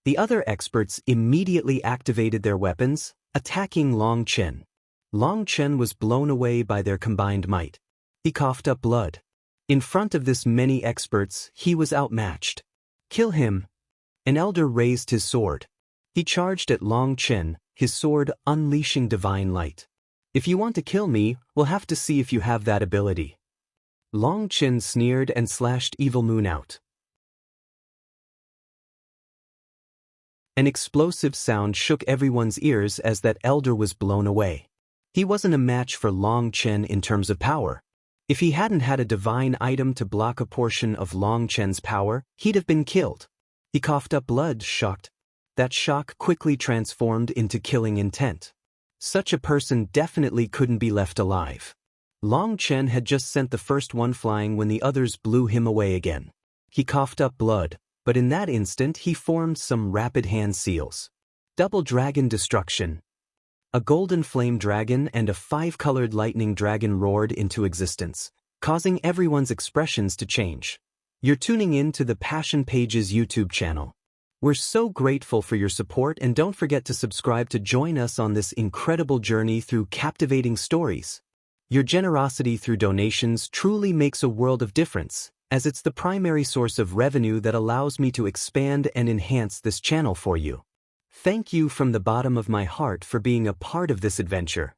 Speaker 1: The other experts immediately activated their weapons, attacking Long Chen. Long Chen was blown away by their combined might. He coughed up blood. In front of this many experts, he was outmatched. Kill him. An elder raised his sword. He charged at Long Chen, his sword unleashing divine light. If you want to kill me, we'll have to see if you have that ability. Long Chen sneered and slashed Evil Moon out. An explosive sound shook everyone's ears as that elder was blown away. He wasn't a match for Long Chen in terms of power. If he hadn't had a divine item to block a portion of Long Chen's power, he'd have been killed. He coughed up blood, shocked. That shock quickly transformed into killing intent. Such a person definitely couldn't be left alive. Long Chen had just sent the first one flying when the others blew him away again. He coughed up blood, but in that instant he formed some rapid hand seals. Double dragon destruction. A golden flame dragon and a 5-colored lightning dragon roared into existence, causing everyone's expressions to change. You're tuning in to the Passion Pages YouTube channel. We're so grateful for your support, and don't forget to subscribe to join us on this incredible journey through captivating stories. Your generosity through donations truly makes a world of difference, as it's the primary source of revenue that allows me to expand and enhance this channel for you. Thank you from the bottom of my heart for being a part of this adventure.